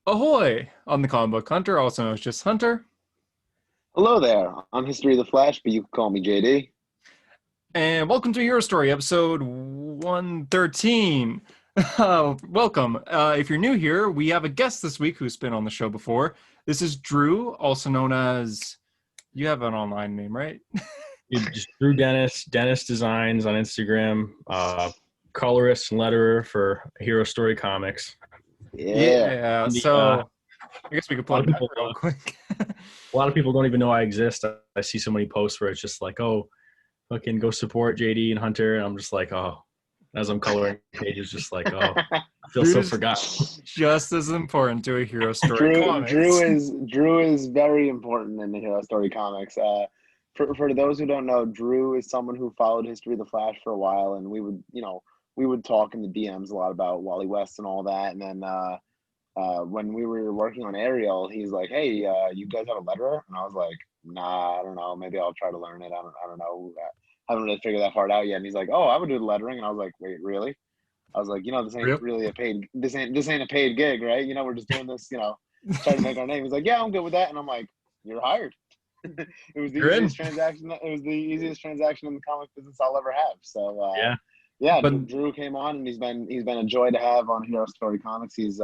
Ahoy! I'm the comic book hunter, also known as just Hunter, Hello there. I'm History of the Flash, but you can call me JD. and welcome to Your Story, episode 113. Welcome. If you're new here, we have a guest this week who's been on the show before. This is Drew, also known as. You have an online name, right? Dude, just Drew Dennis Designs on Instagram, colorist and letterer for Hero Story Comics. Yeah. Yeah, And so I guess we could a lot plug of that people, real quick. a lot of people don't even know I exist. I see so many posts where it's just like, "Oh, fucking go support JD and Hunter," and I'm just like, "Oh," as I'm coloring pages, just like, "Oh, I feel so Drew's forgotten." just as important to a hero story Drew comics. is very important in the Hero Story comics. For those who don't know, Drew is someone who followed History of the Flash for a while, and we would talk in the DMs a lot about Wally West and all that. And then when we were working on Ariel, he's like, "Hey, you guys have a letterer?" And I was like, "Nah, I don't know. Maybe I'll try to learn it. I don't know. I haven't really figured that part out yet." And he's like, "Oh, I would do the lettering," and I was like, "Wait, really?" I was like, this ain't Yep. really this ain't a paid gig, right? We're just doing this, trying to make our name. He's like, yeah, I'm good with that, and I'm like, you're hired. It was the You're in. easiest transaction. It was the easiest transaction in the comic business I'll ever have. So, Yeah, yeah, But Drew came on, and he's been a joy to have on Hero Story Comics. He's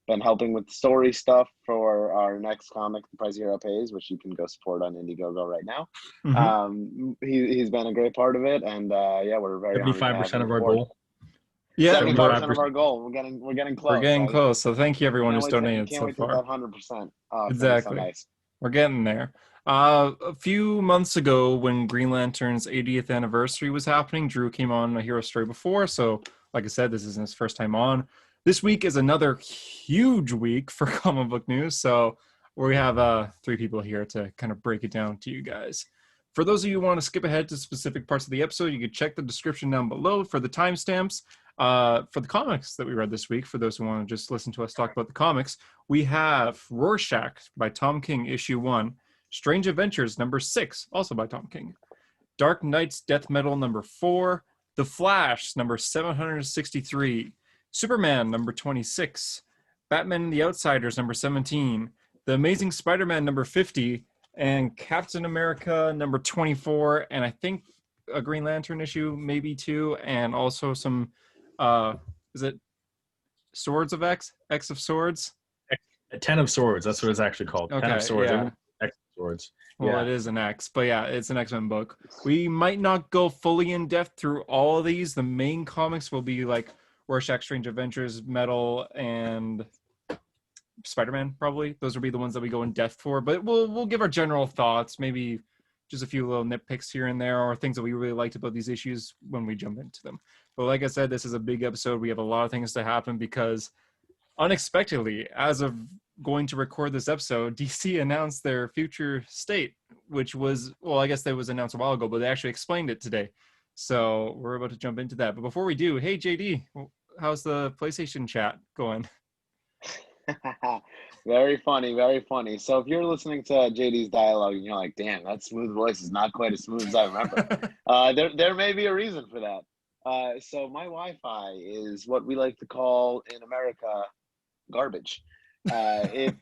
been helping with story stuff for our next comic, The Price of Hero Pays, which you can go support on Indiegogo right now. mhm. He's been a great part of it, and yeah, we're very honored to seventy-five have percent him of our aboard. goal. Yeah, Seventy-five we're percent of 75%. our goal. We're getting we're close. getting close. So thank you everyone Can't who's wait to donated can't so wait to hit that far. 100%. Oh, thanks, so Exactly. nice. We're getting there. A few months ago, when Green Lantern's 80th anniversary was happening, Drew came on a hero story before. So, like I said, this isn't his first time on. This week is another huge week for comic book news. So, we have three people here to kind of break it down to you guys. For those of you who want to skip ahead to specific parts of the episode, you can check the description down below for the timestamps. For the comics that we read this week, for those who want to just listen to us talk about the comics, we have Rorschach by Tom King, issue 1. Strange Adventures, number 6, also by Tom King. Dark Knight's Death Metal, number 4. The Flash, number 763. Superman, number 26. Batman and the Outsiders, number 17. The Amazing Spider-Man, number 50. And Captain America, number 24. And I think a Green Lantern issue, maybe two. And also some, is it Swords of X? X of Swords? Ten of Swords. That's what it's actually called. Ten of Okay, Swords. yeah. Everyone X of Swords. Well, it Yeah. is an X, but yeah, it's an X-Men book. We might not go fully in depth through all of these. The main comics will be like Rorschach, Strange Adventures, Metal, and Spider-Man. Probably those will be the ones that we go in depth for. But we'll give our general thoughts, maybe just a few little nitpicks here and there, or things that we really liked about these issues when we jump into them. But like I said, this is a big episode. We have a lot of things to happen because unexpectedly, as of going to record this episode, DC announced their future state, which was, well, I guess that was announced a while ago, but they actually explained it today. So we're about to jump into that. But before we do, hey, JD, how's the PlayStation chat going? Very funny, very funny. So if you're listening to JD's dialogue and you're like, "Damn, that smooth voice is not quite as smooth as I remember," there may be a reason for that. So my Wi-Fi is what we like to call in America garbage. It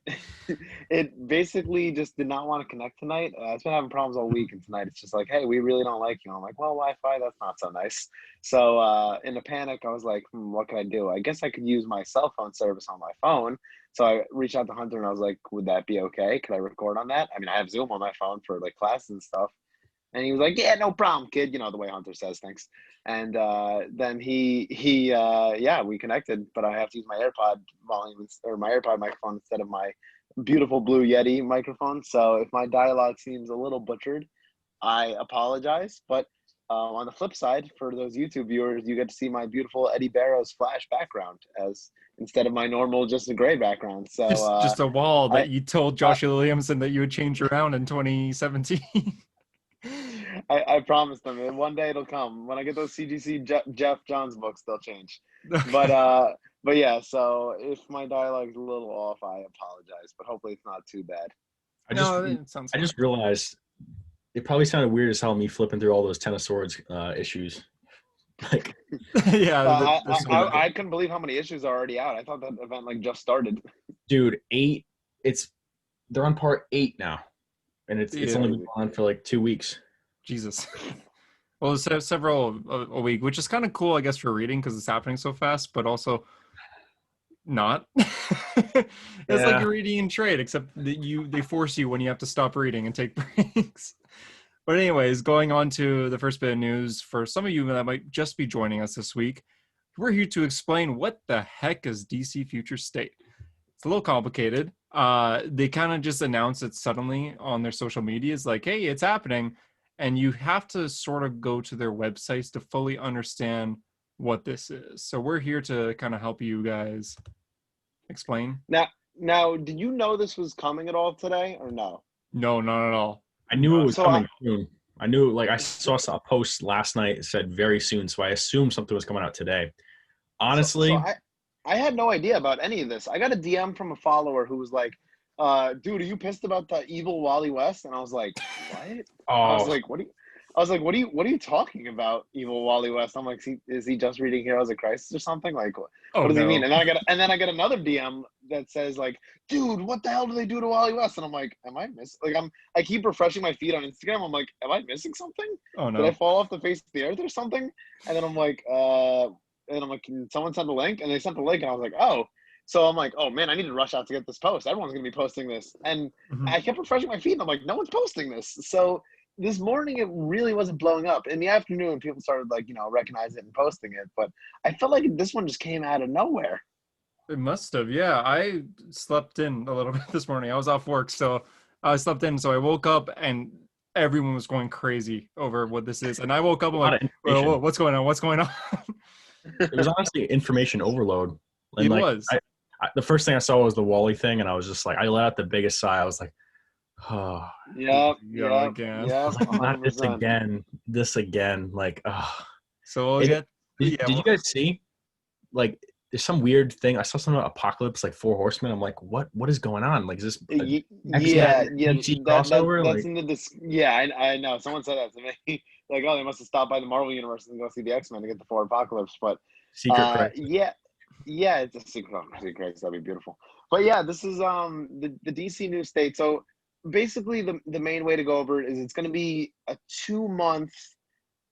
it basically just did not want to connect tonight. It's been having problems all week, and tonight it's just like, hey, we really don't like you. And I'm like, well, Wi-Fi, that's not so nice. So in a panic, I was like, what can I do? I guess I could use my cell phone service on my phone. So I reached out to Hunter and I was like, would that be okay? Could I record on that? I mean, I have Zoom on my phone for like classes and stuff. And he was like, "Yeah, no problem, kid." You know the way Hunter says things. And then yeah, we connected, but I have to use my AirPod volume or my AirPod microphone instead of my beautiful Blue Yeti microphone. So if my dialogue seems a little butchered, I apologize. But on the flip side, for those YouTube viewers, you get to see my beautiful Eddie Barrows Flash background as instead of my normal just a gray background. So just a wall that I, you told I Joshua Williamson that you would change around in 2017. I promised them. And one day it'll come. When I get those CGC Jeff Johns books, they'll change. But Okay. uh, but yeah. So if my dialogue's a little off, I apologize. But hopefully it's not too bad. I just No, it sounds I fine. just realized it probably sounded weird as hell me flipping through all those Ten of Swords issues. Like, Yeah, Uh, I, there's I so I many. I couldn't believe how many issues are already out. I thought that event like just started. Dude, 8. They're on part 8 now, and it's Yeah, only been on for like 2 weeks. Jesus. Well, it's several a week, which is kind of cool, I guess, for reading because it's happening so fast, but also not. It's like Yeah. you're reading in trade, except that they force you when you have to stop reading and take breaks. But anyways, going on to the first bit of news for some of you that might just be joining us this week, we're here to explain what the heck is DC Future State. It's a little complicated. They kind of just announced it suddenly on their social medias, like, "Hey, it's happening," and you have to sort of go to their websites to fully understand what this is. So we're here to kind of help you guys explain. Now, now, did you know this was coming at all today or no? No, not at all. I knew it was So I, coming soon. I knew, like, I so, saw a post last night that said very soon, so I assumed something was coming out today. so Honestly, I had no idea about any of this. I got a DM from a follower who was like, dude, are you pissed about the evil Wally West? And I was like, what? I was oh, like, what are you talking about, evil Wally West? I'm like, is he just reading Heroes of Crisis or something? Like, Oh what does he mean? no. And then I get another DM that says like, dude, what the hell do they do to Wally West? And I'm like, am I miss like I keep refreshing my feed on Instagram. I'm like, am I missing something? Oh Did I no. fall off the face of the earth or something? And then I'm like, and I'm like, can someone send a link? And they sent the link, and I was like, oh. So I'm like, oh man, I need to rush out to get this post. Everyone's gonna be posting this, and Mhm. I kept refreshing my feed, and I'm like, no one's posting this. So this morning, it really wasn't blowing up. In the afternoon, people started like recognizing it and posting it, but I felt like this one just came out of nowhere. It must have. Yeah, I slept in a little bit this morning. I was off work, so I slept in. So I woke up and everyone was going crazy over what this is. And I woke up, a I'm lot like, of well, information. what's going on? What's going on? It was honestly information overload. And It like, was. the first thing I saw was the Wally thing, and I was just like, I let out the biggest sigh. I was like, oh, Here Yep, we go yep, again. I yep, was like, not this 100%. again, this again. Like, oh, So we'll it. get, yeah, Did you well, guys see? Like, there's some weird thing. I saw something about Apocalypse, like Four Horsemen. I'm like, what is going on? Like, is this an X-Men Yeah, yeah, DC that crossover? that's Like, in the yeah, I know. Someone said that to me. Like, oh, they must have stopped by the Marvel universe and go see the X-Men to get the four Apocalypse. But Secret Crisis. yeah, yeah, it's a secret. Oh, secret. That'd be beautiful. But yeah, this is the DC new state. So basically, the main way to go over it is it's going to be a 2 month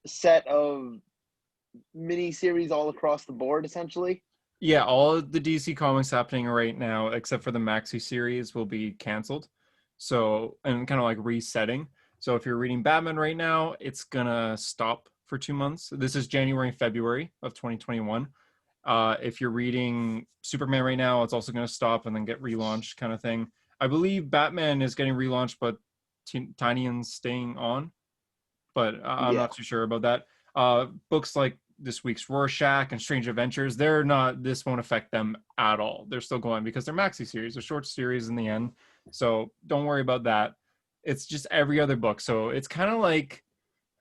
set of mini series all across the board, essentially. yeah, all of the DC comics happening right now, except for the Maxi series, will be canceled. So, and kind of like resetting. So if you're reading Batman right now, it's gonna stop for 2 months. This is January and February of 2021. If you're reading Superman right now, it's also going to stop and then get relaunched, kind of thing. I believe Batman is getting relaunched, but Tinion's staying on, but I'm Yeah, not too sure about that. Books like this week's Rorschach and Strange Adventures, they're not. This won't affect them at all. They're still going because they're maxi series, they're short series in the end. So don't worry about that. It's just every other book. So it's kind of like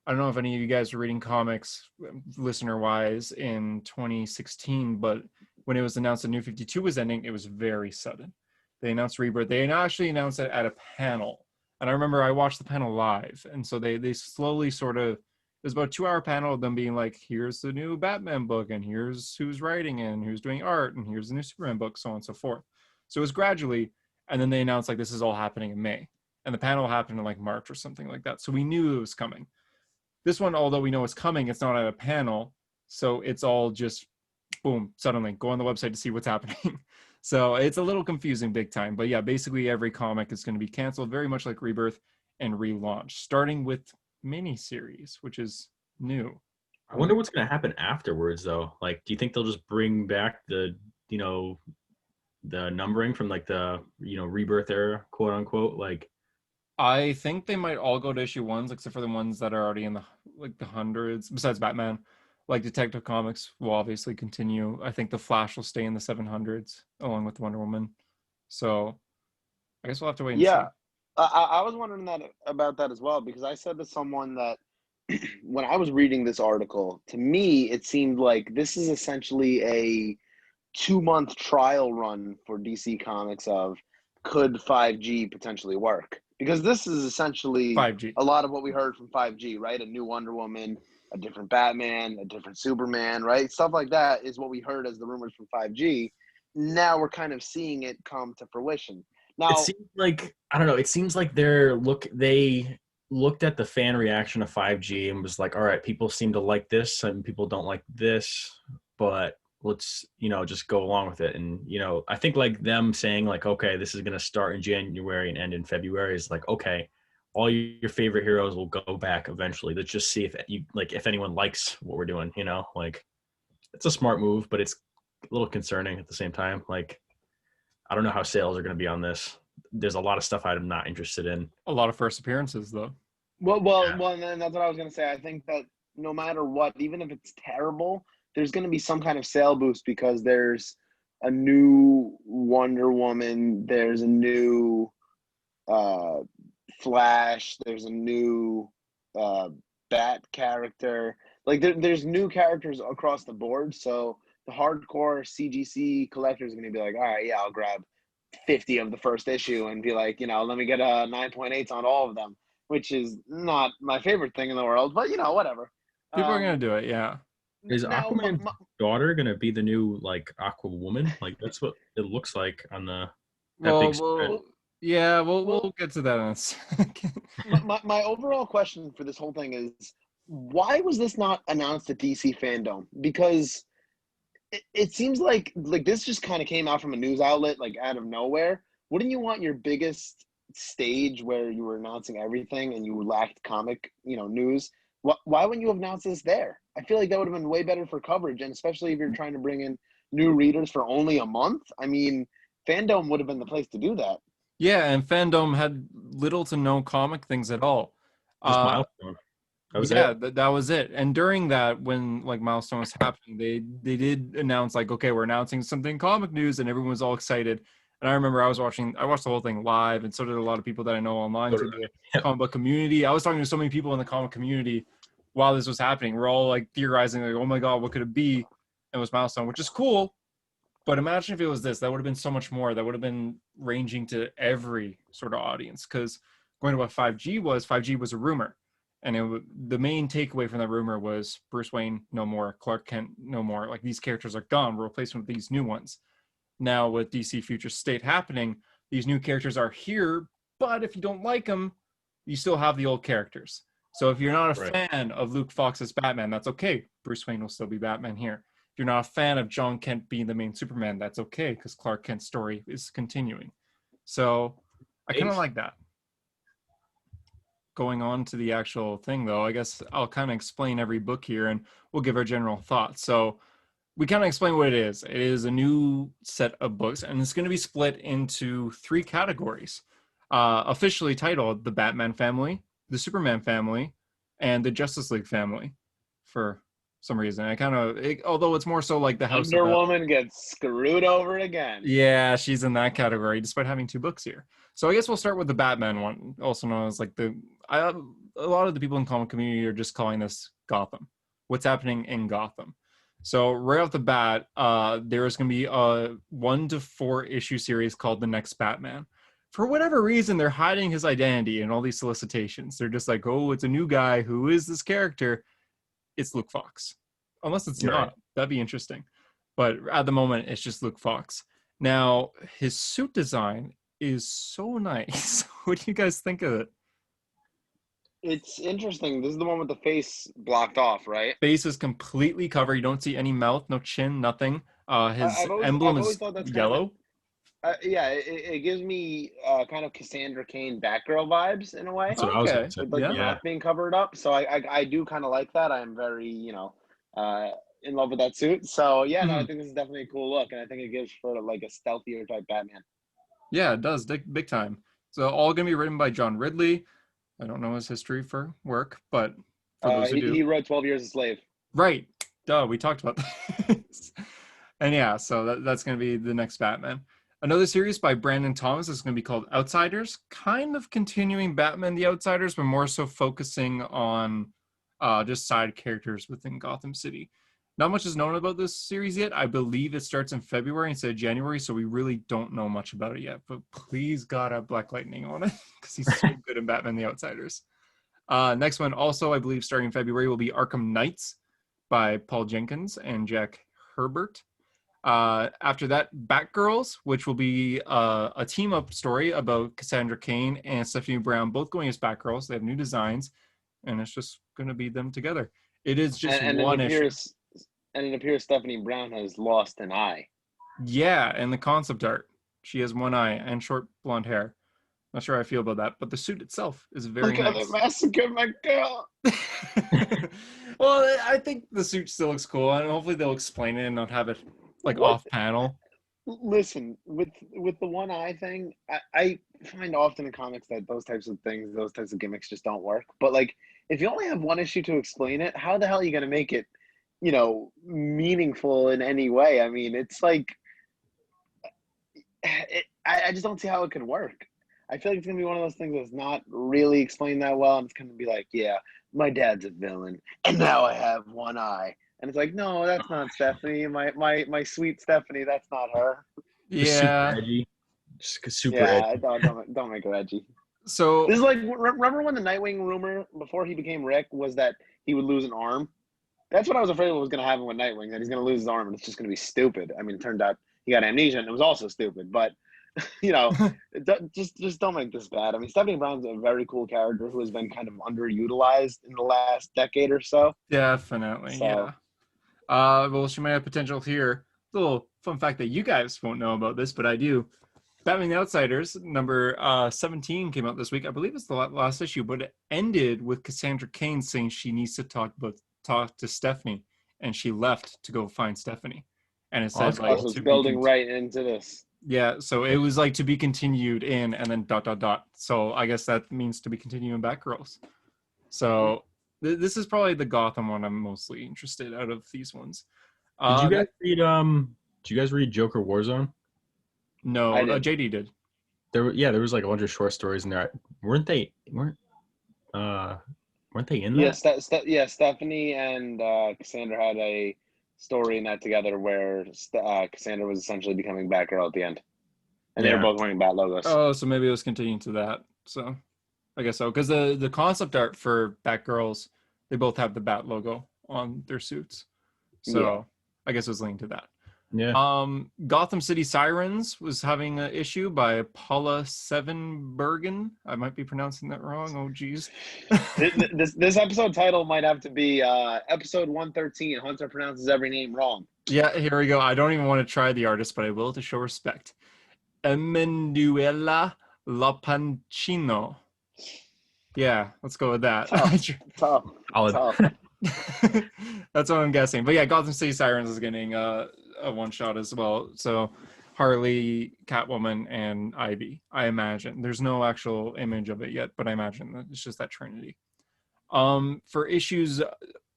I don't know if any of you guys were reading comics, listener wise, in 2016, but when it was announced that New 52 was ending, it was very sudden. They announced Rebirth. They actually announced it at a panel. And I remember I watched the panel live. And so they slowly sort of, it was about a 2 hour panel of them being like, here's the new Batman book, and here's who's writing it, and who's doing art, and here's the new Superman book, so on and so forth. So it was gradually, and then they announced like this is all happening in May. And the panel happened in like March or something like that. So we knew it was coming. This one, although we know it's coming, it's not at a panel, so it's all just boom, suddenly go on the website to see what's happening. So it's a little confusing big time. But yeah, basically every comic is going to be canceled, very much like Rebirth and relaunch, starting with miniseries, which is new. I wonder what's going to happen afterwards, though. Like, do you think they'll just bring back you know, the numbering from like the rebirth era, quote unquote? Like, I think they might all go to issue ones, except for the ones that are already in the hundreds. Besides Batman, like Detective Comics will obviously continue. I think the Flash will stay in the 700s along with Wonder Woman. So I guess we'll have to wait and yeah. see. I was wondering that about that as well because I said to someone that when I was reading this article, to me it seemed like this is essentially a 2 month trial run for DC Comics of could 5G potentially work? Because this is essentially 5G. a lot of what we heard from 5G, right? A new Wonder Woman, a different Batman, a different Superman, right? Stuff like that is what we heard as the rumors from 5G. now we're kind of seeing it come to fruition. It Now, seems like, I don't know, it seems like they looked at the fan reaction of 5G and was like, all right, people seem to like this and people don't like this, but let's, just go along with it. And, I think like them saying like, okay, this is going to start in January and end in February is like, okay, all your favorite heroes will go back eventually. Let's just see if anyone likes what we're doing, like it's a smart move, but it's a little concerning at the same time. Like, I don't know how sales are going to be on this. There's a lot of stuff I'm not interested in. A lot of first appearances, though. and that's what I was going to say. I think that no matter what, even if it's terrible, there's going to be some kind of sale boost because there's a new Wonder Woman, there's a new Flash, there's a new Bat character. Like there's new characters across the board. So the hardcore CGC collectors are going to be like, all right, yeah, I'll grab 50 of the first issue and be like, let me get a 9.8 on all of them, which is not my favorite thing in the world, but whatever. People are going to do it, yeah. Is Now, Aquaman's daughter going to be the new, like, Aqua Woman? Like, that's what it looks like on that big spread. We'll get to that in a second. my overall question for this whole thing is, why was this not announced at DC Fandom? Because it seems like this just kind of came out from a news outlet, like out of nowhere. Wouldn't you want your biggest stage where you were announcing everything and you lacked comic, news? Why wouldn't you have announced this there? I feel like that would have been way better for coverage, and especially if you're trying to bring in new readers for only a month. I mean, Fandom would have been the place to do that. Yeah, and Fandom had little to no comic things at all. Just Milestone. That was it. That was it. And during that, when like Milestone was happening, they did announce like, okay, we're announcing something comic news, and everyone was all excited. And I remember I watched the whole thing live, and so did a lot of people that I know online through the comic book community. I was talking to so many people in the comic community while this was happening. We're all like theorizing, like, oh my God, what could it be? And it was Milestone, which is cool. But imagine if it was this. That would have been so much more. That would have been ranging to every sort of audience. Because going to what 5G was a rumor. And the main takeaway from that rumor was Bruce Wayne no more, Clark Kent no more. Like, these characters are gone. We're replacing with these new ones. Now with DC Future State happening, these new characters are here, but if you don't like them, you still have the old characters. So if you're not a fan of Luke Fox's Batman, that's okay. Bruce Wayne will still be Batman here. If you're not a fan of John Kent being the main Superman, that's okay, because Clark Kent's story is continuing. So I kind of like that. Going on to the actual thing, though, I guess I'll kind of explain every book here, and we'll give our general thoughts. So we kind of explain what it is. It is a new set of books, and it's going to be split into 3 categories, officially titled the Batman family, the Superman family, and the Justice League family. For some reason, although it's more so like the House Wonder Woman gets screwed over again. Yeah, she's in that category, despite having 2 books here. So I guess we'll start with the Batman one, also known as like a lot of the people in the comic community are just calling this Gotham. What's happening in Gotham? So right off the bat, there is going to be a 1 to 4 issue series called The Next Batman. For whatever reason, they're hiding his identity in all these solicitations. They're just like, oh, it's a new guy. Who is this character? It's Luke Fox. Unless it's not. That'd be interesting. But at the moment, it's just Luke Fox. Now, his suit design is so nice. What do you guys think of it? It's interesting. This is the one with the face blocked off, right? Face is completely covered. You don't see any mouth, no chin, nothing. His emblem is yellow. It gives me kind of Cassandra Cain Batgirl vibes in a way. That's what I was going to say. With the mouth being covered up. So I do kind of like that. I am very, in love with that suit. So yeah, no, I think this is definitely a cool look, and I think it gives for like a stealthier type Batman. Yeah, it does, big time. So all gonna be written by John Ridley. I don't know his history for work, but for those who do, he wrote 12 Years a Slave. Right. Duh, we talked about this. And yeah, so that's gonna be the next Batman. Another series by Brandon Thomas is going to be called Outsiders, kind of continuing Batman the Outsiders, but more so focusing on just side characters within Gotham City. Not much is known about this series yet. I believe it starts in February instead of January, so we really don't know much about it yet. But please God have Black Lightning on it, because he's so good in Batman the Outsiders. Next one, also, I believe starting in February, will be Arkham Knights by Paul Jenkins and Jack Herbert. After that, Batgirls, which will be a team up story about Cassandra Cain and Stephanie Brown both going as Batgirls. They have new designs, and it's just going to be them together. It is just and one issue. It appears Stephanie Brown has lost an eye. Yeah, and the concept art. She has one eye and short blonde hair. Not sure how I feel about that, but the suit itself is very Look how nice. they massacred my girl. Well, I think the suit still looks cool, and hopefully they'll explain it and not have it like What? off panel. Listen, with the one eye thing, I find often in comics that those types of things, those types of gimmicks just don't work. But like, if you only have one issue to explain it, how the hell are you going to make it, meaningful in any way? I mean, it's like, I just don't see how it could work. I feel like it's going to be one of those things that's not really explained that well. And it's going to be like, yeah, my dad's a villain, and now I have one eye. And it's like, no, that's not Stephanie. My sweet Stephanie, that's not her. Just super Yeah. edgy. Just super Yeah, edgy. don't make her edgy. So This is like, remember when the Nightwing rumor before he became Rick was that he would lose an arm? That's what I was afraid was going to happen with Nightwing, that he's going to lose his arm and it's just going to be stupid. I mean, it turned out he got amnesia and it was also stupid, but just don't make this bad. I mean, Stephanie Brown's a very cool character who has been kind of underutilized in the last decade or so. definitely, So- yeah. Well, she might have potential here. Little fun fact that you guys won't know about this, but I do. Batman the Outsiders number 17 came out this week. I believe it's the last issue, but it ended with Cassandra Cain saying she needs to talk to Stephanie, and she left to go find Stephanie. And it said that's like So it's to building right into this. Yeah, so it was like to be continued in, and then ... So I guess that means to be continuing Batgirls. So this is probably the Gotham one I'm mostly interested out of these ones. Did you guys read Did you guys read Joker Warzone? No, I did. JD did. There was like a bunch of short stories in there. Weren't they in that? Yeah, Stephanie and Cassandra had a story in that together where Cassandra was essentially becoming Batgirl at the end, and they were Yeah. both wearing Bat logos. Oh, so maybe it was continuing to that. So I guess so, because the concept art for Batgirls, they both have the Bat logo on their suits. So Yeah. I guess it was linked to that. Yeah. Gotham City Sirens was having an issue by Paula Sevenbergen. I might be pronouncing that wrong. Oh, geez. This episode title might have to be episode 113. Hunter pronounces every name wrong. Yeah, here we go. I don't even want to try the artist, but I will to show respect. Emanuela Lopancino. Yeah, let's go with that. Tough. That's what I'm guessing. But yeah, Gotham City Sirens is getting a one shot as well. So Harley, Catwoman, and Ivy, I imagine. There's no actual image of it yet, but I imagine that it's just that Trinity. For issues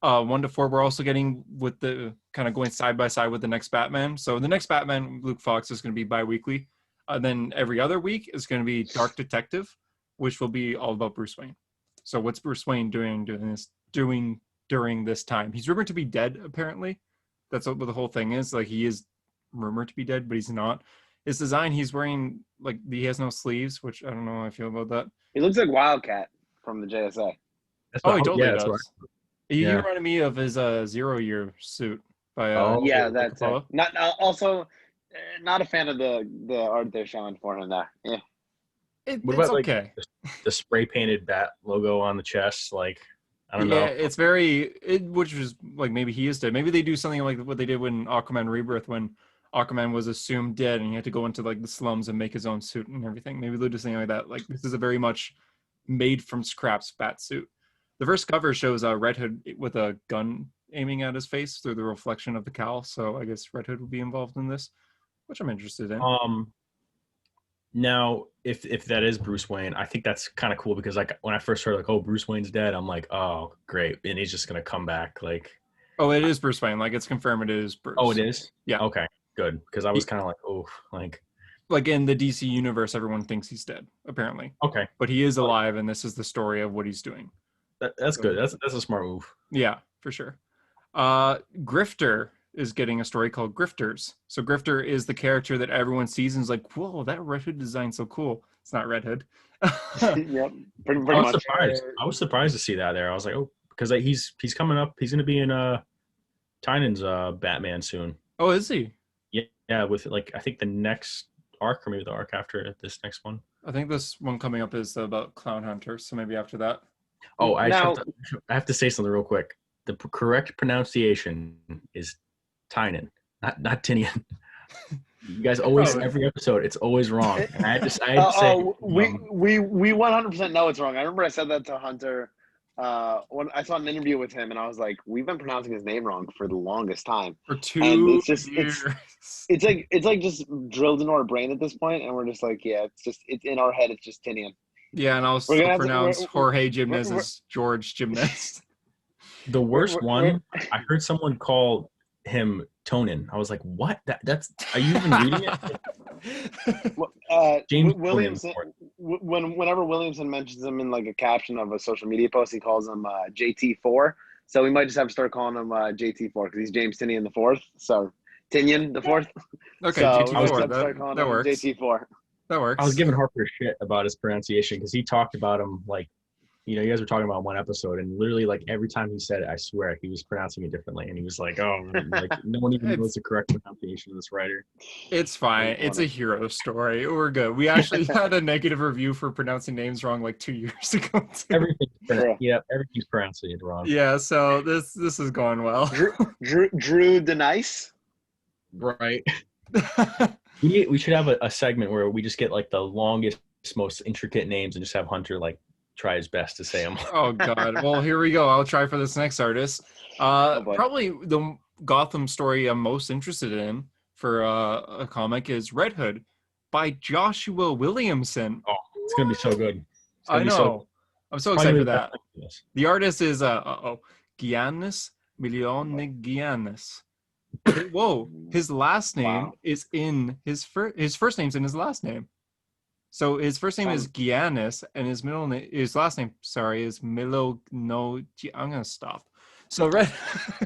1 to 4, we're also getting with the kind of going side by side with the next Batman. So the next Batman, Luke Fox, is going to be bi-weekly. Then every other week is going to be Dark Detective, which will be all about Bruce Wayne. So what's Bruce Wayne doing during this time? He's rumored to be dead, apparently. That's what the whole thing is. Like, he is rumored to be dead, but he's not. His design, he's wearing, like, he has no sleeves, which I don't know how I feel about that. He looks like Wildcat from the JSA. Oh, he totally does. What, He yeah. reminded me of his 0 Year suit by Yeah, Joe that's it. Capallo. Not a fan of the art they're showing for him there. Yeah. What It's about like okay. the spray painted bat logo on the chest? Like, I don't Yeah, know. it's which was like maybe he is dead. Maybe they do something like what they did when Aquaman Rebirth, when Aquaman was assumed dead and he had to go into like the slums and make his own suit and everything. Maybe they'll do something like that. Like, this is a very much made from scraps bat suit. The first cover shows Red Hood with a gun aiming at his face through the reflection of the cowl. So I guess Red Hood will be involved in this, which I'm interested in. Now, if that is Bruce Wayne, I think that's kind of cool because like when I first heard like, oh, Bruce Wayne's dead, I'm like, oh, great, and he's just gonna come back. Like, oh, it is Bruce Wayne. Like, it's confirmed it is Bruce. oh, it is. Yeah. Okay, good. Because I was kind of like, oh, like in the DC universe, everyone thinks he's dead, apparently. Okay, but he is alive, and this is the story of what he's doing. That's good. That's a smart move. Yeah, for sure. Grifter is getting a story called Grifters. So Grifter is the character that everyone sees and is like, whoa, that Red Hood design's so cool. It's not Red Hood. Yep, pretty I was much. surprised. I was surprised to see that there. I was like, oh, because he's coming up. He's going to be in Tynan's Batman soon. Oh, is he? Yeah, Yeah, with like I think the next arc or maybe the arc after this next one. I think this one coming up is about Clown Hunter, so maybe after that. Oh, I just have Now, to I have to say something real quick. The correct pronunciation is Tynan, not Tinian. You guys always Oh, every episode it's always wrong. And I had to say we um, we we 100% know it's wrong. I remember I said that to Hunter when I saw an interview with him, and I was like, "We've been pronouncing his name wrong for the longest time," for and 2 years. it's like just drilled into our brain at this point, and we're just like, yeah, it's in our head. It's just Tinian. Yeah, and I'll We're still gonna have to. pronounce Jorge Gymnast We're, as George Gymnast. the we're, worst we're, one. I heard someone call him Tonin. I was like, what? That's are you even reading it? James Tonin. Williamson, whenever Williamson mentions him in like a caption of a social media post, he calls him JT4. So we might just have to start calling him JT4 because he's James Tinian the fourth. So Tinian the fourth. Okay, So we might just GT4. have to start calling That him works. JT4. That I was works. giving Harper shit about his pronunciation because he talked about him like, you guys were talking about one episode, and literally like every time he said it, I swear he was pronouncing it differently, and he was like, "Oh, like no one even knows It's the correct pronunciation of this writer." it's Very fine. It's a funny. hero story. We're good. We actually had a negative review for pronouncing names wrong like 2 years ago too. True. Everything's pronounced wrong. Yeah, so this is going well. Drew Denice. Right. We should have a segment where we just get like the longest, most intricate names and just have Hunter like try his best to say them. Oh God. Well, here we go. I'll try for this next artist. Oh boy. Probably the Gotham story I'm most interested in for a comic is Red Hood by Joshua Williamson. Oh, it's gonna be so good. It's I gonna be know. I'm so probably excited for the best that. thing for this. The artist is Giannis Milionigiannis. Whoa, his last name Wow. is in his first name's in his last name. So his first name is Giannis, and his last name, sorry, is Milo. No, I'm gonna stop. So Red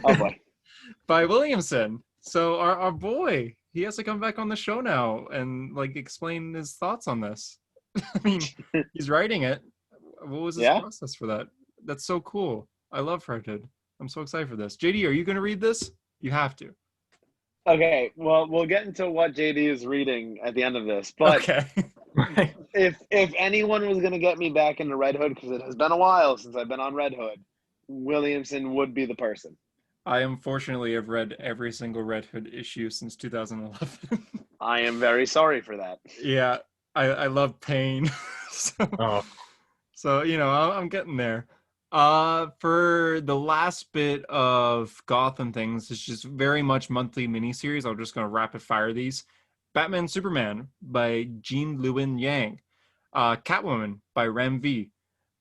Oh boy. by Williamson. So our boy, he has to come back on the show now and like explain his thoughts on this. I mean, he's writing it. What was his Yeah. process for that? That's so cool. I love Red Hood. I'm so excited for this. JD, are you gonna read this? You have to. Okay. Well, we'll get into what JD is reading at the end of this, but. Okay. Right. If anyone was going to get me back into Red Hood, because it has been a while since I've been on Red Hood, Williamson would be the person. I unfortunately have read every single Red Hood issue since 2011. I am very sorry for that. Yeah, I love pain. so, Oh, so I'm getting there. For the last bit of Gotham things, it's just very much monthly miniseries. I'm just gonna rapid fire these. Batman Superman by Jean Lewin Yang. Catwoman by Ram V.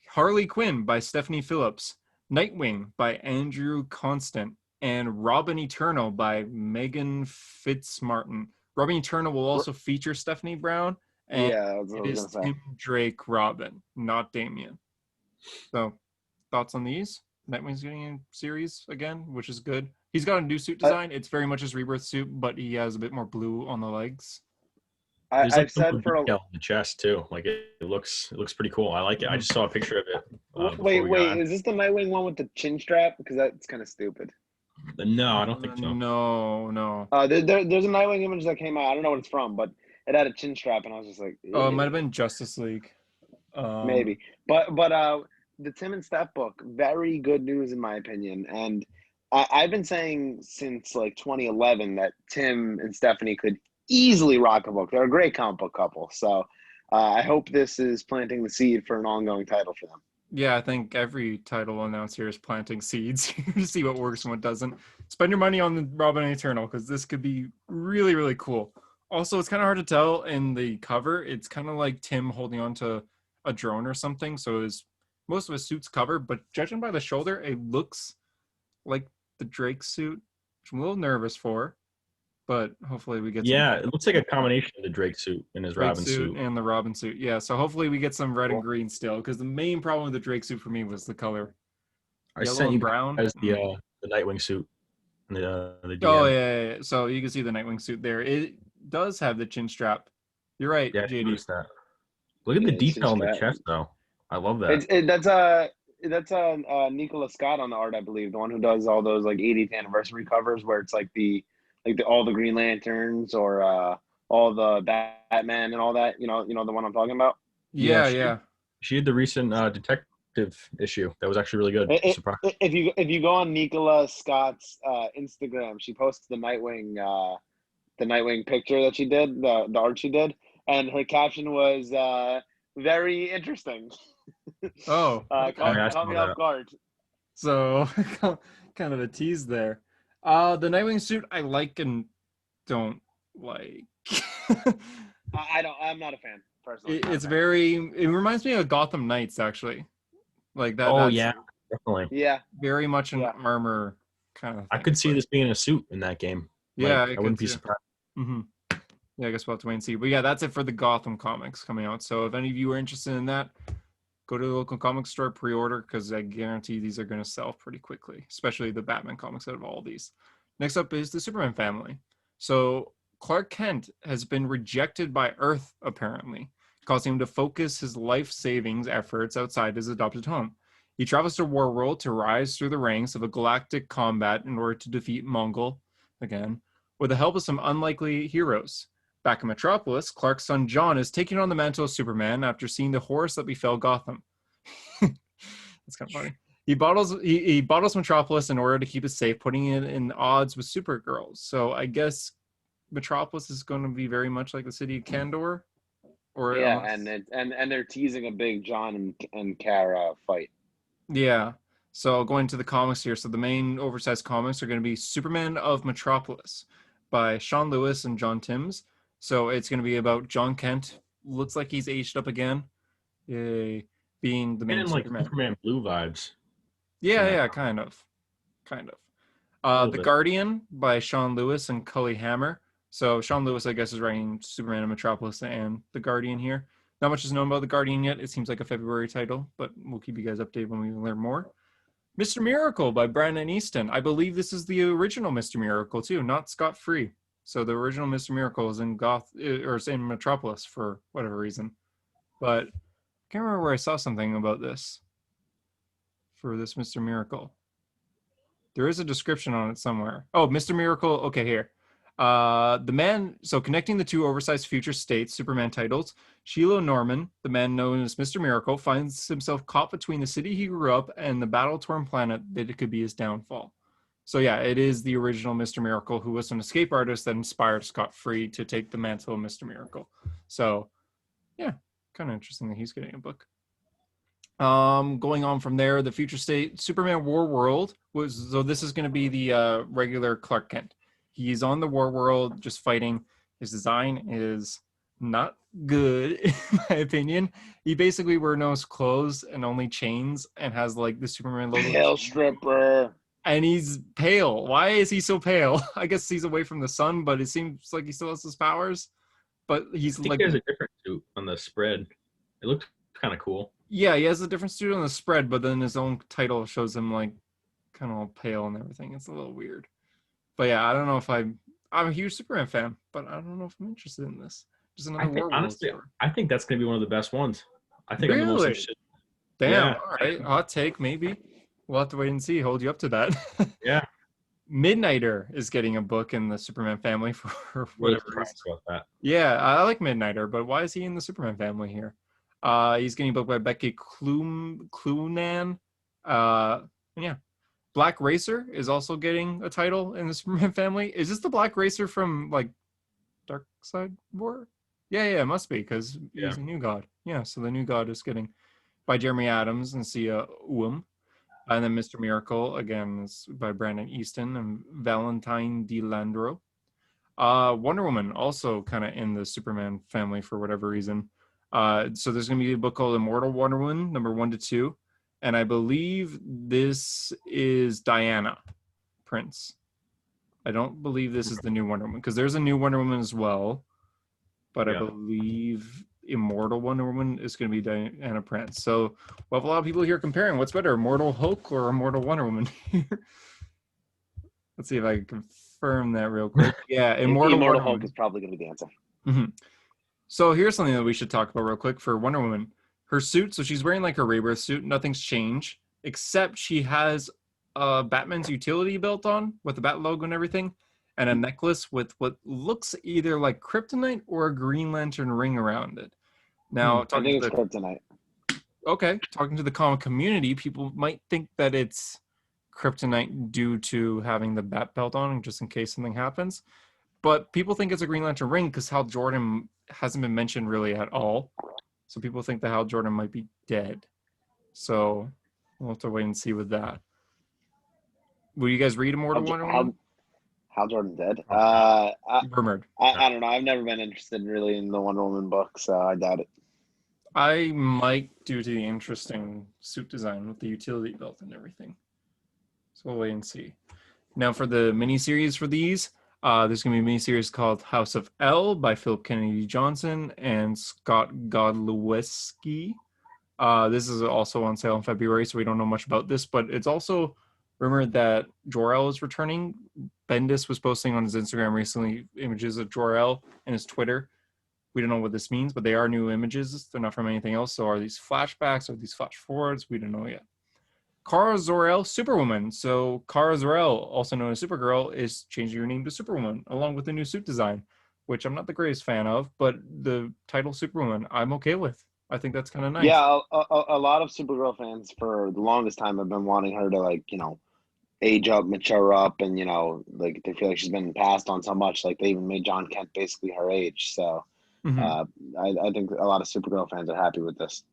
Harley Quinn by Stephanie Phillips. Nightwing by Andrew Constant. And Robin Eternal by Megan Fitzmartin. Robin Eternal will also feature Stephanie Brown. And Yeah, that's what I it was is going to say. Tim Drake Robin, not Damian. So, thoughts on these? Nightwing's getting a series again, which is good. He's got a new suit design. It's very much his rebirth suit, but he has a bit more blue on the legs. there's like I've said some for a, detail in the chest too. Like it looks pretty cool. I like it. I just saw a picture of it. wait, is this the Nightwing one with the chin strap? Because that's kind of stupid. No, I don't think so. No. There's a Nightwing image that came out. I don't know what it's from, but it had a chin strap, and I was just like, Oh, it might have been Justice League. maybe. But the Tim and Steph book, very good news in my opinion. And I've been saying since like 2011 that Tim and Stephanie could easily rock a book. They're a great comic book couple. So I hope this is planting the seed for an ongoing title for them. Yeah, I think every title announced here is planting seeds to see what works and what doesn't. Spend your money on the Robin Eternal because this could be really, really cool. Also, it's kind of hard to tell in the cover. It's kind of like Tim holding on to a drone or something. So most of his suit's covered, but judging by the shoulder, it looks like the Drake suit, which I'm a little nervous for. But hopefully we get Yeah, it looks like a combination of the Drake suit and his Drake Robin suit. and the Robin suit. Yeah, so hopefully we get some red Cool. and green still, because the main problem with the Drake suit for me was the color. I Yellow sent and you brown. guys the Nightwing suit. The DM. Oh yeah. So you can see the Nightwing suit there. It does have the chin strap. You're right, Yeah, I JD. noticed that. Look at the Yeah, chin detail on the strap. chest, though. I love that. That's Nicola Scott on the art, I believe, the one who does all those like 80th anniversary covers where it's like the like all the Green Lanterns or all the Batman and all that. The one I'm talking about. Yeah, Yeah, yeah. she did the recent detective issue. That was actually really good. It, Surprise. if you go on Nicola Scott's Instagram, she posted the Nightwing picture that she did, the art she did, and her caption was very interesting. Oh, Oh, okay. yeah, I Caught saw me off that. guard. So kind of a tease there. The Nightwing suit I like and don't like. I don't. I'm not a fan personally. Not a It's fan. very. It reminds me of Gotham Knights actually. Like that. Oh That's yeah, definitely. Yeah, very much an yeah. armor kind of I thing. could see But this being in a suit in that game. yeah, Like I I could wouldn't be too. surprised. Hmm. Yeah, I guess we'll have to wait and see. But yeah, that's it for the Gotham comics coming out. So if any of you are interested in that, go to the local comic store, pre-order, because I guarantee these are going to sell pretty quickly, especially the Batman comics out of all of these. Next up is the Superman family. So Clark Kent has been rejected by Earth, apparently, causing him to focus his life savings efforts outside his adopted home. He travels to Warworld to rise through the ranks of a galactic combat in order to defeat Mongol, again, with the help of some unlikely heroes. Back in Metropolis, Clark's son John is taking on the mantle of Superman after seeing the horrors that befell Gotham. That's kind of funny. He bottles Metropolis in order to keep it safe, putting it in odds with Supergirl. So I guess Metropolis is going to be very much like the city of Kandor, or Yeah, unless and they're teasing a big John and Kara fight. yeah. So going to the comics here. So the main oversized comics are going to be Superman of Metropolis by Sean Lewis and John Timms. So it's going to be about John Kent. Looks like he's aged up again. Yay. Being the main Getting like Superman. Superman Blue vibes in Yeah, that yeah, kind of. Kind of. a little The bit. Guardian by Sean Lewis and Cully Hammer. So Sean Lewis, I guess, is writing Superman and Metropolis and The Guardian here. Not much is known about The Guardian yet. It seems like a February title, but we'll keep you guys updated when we learn more. Mr. Miracle by Brandon Easton. I believe this is the original Mr. Miracle too, not Scott Free. So the original Mr. Miracle is in is in Metropolis for whatever reason. But I can't remember where I saw something about this for this Mr. Miracle. There is a description on it somewhere. Oh, Mr. Miracle. Okay, here. The man, so connecting the two oversized future states, Superman titles, Shiloh Norman, the man known as Mr. Miracle, finds himself caught between the city he grew up and the battle-torn planet that it could be his downfall. So yeah, it is the original Mr. Miracle, who was an escape artist that inspired Scott Free to take the mantle of Mr. Miracle. So yeah, kind of interesting that he's getting a book. Going on from there, the future state Superman War World was, so this is going to be the regular Clark Kent. He's on the War World just fighting. His design is not good in my opinion. He basically wears no clothes and only chains and has like the Superman logo. Pale stripper. And he's pale. Why is he so pale? I guess he's away from the sun, but it seems like he still has his powers. But he's I think like, he has a different suit on the spread. It looked kind of cool. yeah, he has a different suit on the spread, but then his own title shows him like kind of all pale and everything. It's a little weird. But yeah, I don't know if I'm a huge Superman fan, but I don't know if I'm interested in this. Just I another think War World honestly, story. I think that's gonna be one of the best ones. I think I'm the most Really? interested. Damn. Yeah, All right. Hot take, maybe. We'll have to wait and see. Hold you up to that. yeah. Midnighter is getting a book in the Superman family for Really whatever reason. surprised about that. Yeah, I like Midnighter, but why is he in the Superman family here? He's getting a book by Becky Clunan. And yeah, Black Racer is also getting a title in the Superman family. Is this the Black Racer from like Dark Side War? Yeah, it must be because Yeah. he's a new god. Yeah, so the new god is getting by Jeremy Adams and Sia Uum. And then Mr. Miracle, again, is by Brandon Easton and Valentine De Landro. Wonder Woman, also kind of in the Superman family for whatever reason. So there's going to be a book called Immortal Wonder Woman, number 1 to 2. And I believe this is Diana Prince. I don't believe this is the new Wonder Woman because there's a new Wonder Woman as well. But I believe Immortal Wonder Woman is going to be Diana Prince. So we'll have a lot of people here comparing what's better, Immortal Hulk or Immortal Wonder Woman. Let's see if I can confirm that real quick. Yeah, Immortal Wonder Hulk Woman. is probably going to be the answer. Mm-hmm. So here's something that we should talk about real quick for Wonder Woman. Her suit, so she's wearing like her rebirth suit. Nothing's changed, except she has Batman's utility belt on with the Bat logo and everything. and a necklace with what looks either like kryptonite or a Green Lantern ring around it. Now, I think it's kryptonite. talking to the comic community, people might think that it's kryptonite due to having the bat belt on, just in case something happens. But people think it's a Green Lantern ring because Hal Jordan hasn't been mentioned really at all. So people think that Hal Jordan might be dead. So we'll have to wait and see with that. Will you guys read Immortal Wonder Woman? Hal Jordan dead? Rumored. I don't know. I've never been interested really in the Wonder Woman book, so I doubt it. I might, due to the interesting suit design with the utility belt and everything. So we'll wait and see. Now for the miniseries for these, there's going to be a miniseries called House of L by Philip Kennedy Johnson and Scott Godlewski. This is also on sale in February, so we don't know much about this, but it's also rumored that Jor-El is returning. Bendis was posting on his Instagram recently images of Jor-El and his Twitter. We don't know what this means, but they are new images. They're not from anything else. So are these flashbacks? Are these flash forwards? We don't know yet. Kara Zor-El, Superwoman. So Kara Zor-El, also known as Supergirl, is changing her name to Superwoman, along with the new suit design, which I'm not the greatest fan of, but the title Superwoman, I'm okay with. I think that's kind of nice. Yeah, a lot of Supergirl fans for the longest time have been wanting her to, like, you know, age up, mature up, and, you know, like, they feel like she's been passed on so much. Like, they even made John Kent basically her age. So I think a lot of Supergirl fans are happy with this.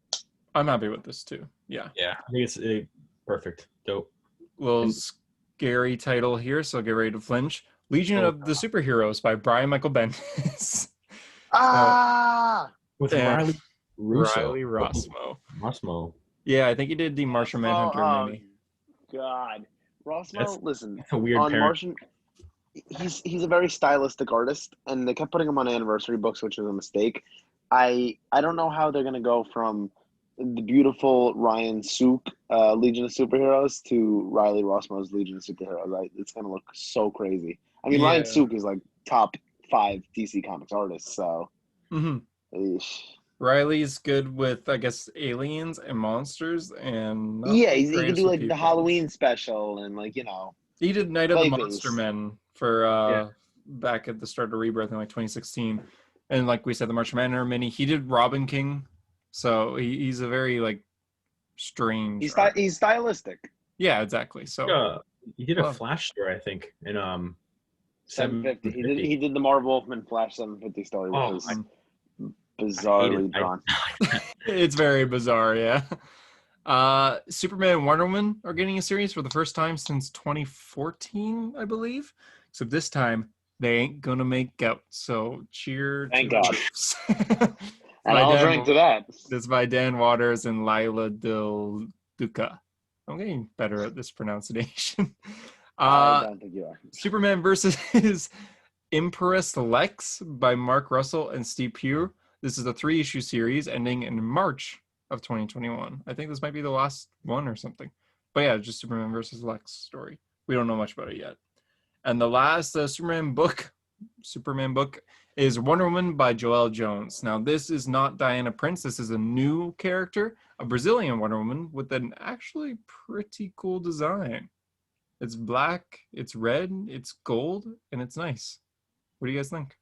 I'm happy with this too. Yeah. Yeah, I think it's perfect. Dope. Little scary title here, so get ready to flinch. Legion of the Superheroes by Brian Michael Bendis. With Riley Russo. Riley Rossmo. Rossmo. Yeah, I think he did the Martian Manhunter maybe. God. Rossmo, listen. That's a weird on parent. Martian, he's a very stylistic artist, and they kept putting him on anniversary books, which was a mistake. I don't know how they're gonna go from the beautiful Ryan Sook Legion of Superheroes to Riley Rossmo's Legion of Superheroes. It's gonna look so crazy. I mean, Ryan Sook is like top 5 DC Comics artists, so. Riley's good with, I guess, aliens and monsters, and he can do like the Halloween special, and, like, you know. He did Night of the Monster Men for back at the start of Rebirth in like 2016, and like we said, the Martian Manhunter mini. He did Robin King, so he's a very like strange. He's stylistic. Yeah, exactly. So he did a Flash story, I think, in 750. He did the Marv Wolfman Flash 750 story, which was bizarrely drawn. It's very bizarre, yeah. Superman and Wonder Woman are getting a series for the first time since 2014, I believe. Except this time they ain't gonna make out. So cheer! Thank to God. And I'll drink to that. This by Dan Waters and Lila Del Duca. I'm getting better at this pronunciation. I don't think you are. Superman versus Empress Lex by Mark Russell and Steve Pugh. This is a 3-issue series ending in March of 2021. I think this might be the last one or something. But yeah, just Superman versus Lex story. We don't know much about it yet. And the last Superman book is Wonder Woman by Joelle Jones. Now, this is not Diana Prince. This is a new character, a Brazilian Wonder Woman with an actually pretty cool design. It's black, it's red, it's gold, and it's nice. What do you guys think?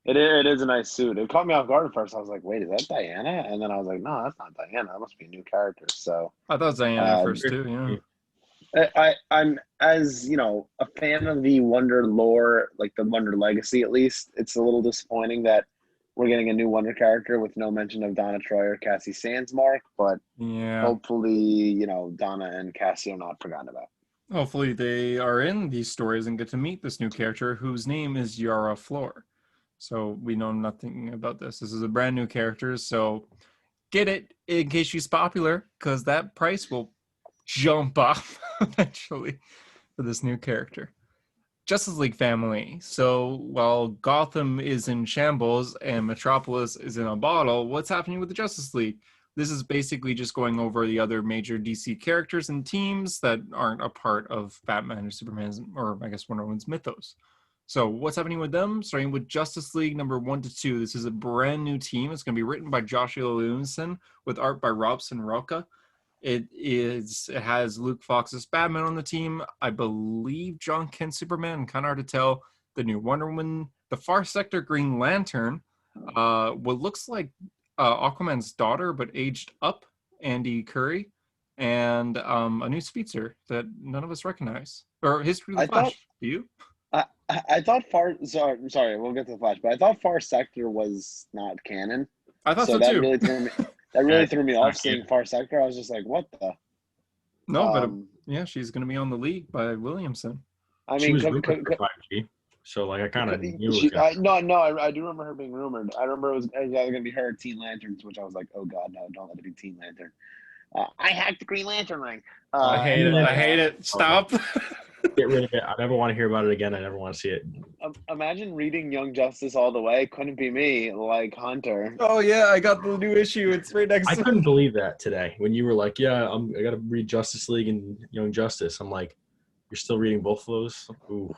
It is a nice suit. It caught me off guard at first. I was like, wait, is that Diana? And then I was like, no, that's not Diana. That must be a new character. So I thought it was Diana at first too, yeah. I'm, as you know, a fan of the Wonder lore, like the Wonder legacy at least. It's a little disappointing that we're getting a new Wonder character with no mention of Donna Troy or Cassie Sandsmark, but hopefully, you know, Donna and Cassie are not forgotten about. Hopefully they are in these stories and get to meet this new character whose name is Yara Flor. So we know nothing about this. This is a brand new character, so get it in case she's popular, because that price will jump up eventually for this new character. Justice League family. So while Gotham is in shambles and Metropolis is in a bottle, what's happening with the Justice League? This is basically just going over the other major DC characters and teams that aren't a part of Batman or Superman's, or I guess Wonder Woman's mythos. So what's happening with them? Starting with Justice League number 1 to 2. This is a brand new team. It's going to be written by Joshua Williamson with art by Robson Roca. It has Luke Fox's Batman on the team. I believe John Kent's Superman, and kind of hard to tell. The new Wonder Woman, the Far Sector Green Lantern, what looks like Aquaman's daughter but aged up, Andy Curry, and a new speedster that none of us recognize. Or History of the I thought Flash. Do you? I thought sorry, we'll get to the Flash, but I thought Far Sector was not canon. I thought So so that too. really threw me off Not seeing canon. Far Sector. I was just like, what the? No, but Um, yeah, she's going to be on the League by Williamson. I She mean, was rumored for 5G, so like I kind of knew it was gonna. I do remember her being rumored. I remember it was either going to be her or Teen Lanterns, which I was like, oh god, no, don't let it be Teen Lantern. I hacked the Green Lantern ring. I hate it. I hate it. Stop. Get rid of it. I never want to hear about it again. I never want to see it. Imagine reading Young Justice all the way. Couldn't be me, like Hunter. Oh yeah, I got the new issue. It's right next I to couldn't believe that today when you were like, "Yeah, I got to read Justice League and Young Justice." I'm like, "You're still reading both of those?" Ooh.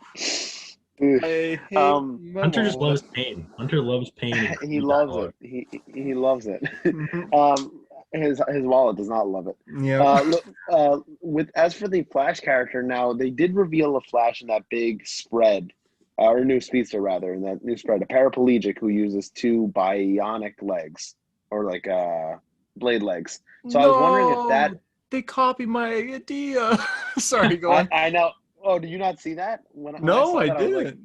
I hate Hunter just loves pain. Hunter loves pain. And He crazy loves dialogue. it. He loves it. Mhm. His wallet does not love it. Yeah. With as for the Flash character, now they did reveal a Flash in that big spread, or new speedster rather, in that new spread, a paraplegic who uses two bionic legs, or like blade legs. So I was wondering if that. No, they copied my idea. Sorry, go on. I know. Oh, did you not see that? When I No, saw I that, I was like, didn't.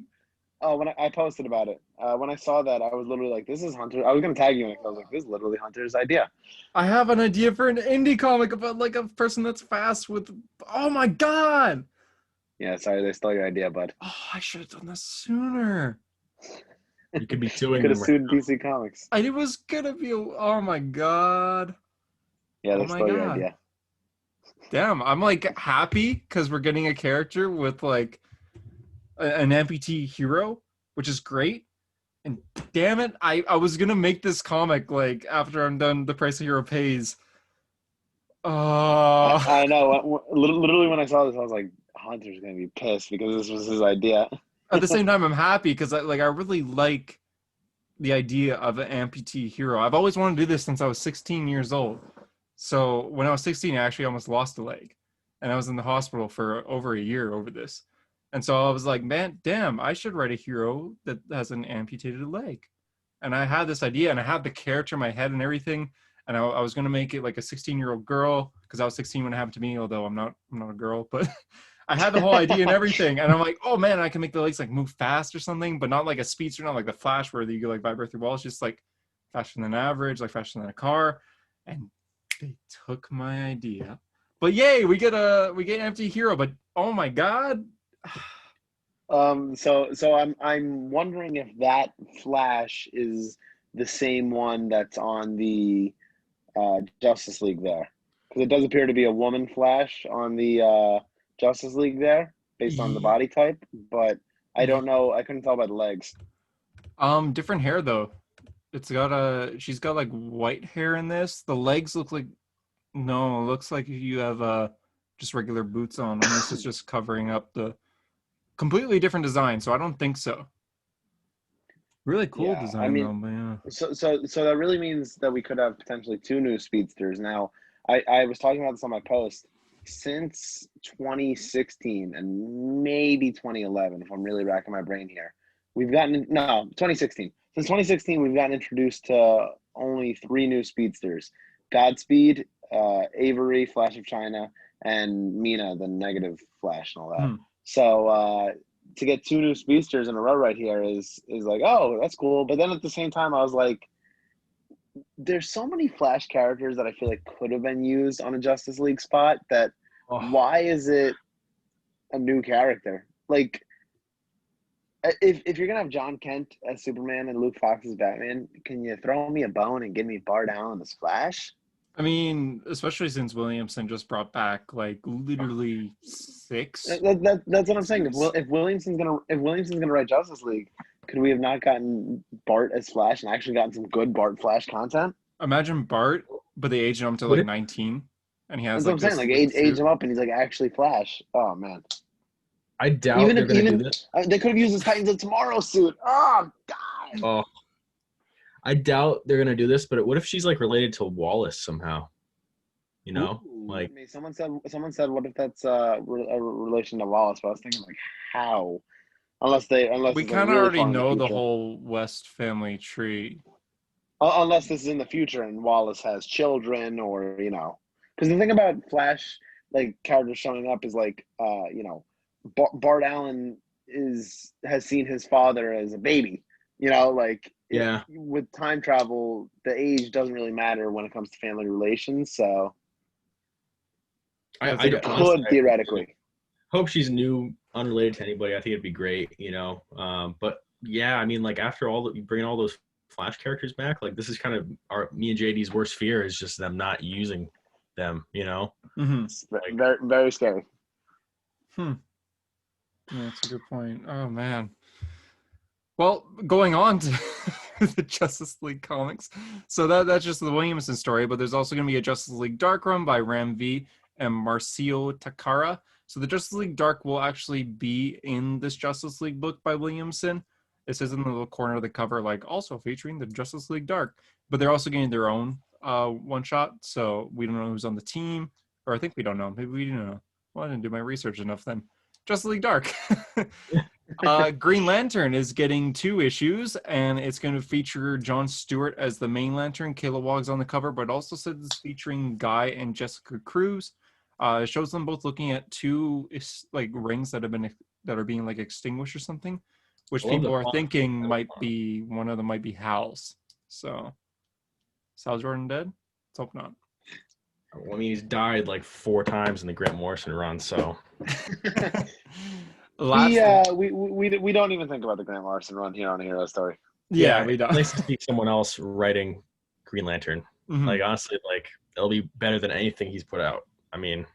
oh, when I posted about it. When I saw that, I was literally like, "This is Hunter." I was gonna tag you, and I was like, "This is literally Hunter's idea." I have an idea for an indie comic about like a person that's fast with. Oh my god! Yeah, sorry, they stole your idea, bud. Oh, I should have done this sooner. You could be You suing could have them right sued now. DC Comics. I was gonna be. Oh my god! Yeah, Oh they my stole your god! idea. Damn, I'm like happy because we're getting a character with like an amputee hero, which is great. And damn it, I was gonna make this comic like after I'm done The Price a Hero Pays. Oh, I know. Literally, when I saw this, I was like, Hunter's gonna be pissed because this was his idea. at the same time, I'm happy because I really like the idea of an amputee hero. I've always wanted to do this since I was 16 years old. So when I was 16, I actually almost lost a leg, and I was in the hospital for over a year over this. And so I was like, man, damn, I should write a hero that has an amputated leg. And I had this idea, and I had the character in my head and everything. And I was gonna make it like a 16-year-old girl because I was 16 when it happened to me. Although I'm not a girl, but I had the whole idea and everything. And I'm like, oh man, I can make the legs like move fast or something, but not like a speedster, not like the Flash where you go like vibrate through walls, just like faster than average, like faster than a car. And they took my idea. But yay, we get empty hero. But oh my god. So I'm wondering if that Flash is the same one that's on the Justice League there, because it does appear to be a woman Flash on the Justice League there, based on the body type. But I don't know. I couldn't tell by the legs. Different hair though. She's got like white hair in this. The legs look like no, it looks like you have just regular boots on, unless it's just covering up the completely different design. So I don't think so. Really cool Yeah, I design mean, though, but yeah. so that really means that we could have potentially two new speedsters. Now, I was talking about this on my post. Since 2016 and maybe 2011, if I'm really racking my brain here, we've gotten no 2016. Since 2016, we've gotten introduced to only three new speedsters: Godspeed, Avery, Flash of China, and Mina, the negative Flash, and all that. Hmm. So to get two new speedsters in a row right here is like, oh, that's cool. But then at the same time, I was like, there's so many Flash characters that I feel like could have been used on a Justice League spot that Oh, why is it a new character? Like, if you're gonna have John Kent as Superman and Luke Fox as Batman, can you throw me a bone and give me Bart Allen as Flash? I mean, especially since Williamson just brought back like literally six. That's what I'm saying. If Williamson's gonna write Justice League, could we have not gotten Bart as Flash and actually gotten some good Bart Flash content? Imagine Bart, but they aged him to Would like it- 19, and he has That's what like I'm saying. this Like like age suit. him up, and he's like actually Flash. Oh man. I doubt they're going to do this. They could have used his Titans of Tomorrow suit. Oh god. Oh, I doubt they're going to do this. But what if she's like related to Wallace somehow? You know, Like, I mean, someone said, what if that's a relation to Wallace? But I was thinking like, how? Unless We it's like kind of really already far in the know the future. whole West family tree. Unless this is in the future and Wallace has children, or because the thing about Flash like characters showing up is like, Bart Allen has seen his father as a baby. Like yeah, with time travel, the age doesn't really matter when it comes to family relations. So That's a I good point. honestly could theoretically. hope she's new, unrelated to anybody. I think it'd be great, But yeah, I mean, like after all that, you bring all those Flash characters back, like this is kind of me and JD's worst fear is just them not using them. Mm-hmm. It's Like, very, very scary. Yeah, that's a good point. Oh man. Well, going on to the Justice League comics. So that's just the Williamson story, but there's also going to be a Justice League Dark run by Ram V and Marcio Takara. So the Justice League Dark will actually be in this Justice League book by Williamson. It says in the little corner of the cover, like also featuring the Justice League Dark, but they're also getting their own one shot. So we don't know who's on the team, or I think we don't know. Maybe we do know. Well, I didn't do my research enough then. Justice League Dark. Green Lantern is getting 2 issues, and it's going to feature John Stewart as the main Lantern. Kilowog's on the cover, but also says it's featuring Guy and Jessica Cruz. It shows them both looking at 2 like rings that are being like extinguished or something, which I love people the are font. thinking might be one of them might be Hal's. So, is Hal Jordan dead? Let's hope not. I mean, he's died like 4 times in the Grant Morrison run, so we, Last, we don't even think about the Grant Morrison run here on a Hero Story. yeah, yeah, we it's don't. nice to see someone else writing Green Lantern. Mhm. Like honestly, like it'll be better than anything he's put out. I mean,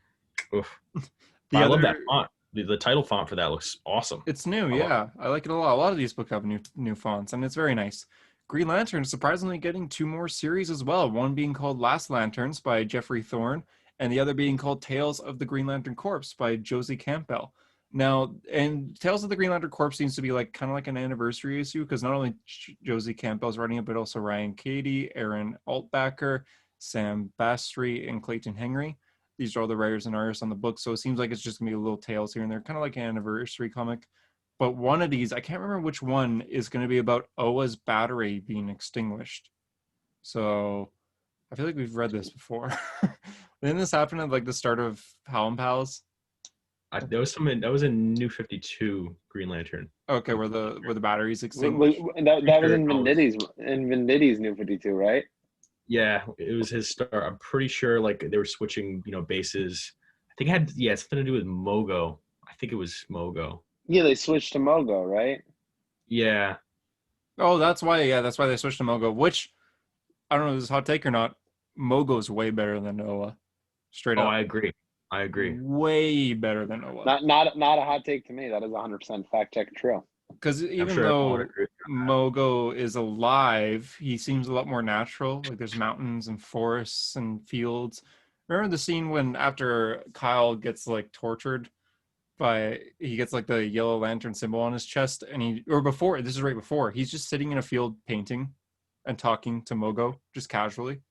oof. The I love that other, font. The title font for that looks awesome. it's new, I love yeah. I like it a lot. A lot of these books have new fonts, and it's very nice. Green Lantern is surprisingly getting 2 more series as well. One being called Last Lanterns by Jeffrey Thorne, and the other being called Tales of the Green Lantern Corps by Josie Campbell. Now, and Tales of the Green Lantern Corps seems to be like kind of like an anniversary issue because not only Josie Campbell's writing it, but also Ryan Cady, Aaron Altbacker, Sam Bastry, and Clayton Henry. These are all the writers and artists on the book, so it seems like it's just gonna be a little tales here and there, kind of like an anniversary comic. But one of these, I can't remember which one, is going to be about Oa's battery being extinguished. So I feel like we've read this before. Didn't this happen at like the start of Howlin' Pals? that was in New 52 Green Lantern. Okay, where the batteries extinguished. That was Sure, in Venditti's New 52, right? yeah, it was his start. I'm pretty sure like they were switching, bases. I think it had something to do with Mogo. I think it was Mogo. Yeah, they switched to Mogo, right? Yeah. Oh, that's why. Yeah, that's why they switched to Mogo. Which I don't know if this is a hot take or not. Mogo's way better than Oa. Straight Oh, up, I agree. way better than Oa. Not a hot take to me. That is 100% fact check true. Because I'm even sure everyone would though agree. Mogo is alive, he seems a lot more natural. Like there's mountains and forests and fields. Remember the scene when after Kyle gets like tortured he gets like the yellow lantern symbol on his chest, and this is right before, he's just sitting in a field painting and talking to Mogo just casually.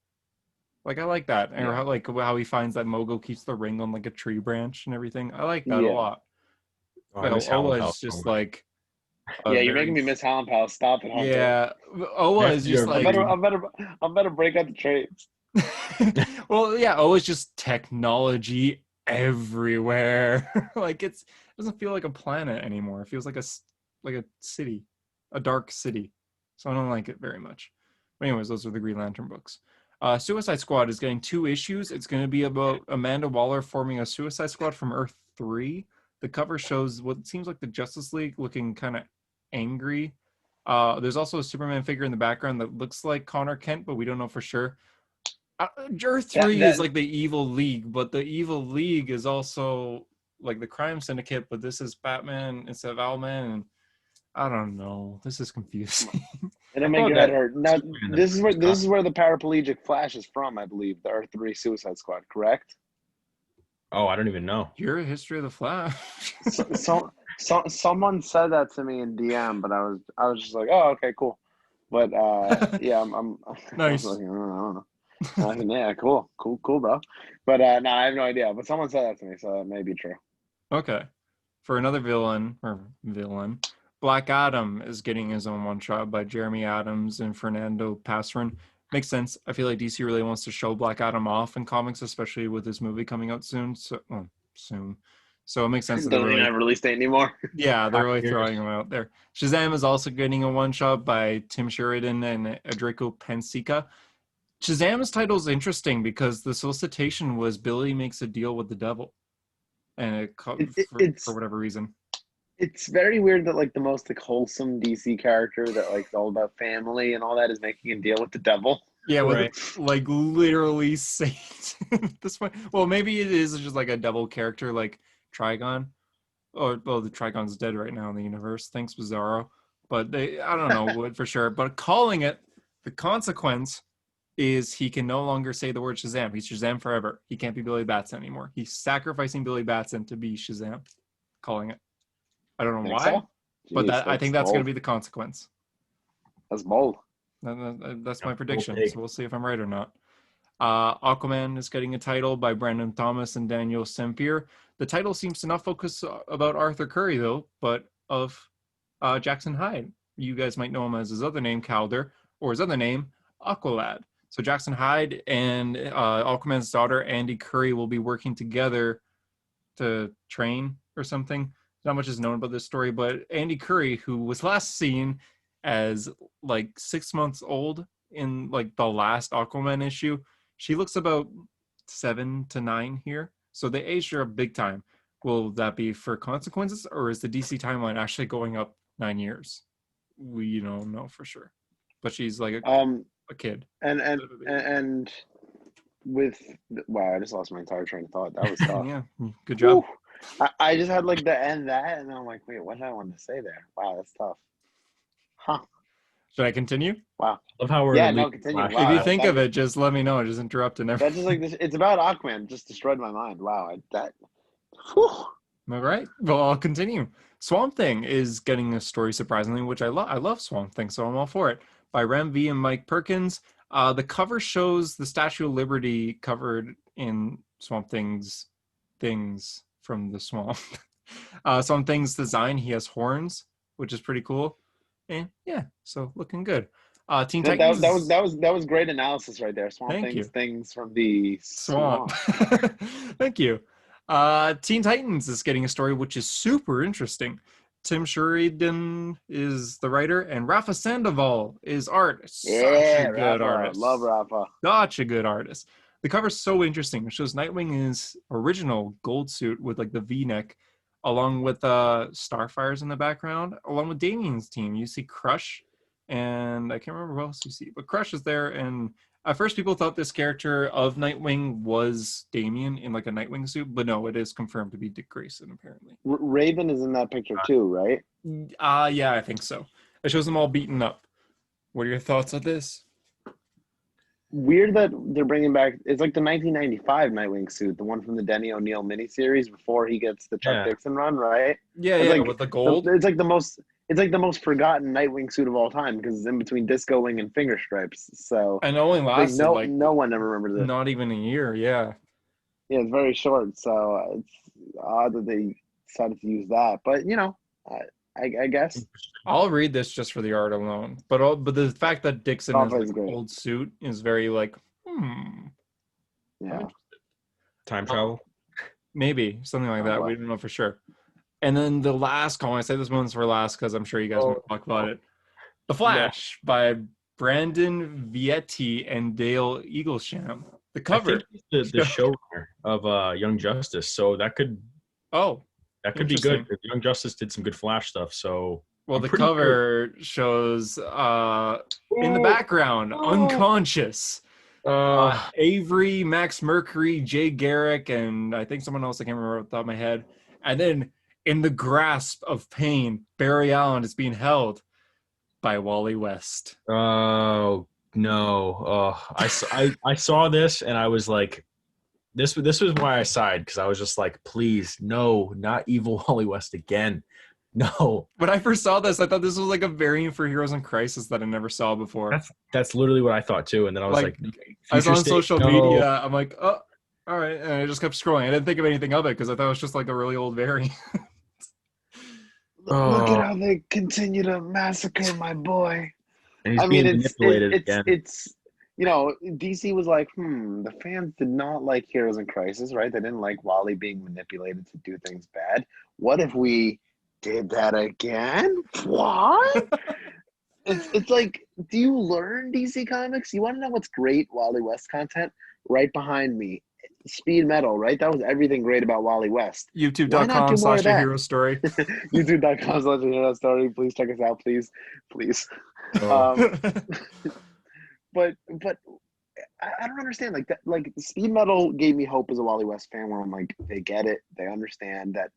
Like I like that. And Yeah. how he finds that Mogo keeps the ring on like a tree branch and everything. I like that a Yeah. lot. Oh, I Well, miss Howlin' Ola Pals is so just much. like a Yeah, you're making very me miss Howlin' Pals. Stop it, Hunter. yeah. Oa is just After I like better, I better, I better break out the trades. well, yeah, Oa's just technology everywhere. Like it doesn't feel like a planet anymore. It feels like a city, a dark city. So I don't like it very much. But anyways, those are the Green Lantern books. Suicide Squad is getting 2 issues. It's going to be about Amanda Waller forming a Suicide Squad from Earth 3. The cover shows what seems like the Justice League looking kind of angry. There's also a Superman figure in the background that looks like Connor Kent, but we don't know for sure. Earth That 3 that is like the evil league, but the evil league is also like the crime syndicate, but this is Batman instead of Owlman, and I don't know. This is confusing. it'll I make thought your head that hurt. Now, Superman this is where Scott- the paraplegic Flash is from, I believe. The Earth 3 Suicide Squad, correct? Oh, I don't even know. Your history of the Flash. Someone said that to me in DM, but I was just like, oh, okay, cool. But yeah, I'm I was Nice. like, I don't know. Yeah, cool, bro. But no, I have no idea. But someone said that to me, so that may be true. Okay. For another villain, Black Adam is getting his own one shot by Jeremy Adams and Fernando Passeron. Makes sense. I feel like DC really wants to show Black Adam off in comics, especially with this movie coming out soon. Soon. So it makes sense that they're Doesn't even really, have a release date anymore. yeah, they're really throwing Years. him out there. Shazam is also getting a one shot by Tim Sheridan and Adrico Pensica. Shazam's title is interesting because the solicitation was Billy makes a deal with the devil, and for It's whatever reason. it's very weird that like the most like wholesome DC character that like is all about family and all that is making a deal with the devil. Yeah, with Right. like literally Satan. This point, well, maybe it is just like a double character, like Trigon, or well, the Trigon's dead right now in the universe. Thanks, Bizarro. But I don't know what for sure. But calling it, the consequence is he can no longer say the word Shazam. He's Shazam forever. He can't be Billy Batson anymore. He's sacrificing Billy Batson to be Shazam. Calling it. I don't know Think why, so? but Jeez, I think that's that's going to bold. be the consequence. That's bold. That's Yeah, my prediction. okay. So we'll see if I'm right or not. Aquaman is getting a title by Brandon Thomas and Daniel Sempier. The title seems to not focus about Arthur Curry, though, but of Jackson Hyde. You guys might know him as his other name, Calder, or his other name, Aqualad. So Jackson Hyde and Aquaman's daughter, Andy Curry, will be working together to train or something. Not much is known about this story, but Andy Curry, who was last seen as like 6 months old in like the last Aquaman issue, she looks about 7 to 9 here. So they aged her up big time. Will that be for consequences, or is the DC timeline actually going up 9 years? We don't know for sure. But she's like Um, a kid. and with wow, I just lost my entire train of thought. That was tough. Yeah, good job. Whew. I just had like the end that, and I'm like, wait, what did I want to say there? Wow, that's tough. Huh. Should I continue? Wow. Love how we're Yeah, no, leaving continue. Flash. If Wow, you that, think that of just it, just let me know. Just interrupt and never. that's just like this. It's about Aquaman. Just destroyed my mind. Wow, that. Whew. All right. Well, I'll continue. Swamp Thing is getting a story surprisingly, which I love. I love Swamp Thing, so I'm all for it. By Rem V and Mike Perkins. The cover shows the Statue of Liberty covered in Swamp Thing's things from the swamp. Swamp Thing's design. He has horns, which is pretty cool. And yeah, so looking good. Teen Titans. That was great analysis right there. Swamp Thank you. Things from the Swamp. swamp. Thank you. Teen Titans is getting a story which is super interesting. Tim Sheridan is the writer, and Rafa Sandoval is art. Such Yeah, a good Rafa. artist. Love Rafa. Such a good artist. The cover's so interesting. It shows Nightwing in his original gold suit with like the V-neck, along with Starfires in the background, along with Damien's team. You see Crush, and I can't remember who else you see, but Crush is there. And at first, people thought this character of Nightwing was Damien in like a Nightwing suit, but no, it is confirmed to be Dick Grayson apparently. Raven is in that picture too, right? Yeah, I think so. It shows them all beaten up. What are your thoughts on this? Weird that they're bringing back. It's like the 1995 Nightwing suit, the one from the Denny O'Neil miniseries before he gets the Chuck Yeah. Dixon run, right? Yeah, It's yeah, like with the gold. it's like the most. It's like the most forgotten Nightwing suit of all time because it's in between Disco Wing and Finger Stripes. So And it only like lasted like no one ever remembers it. not even a year. Yeah. Yeah, it's very short, so it's odd that they decided to use that. But you know, I guess I'll read this just for the art alone. But the fact that Dixon has Rafa like is an great. old suit is very like, I'm Yeah. interested. Time travel. Maybe something like that. boy. We don't know for sure. And then the last comment, I say this one's for last because I'm sure you guys want to talk about it. The Flash by Brandon Vietti and Dale Eaglesham. The I cover. think he's the showrunner of Young Justice, so that could Oh, be good. interesting. Young Justice did some good Flash stuff, so Well, I'm the pretty cover shows in the background, unconscious. Avery, Max Mercury, Jay Garrick, and I think someone else I can't remember off the top of my head. And then in the grasp of pain, Barry Allen is being held by Wally West. Oh no! I saw this and I was like, this was why I sighed because I was just like, please, no, not evil Wally West again. No, When I first saw this, I thought this was like a variant for Heroes in Crisis that I never saw before. that's literally what I thought too. And then I was Like like, okay, I saw future on state, social no. media, I'm like, oh, all right, and I just kept scrolling. I didn't think of anything of it because I thought it was just like a really old variant. Look at Oh, how they continue to massacre my boy. and he's I mean, being manipulated again. it's DC was like, the fans did not like Heroes in Crisis, right? They didn't like Wally being manipulated to do things bad. What if we did that again? What? It's like, do you learn DC Comics? You want to know what's great Wally West content? Right behind me, Speed Metal, right? That was everything great about Wally West. Why not do YouTube.com more slash of a that? hero story. YouTube.com/hero story. Please check us out, please, please. Oh, Um, but I don't understand like that. Like Speed Metal gave me hope as a Wally West fan, where I'm like, they get it, they understand that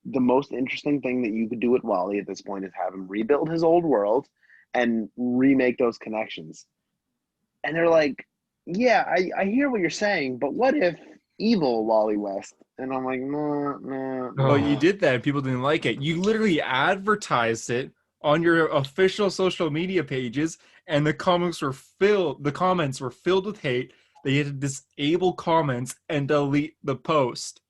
the most interesting thing that you could do with Wally at this point is have him rebuild his old world and remake those connections. And they're like, yeah, I hear what you're saying, but what if evil Wally West? And I'm like, no, no, Well, you no. oh, did that and people didn't like it. You literally advertised it on your official social media pages, and the comments were filled with hate. They had to disable comments and delete the post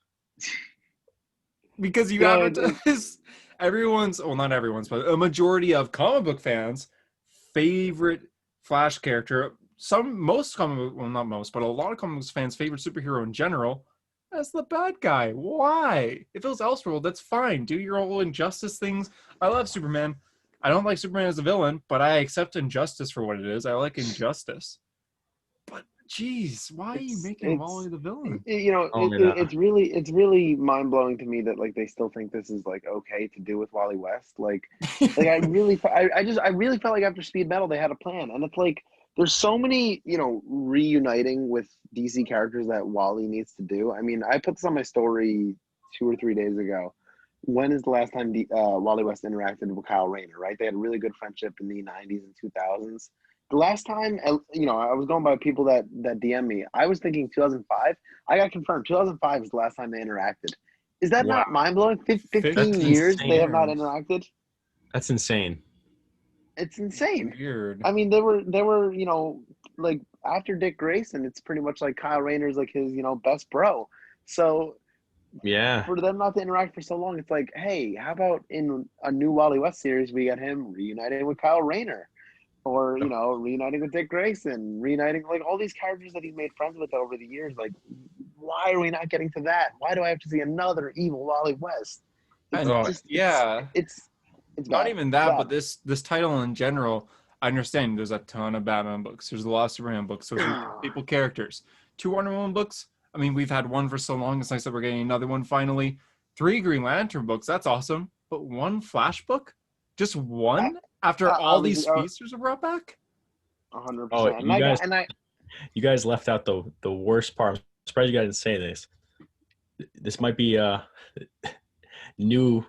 because you You know, it advertised everyone's, well, not everyone's, but a majority of comic book fans' favorite Flash character. Most comic book, well, not most, but a lot of comic book fans' favorite superhero in general. That's the bad guy. Why? If it was Elseworld, that's fine. Do your whole injustice things. I love Superman. I don't like Superman as a villain, but I accept injustice for what it is. I like injustice. But geez, why are you making it's Wally the villain? oh yeah. it's really mind blowing to me that like they still think this is like okay to do with Wally West. Like I really felt like after Speed Metal they had a plan, and it's like there's so many reuniting with DC characters that Wally needs to do. I mean, I put this on my story 2 or 3 days ago. When is the last time Wally West interacted with Kyle Rayner? Right, they had a really good friendship in the '90s and 2000s. The last time, I was going by people that DM me. I was thinking 2005. I got confirmed. 2005 is the last time they interacted. Is that Wow, not mind blowing? 15 that's 15 years they insane. have not years. interacted. That's insane. It's That's insane. weird. I mean, they were like after Dick Grayson, it's pretty much like Kyle Rayner's like his best bro. So Yeah. for them not to interact for so long, it's like, hey, how about in a new Wally West series we get him reuniting with Kyle Rayner? Or reuniting with Dick Grayson, reuniting like all these characters that he's made friends with over the years. Like, why are we not getting to that? Why do I have to see another evil Wally West? It's And Oh, just yeah, it's not bad. even It's that, bad. but this title in general, I understand there's a ton of Batman books. There's a lot of Superman books. Those are staple characters. Two Wonder Woman books. I mean, we've had one for so long. It's nice that we're getting another one finally. Three Green Lantern books. That's awesome. But one Flash book? Just I, one? After all these Obviously, speedsters are brought back? oh, 100%. And you I guys, got and I you guys left out the worst part. I'm surprised you guys didn't say this. This might be new,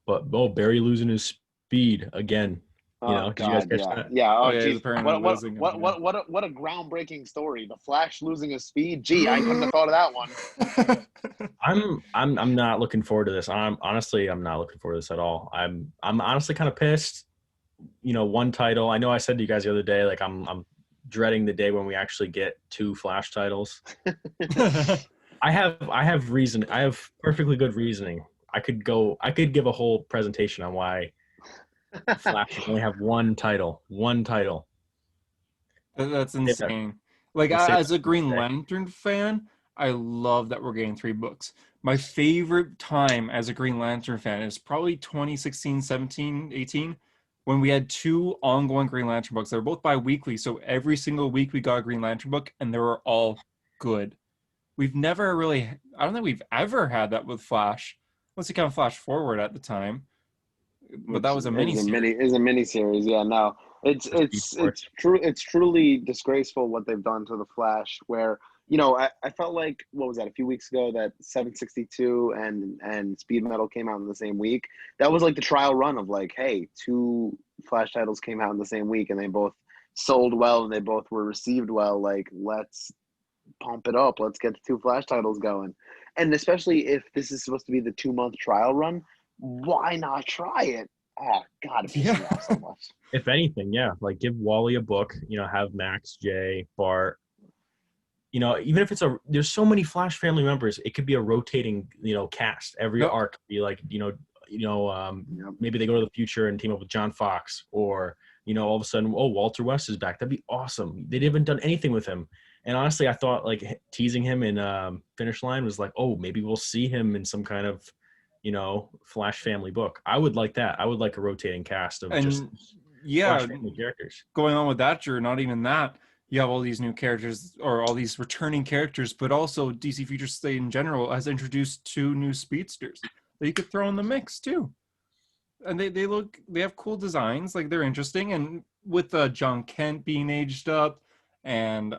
but Barry losing his speed again. Oh Did you guys God, catch yeah, that? yeah. Oh Oh yeah, he's geez, apparently losing him again. what a groundbreaking story. The Flash losing his speed. Gee, I couldn't have thought of that one. I'm not looking forward to this. I'm not looking forward to this at all. I'm honestly kind of pissed. One title. I know I said to you guys the other day, like I'm dreading the day when we actually get two Flash titles. I have reason. I have perfectly good reasoning. I could give a whole presentation on why Flash should only have one title. One title. That's Save that. insane. Like We'll save as that a for Green today. Lantern fan, I love that we're getting three books. My favorite time as a Green Lantern fan is probably 2016, 17, 18, when we had two ongoing Green Lantern books. They were both bi-weekly, so every single week we got a Green Lantern book, and they were all good. We've never really, I don't think we've ever had that with Flash, unless you count Flash Forward at the time, but that Which was a mini series. is a mini series. Yeah, no, it's For Speed it's Force. it's true. It's truly disgraceful what they've done to the Flash. Where I felt like what was that a few weeks ago that 762 and Speed Metal came out in the same week. That was like the trial run of like, hey, two Flash titles came out in the same week and they both sold well and they both were received well. Like, let's pump it up. Let's get the two Flash titles going. And especially if this is supposed to be the 2 month trial run, why not try it? Oh God, it pisses me off so much. If anything, yeah, like give Wally a book. Have Max, Jay, Bart. Even if there's so many Flash family members, it could be a rotating, cast. Every Yep. arc could be like, Yep. maybe they go to the future and team up with John Fox, or all of a sudden, oh, Walter West is back. That'd be awesome. They haven't done anything with him, and honestly, I thought like teasing him in Finish Line was like, oh, maybe we'll see him in some kind of, Flash family book. I would like that. I would like a rotating cast of just And yeah, Flash family characters. going on with that, Drew, not even that. You have all these new characters or all these returning characters, but also DC Future State in general has introduced 2 new speedsters that you could throw in the mix too. And they have cool designs, like they're interesting. And with John Kent being aged up and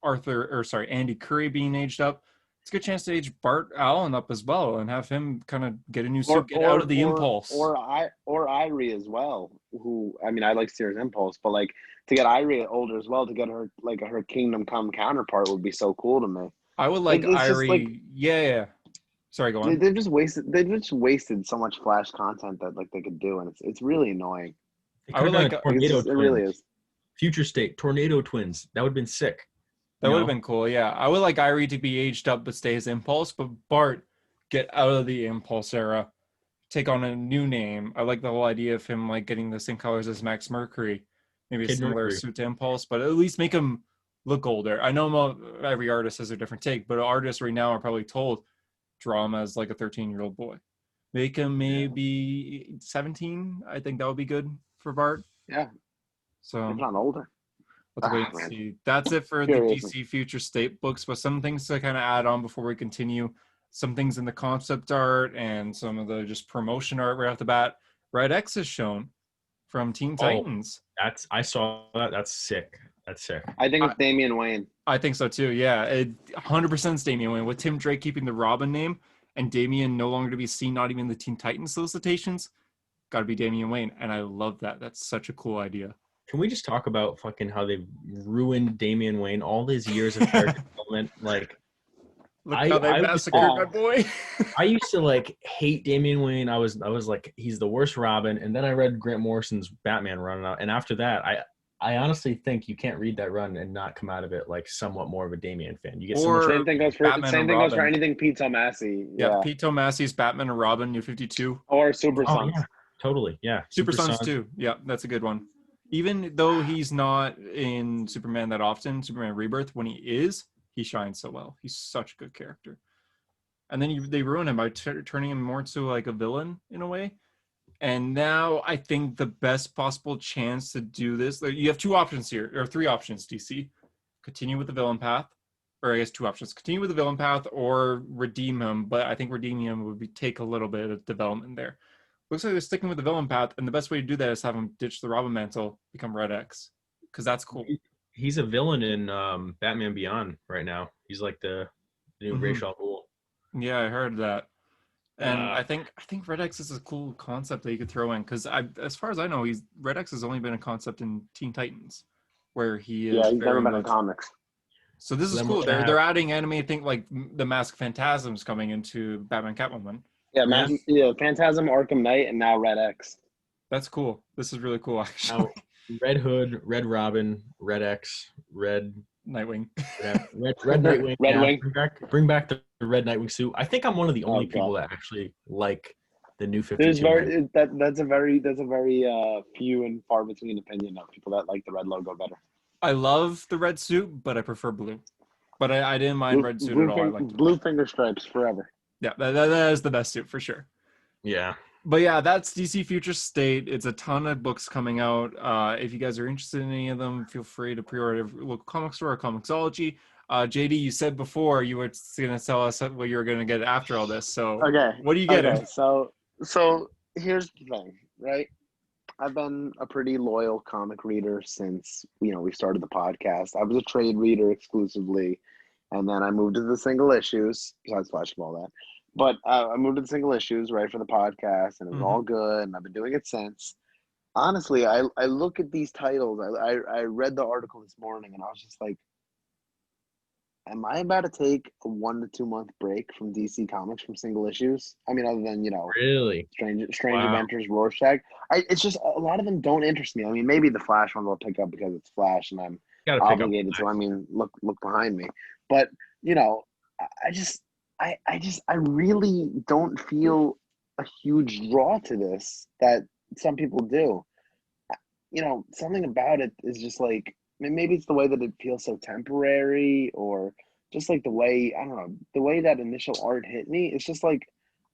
Andy Curry being aged up, it's a good chance to age Bart Allen up as well and have him kind of get a new suit, get out of the impulse. Or Irie as well. Who, I mean, I like Sears Impulse, but like to get Irie older as well, to get her like her Kingdom Come counterpart would be so cool to me. I would like It's just like Irie. Yeah. Sorry, go on. they've just wasted so much Flash content that like they could do, and it's really annoying. I would like Tornado it really is. Future State Tornado Twins. That would have been sick. That would have been cool, yeah. I would like Irie to be aged up but stay as Impulse, but Bart, get out of the Impulse era. Take on a new name. I like the whole idea of him like getting the same colors as Max Mercury. Maybe a similar suit to Impulse, but at least make him look older. I know every artist has a different take, but artists right now are probably told, draw him as like a 13-year-old boy. Make him maybe 17. I think that would be good for Bart. Yeah. So if not older. Let's wait and see. That's it for the DC Future State books, but some things to kind of add on before we continue. Some things in the concept art and some of the just promotion art right off the bat. Red X is shown from Teen Titans. I saw that. That's sick. That's sick. I think it's Damian Wayne. I think so too. Yeah, 100% is Damian Wayne with Tim Drake keeping the Robin name and Damian no longer to be seen, not even the Teen Titans solicitations. Got to be Damian Wayne, and I love that. That's such a cool idea. Can we just talk about fucking how they've ruined Damian Wayne all these years of character development? Like, look how they massacred my boy. I used to like hate Damian Wayne. I was like, he's the worst Robin. And then I read Grant Morrison's Batman run, and after that, I honestly think you can't read that run and not come out of it like somewhat more of a Damian fan. You get same thing goes for anything Pete Tomasi. Yeah, Pete Tomasi's Batman and Robin, New 52, or Super Sons. Yeah, totally, yeah. Super Sons too. Yeah, that's a good one. Even though he's not in Superman that often, Superman Rebirth, when he shines so well. He's such a good character. And then they ruin him by turning him more to like a villain in a way. And now I think the best possible chance to do this, like, you have 2 options here, or 3 options, DC. Continue with the villain path, or I guess 2 options. Continue with the villain path or redeem him, but I think redeeming him would take a little bit of development there. Looks like they're sticking with the villain path, and the best way to do that is have him ditch the Robin mantle, become Red X, because that's cool. He's a villain in Batman Beyond right now. He's like the new Ra's al Ghul. Yeah, I heard that, and I think Red X is a cool concept that you could throw in, because as far as I know, Red X has only been a concept in Teen Titans, where he is. Yeah, he's never been in comics. So this is cool. They're adding anime. Think like the Mask Phantasm's coming into Batman Catwoman. Yeah, Phantasm, Arkham Knight, and now Red X. That's cool. This is really cool, actually. Now, Red Hood, Red Robin, Red X, Red Nightwing. Red Nightwing. Red Wing. Bring back the Red Nightwing suit. I think I'm one of the only people that actually like the new 52. That's a very few and far between opinion of people that like the red logo better. I love the red suit, but I prefer blue. But I didn't mind red suit at all. I liked blue finger stripes forever. Yeah, that is the best suit for sure. Yeah. But yeah, that's DC Future State. It's a ton of books coming out. If you guys are interested in any of them, feel free to pre-order local comic store or Comixology. JD, you said before you were going to tell us what you were going to get after all this. So what are you getting? Okay, so here's the thing, right? I've been a pretty loyal comic reader since, we started the podcast. I was a trade reader exclusively, and then I moved to the single issues, besides Flash and all that. But I moved to the single issues, right, for the podcast, and it was all good, and I've been doing it since. Honestly, I look at these titles. I read the article this morning, and I was just like, am I about to take a 1 to 2 month break from DC Comics from single issues? I mean, other than Really? Strange Wow. Adventures, Rorschach. It's just a lot of them don't interest me. I mean, maybe the Flash ones I'll pick up because it's Flash and I'm Got to pick up. obligated to. I mean, look behind me. But you know, I just I really don't feel a huge draw to this that some people do. Something about it is just like, I mean, maybe it's the way that it feels so temporary, or just like the way, I don't know, the way that initial art hit me. It's just like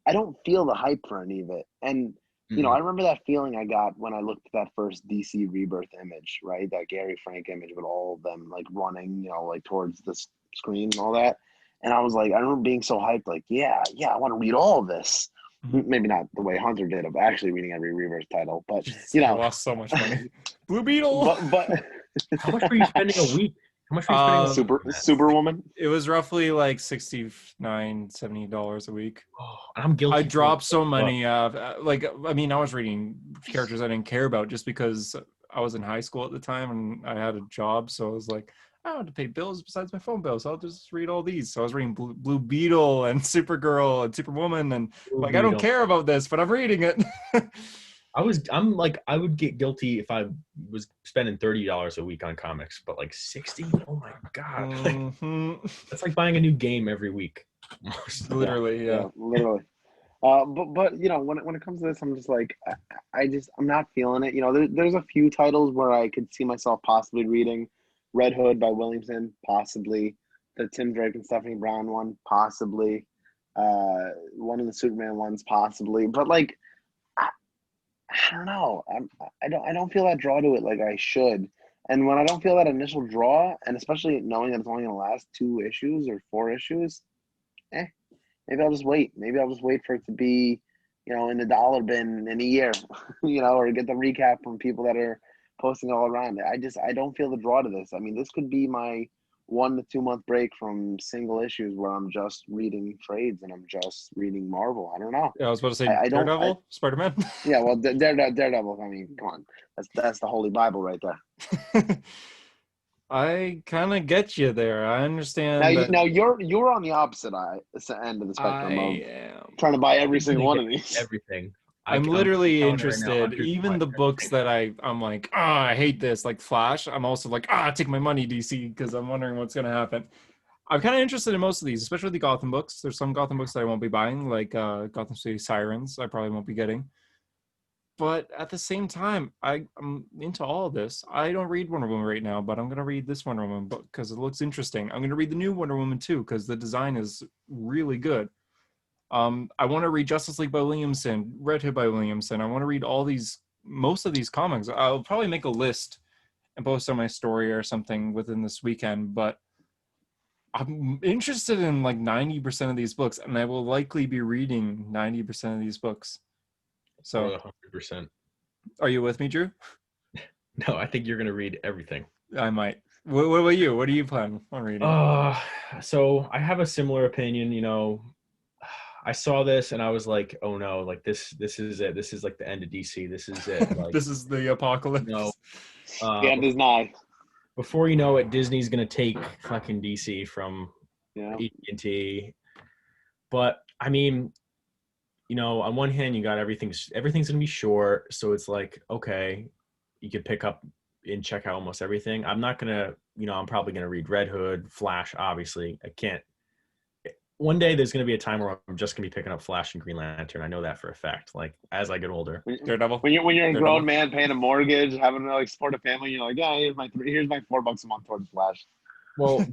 I don't feel the hype for any of it. And I remember that feeling I got when I looked at that first DC Rebirth image, right? That Gary Frank image with all of them like running, like towards the screen and all that. And I was like, I remember being so hyped, like, yeah, I want to read all of this. Maybe not the way Hunter did of actually reading every Rebirth title, but I lost so much money. Blue Beetle. but How much were you spending a week? How much were you spending a week? Superwoman? It was roughly like $69-$70 a week. Oh, I'm guilty. I dropped so many. I was reading characters I didn't care about just because I was in high school at the time and I had a job. So I was like, I don't have to pay bills besides my phone bill, so I'll just read all these. So I was reading Blue Beetle and Supergirl and Superwoman, and Blue I don't Beetle. care about this, but I'm reading it. I would get guilty if I was spending $30 a week on comics, but like 60, oh my god, that's like buying a new game every week. Literally, yeah. Literally. But when it comes to this, I'm just like, I'm not feeling it. There's a few titles where I could see myself possibly reading. Red Hood by Williamson, possibly. The Tim Drake and Stephanie Brown one, possibly. One of the Superman ones, possibly. But like, I don't know. I don't feel that draw to it like I should. And when I don't feel that initial draw, and especially knowing that it's only gonna last 2 issues or 4 issues, maybe I'll just wait. Maybe I'll just wait for it to be, in the dollar bin in a year, or get the recap from people that are posting all around it. I don't feel the draw to this. I mean, this could be my 1 to 2 month break from single issues where I'm just reading trades and I'm just reading Marvel. I don't know. Yeah, I was about to say Daredevil, Spider-Man. Yeah, well, Daredevil. I mean, come on, that's the Holy Bible right there. I kind of get you there. I understand. Now you're on the opposite end of the spectrum of trying to buy every single one of these. Everything. I'm literally interested. Right now, even the books that I'm like, I hate this, like Flash. I'm also like, take my money, DC, because I'm wondering what's gonna happen. I'm kind of interested in most of these, especially the Gotham books. There's some Gotham books that I won't be buying, like Gotham City Sirens. I probably won't be getting. But at the same time, I'm into all of this. I don't read Wonder Woman right now, but I'm gonna read this Wonder Woman book because it looks interesting. I'm gonna read the new Wonder Woman too because the design is really good. I want to read Justice League by Williamson, Red Hood by Williamson. I want to read most of these comics. I'll probably make a list and post on my story or something within this weekend, but I'm interested in like 90% of these books, and I will likely be reading 90% of these books. So 100%. Are you with me, Drew? No, I think you're going to read everything. I might. What about you? What do you plan on reading? So I have a similar opinion, I saw this and I was like, oh no, like this is it. This is like the end of DC. This is it. Like, this is the apocalypse. The end is nigh. Before you know it, Disney's gonna take fucking DC from AT&T. But I mean, on one hand, you got everything's gonna be short, so it's like, okay, you could pick up and check out almost everything. I'm not gonna, I'm probably gonna read Red Hood, Flash. Obviously, I can't. One day there's going to be a time where I'm just going to be picking up Flash and Green Lantern. I know that for a fact. Like as I get older. Daredevil. When you're a grown man paying a mortgage, having to like support a family, you're like, yeah, here's my $4 a month towards Flash. Well,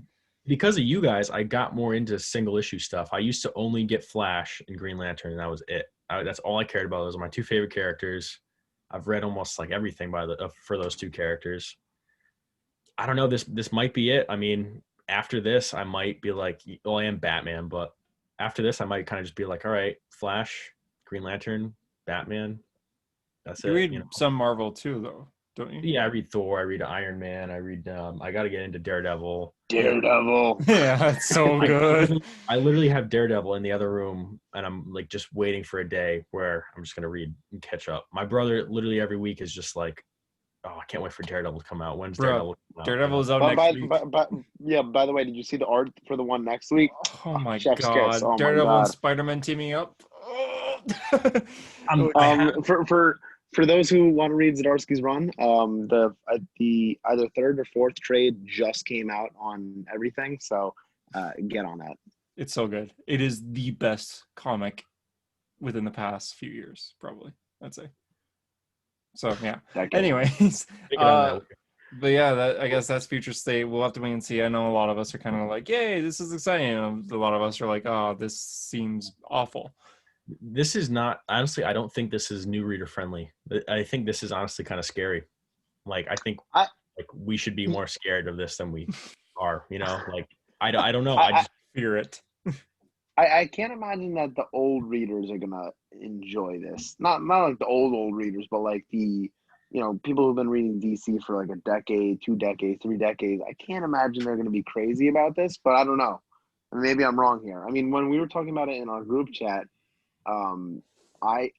because of you guys, I got more into single issue stuff. I used to only get Flash and Green Lantern, and that was it. That's all I cared about. Those are my 2 favorite characters. I've read almost like everything for those 2 characters. I don't know. This might be it. I mean, after this, I might be like, well, I am Batman, but after this, I might kind of just be like, all right, Flash, Green Lantern, Batman. That's you it. Read some Marvel too, though, don't you? Yeah, I read Thor. I read Iron Man. I read. I got to get into Daredevil. Daredevil. Yeah, that's so good. I literally have Daredevil in the other room, and I'm like just waiting for a day where I'm just gonna read and catch up. My brother literally every week is just like, Oh, I can't wait for Daredevil to come out. When's Bro, Daredevil come out? Daredevil is out But next by week. but yeah. By the way, did you see the art for the one next week? Oh my Chef's kiss. god. Oh my Daredevil and god. Spider-Man teaming up. I have For those who want to read Zdarsky's run, the either third or fourth trade just came out on everything, so get on that. It's so good. It is the best comic within the past few years, probably, I'd say. So yeah. Decade. Anyways, Take it on that. but yeah, I guess that's future state. We'll have to wait and see. I know a lot of us are kind of like, "Yay, this is exciting." A lot of us are like, "Oh, this seems awful." This is not honestly. I don't think this is new reader friendly. I think this is honestly kind of scary. Like I think I like we should be more scared of this than we are. You know, like I don't know. I, I just Fear it. I can't imagine that the old readers are gonna enjoy this. Not like the old readers, but like the people who've been reading DC for like a decade, 2 decades, 3 decades. I can't imagine they're gonna be crazy about this, but I don't know. Maybe I'm wrong here. I mean, when we were talking about it in our group chat, I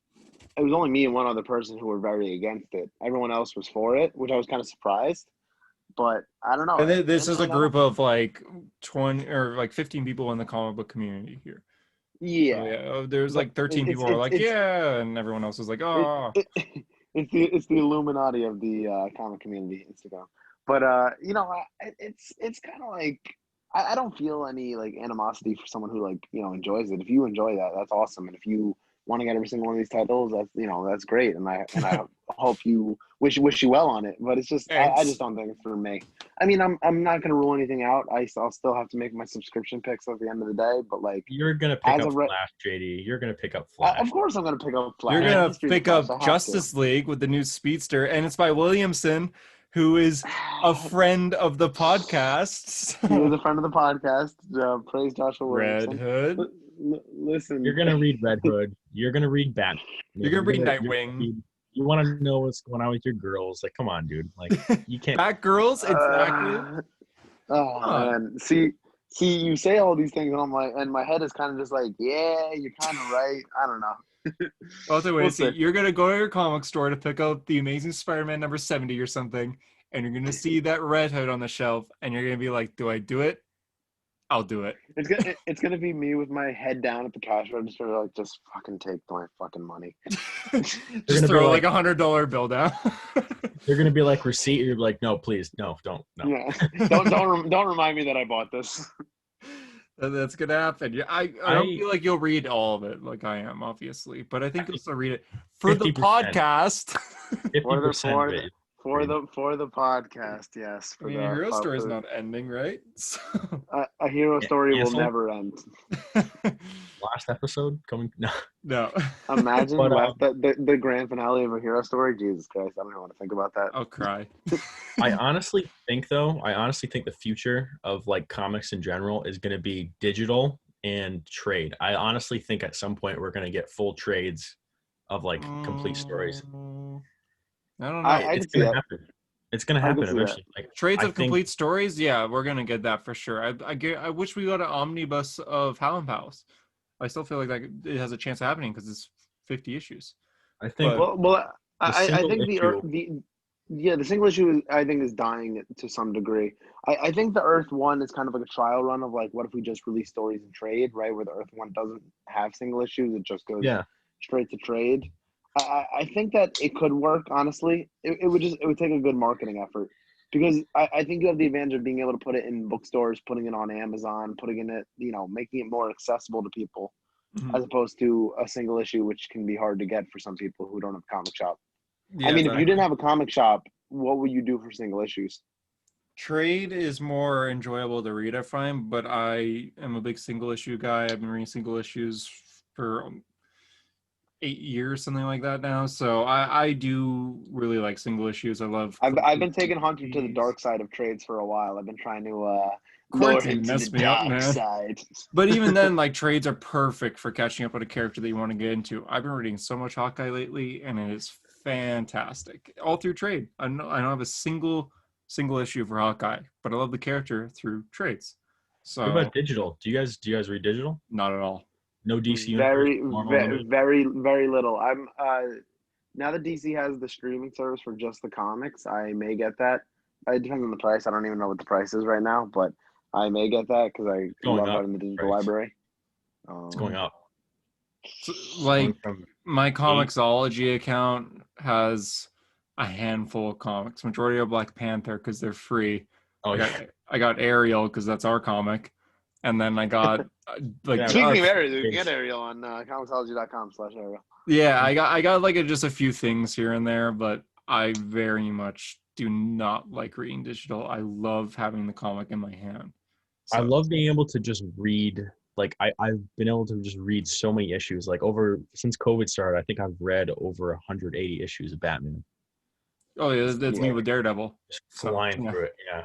it was only me and one other person who were very against it. Everyone else was for it, which I was kind of surprised. But I don't know. And this is a And I group of like 20 or like 15 people in the comic book community here. So yeah, yeah, there's but like 13 people who are like, yeah, and everyone else is like, it, oh. it, it's the Illuminati of the comic community Instagram. But it's kind of like I don't feel any like animosity for someone who like enjoys it. If you enjoy that, that's awesome. And if you want to get every single one of these titles, that's great. And I hope you wish you well on it. But it's just I just Thanks. don't think it's for me. I mean, I'm not gonna rule anything out. I'll still have to make my subscription picks at the end of the day. But like you're gonna pick as up a Flash, JD. You're gonna pick up Flash. of course I'm gonna pick up You're Flash. gonna History of the pick Flash. I up have to. Justice League with the new Speedster, and it's by Williamson, who is a friend of the podcast. He is a friend of the podcast. Praise Joshua Red Williamson. Hood. Listen, You're gonna read Red Hood. You're gonna read Batman. You're gonna read Nightwing. You want to know what's going on with your girls? Like, come on, dude. Like, you can't. Batgirls, exactly. Oh man, see, you say all these things, and I'm like, and my head is kind of just like, yeah, you're kind of right. I don't know. By the way, We'll see, see. you're gonna go to your comic store to pick up the Amazing Spider-Man number 70 or something, and you're gonna see that Red Hood on the shelf, and you're gonna be like, "Do I do it? I'll do it." It's gonna be me with my head down at the cash register, like just fucking take my fucking money. Just throw like $100 bill down. They're gonna be like receipt. You're like, no, please, no, don't, no. Yeah, don't remind me that I bought this. That's gonna happen. Yeah, I don't feel like you'll read all of it, like I am, obviously, but I think you'll still read it for the 50%. podcast. 50% For the podcast, yes. I mean, a hero story is not ending, right? So... A hero story will cancel? never end. Last episode coming. No. Imagine But, the grand finale of a hero story. Jesus Christ, I don't even want to think about that. I'll cry. I honestly think the future of like comics in general is going to be digital and trade. I honestly think at some point we're going to get full trades of like complete stories. I don't know. It's going to happen. It's going to happen eventually. Like trades of complete stories, yeah, we're gonna get that for sure. I wish we got an omnibus of Howlin' Pals. I still feel like that it has a chance of happening because it's 50 issues. I think. I think the single issue I think is dying to some degree. I think the Earth one is kind of like a trial run of like, what if we just release stories in trade, right? Where the Earth one doesn't have single issues, it just goes straight to trade. I think that it could work, honestly. It would take a good marketing effort, because I think you have the advantage of being able to put it in bookstores, putting it on Amazon, putting it, making it more accessible to people, as opposed to a single issue, which can be hard to get for some people who don't have a comic shop. Yeah, I mean, if you didn't have a comic shop, what would you do for single issues? Trade is more enjoyable to read, I find, but I am a big single issue guy. I've been reading single issues for 8 years, something like that now. So I do really like single issues. I love. I've been taking Hunter to the dark side of trades for a while. I've been trying to lure him to messed the me up, dark man. side. But even then, like, trades are perfect for catching up on a character that you want to get into. I've been reading so much Hawkeye lately, and it is fantastic. All through trade. I don't have a single issue for Hawkeye, but I love the character through trades. So what about digital? Do you guys read digital? Not at all. No DC Very, universe? very, very, very little. I'm now that DC has the streaming service for just the comics, I may get that. It depends on the price. I don't even know what the price is right now, but I may get that because I Going love up. having the digital Price. library. It's going up. So, Going like from my 8. Comixology account has a handful of comics. Majority are Black Panther because they're free. Oh I got yeah. I got Ariel because that's our comic, and then I got like Yeah, Speaking of just in Ariel, you can get case. Ariel on comicsology.com/Ariel. yeah, I got like just a few things here and there, but I very much do not like reading digital. I love having the comic in my hand. I So love being able to just read. Like I've been able to just read so many issues. Like over since COVID started, I think I've read over 180 issues of Batman. oh yeah, that's me Yeah, with Daredevil. Just So flying yeah. through it. Yeah.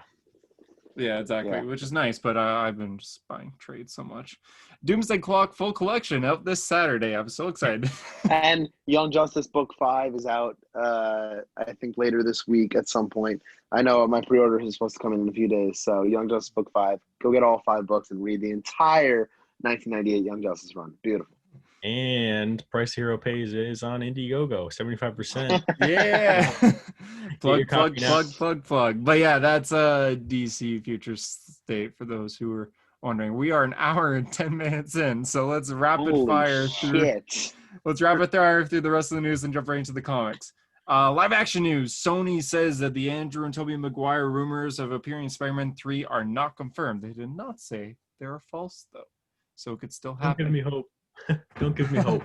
Yeah, exactly, yeah. which is nice, but I've been just buying trades so much. Doomsday Clock full collection out this Saturday. I'm so excited. And Young Justice Book 5 is out, I think, later this week at some point. I know my pre-order is supposed to come in a few days. So Young Justice Book 5, go get all 5 books and read the entire 1998 Young Justice run. Beautiful. And Price Hero Pays is on Indiegogo, 75%. Yeah. Get your plug, copy now. plug. But yeah, that's a DC Future State for those who are wondering. We are an hour and 10 minutes in, so let's rapid Holy fire through. shit. Let's rapid fire through the rest of the news and jump right into the comics. Live action news. Sony says that the Andrew and Tobey Maguire rumors of appearing in Spider-Man 3 are not confirmed. They did not say they are false, though. So it could still Don't give happen. me hope. Don't give me hope.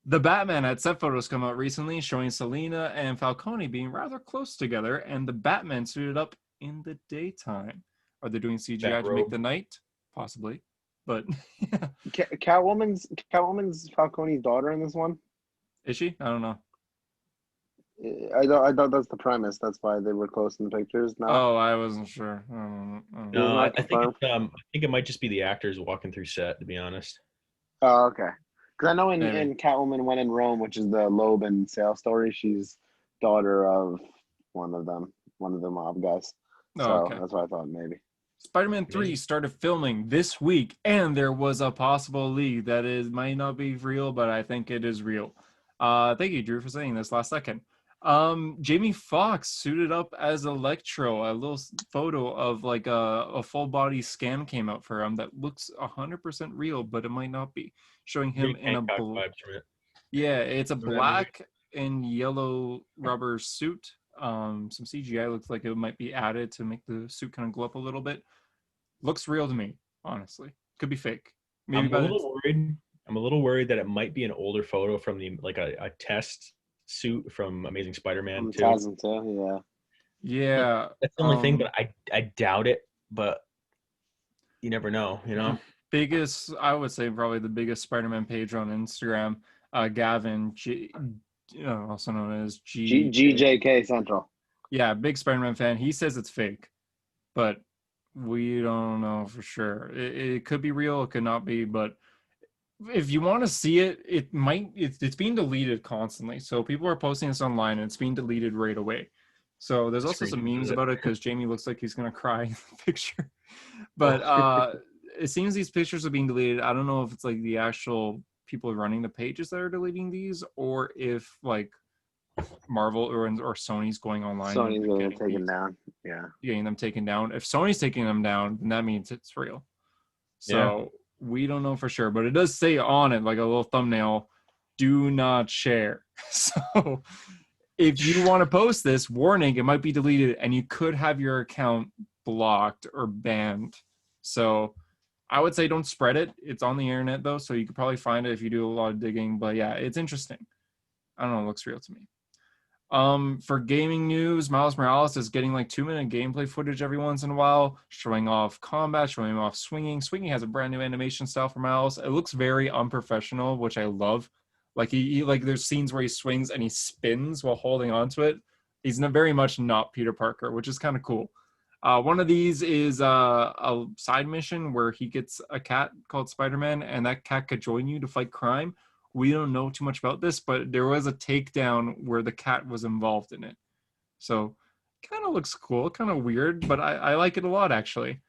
The Batman had set photos come out recently showing Selina and Falcone being rather close together, and the Batman suited up in the daytime. Are they doing CGI to make Batrobe. the night? Possibly. But yeah. Catwoman's Falcone's daughter in this one? Is she? I don't know. I thought that's the premise. That's why they were close in the pictures. No, Oh, I wasn't sure. I don't it was know. No, not I think confirmed. I think it might just be the actors walking through set, to be honest. Oh, okay. Because I know Maybe. in Catwoman When in Rome, which is the Loeb and Sale story, she's daughter of one of the mob guys. Oh, So okay. that's why I thought maybe. Spider-Man 3 started filming this week, and there was a possible leak that is might not be real, but I think it is real. Thank you, Drew, for saying this last second. Jamie Foxx suited up as Electro. A little photo of like a full body scan came out for him that looks 100% real, but it might not be. Showing him Big in a Hancock vibes from it. yeah, it's a Remember that movie? black and yellow rubber suit. Some CGI looks like it might be added to make the suit kind of glow up a little bit. Looks real to me, honestly. Could be fake. Maybe I'm a by the little worried. I'm a little worried that it might be an older photo from the like a test suit from Amazing Spider-Man 2. Tasm too, yeah. yeah. That's the only thing, but I doubt it. But you never know, you know. Biggest, I would say, probably the biggest Spider-Man page on Instagram. Gavin, also known as GJK Central. Yeah, big Spider-Man fan. He says it's fake, but we don't know for sure. It could be real, it could not be, but if you want to see it, it might. It's being deleted constantly. So people are posting this online, and it's being deleted right away. So there's also some memes about it because Jamie looks like he's gonna cry in the picture. But it seems these pictures are being deleted. I don't know if it's like the actual people running the pages that are deleting these, or if like Marvel or Sony's going online Sony's and going to take it down. Yeah. getting them taken down. If Sony's taking them down, then that means it's real. So we don't know for sure, but it does say on it like a little thumbnail, do not share. So if you want to post this, warning, it might be deleted and you could have your account blocked or banned. So I would say don't spread it. It's on the internet though, so you could probably find it if you do a lot of digging. But yeah, it's interesting. I don't know, it looks real to me. For gaming news, Miles Morales is getting like 2-minute gameplay footage every once in a while, showing off combat, showing off swinging. Swinging has a brand new animation style for Miles. It looks very unprofessional, which I love. Like he like there's scenes where he swings and he spins while holding onto it. He's very much not Peter Parker, which is kind of cool. One of these is a side mission where he gets a cat called Spider-Man, and that cat could join you to fight crime. We don't know too much about this, but there was a takedown where the cat was involved in it. So kind of looks cool, kind of weird, but I like it a lot, actually.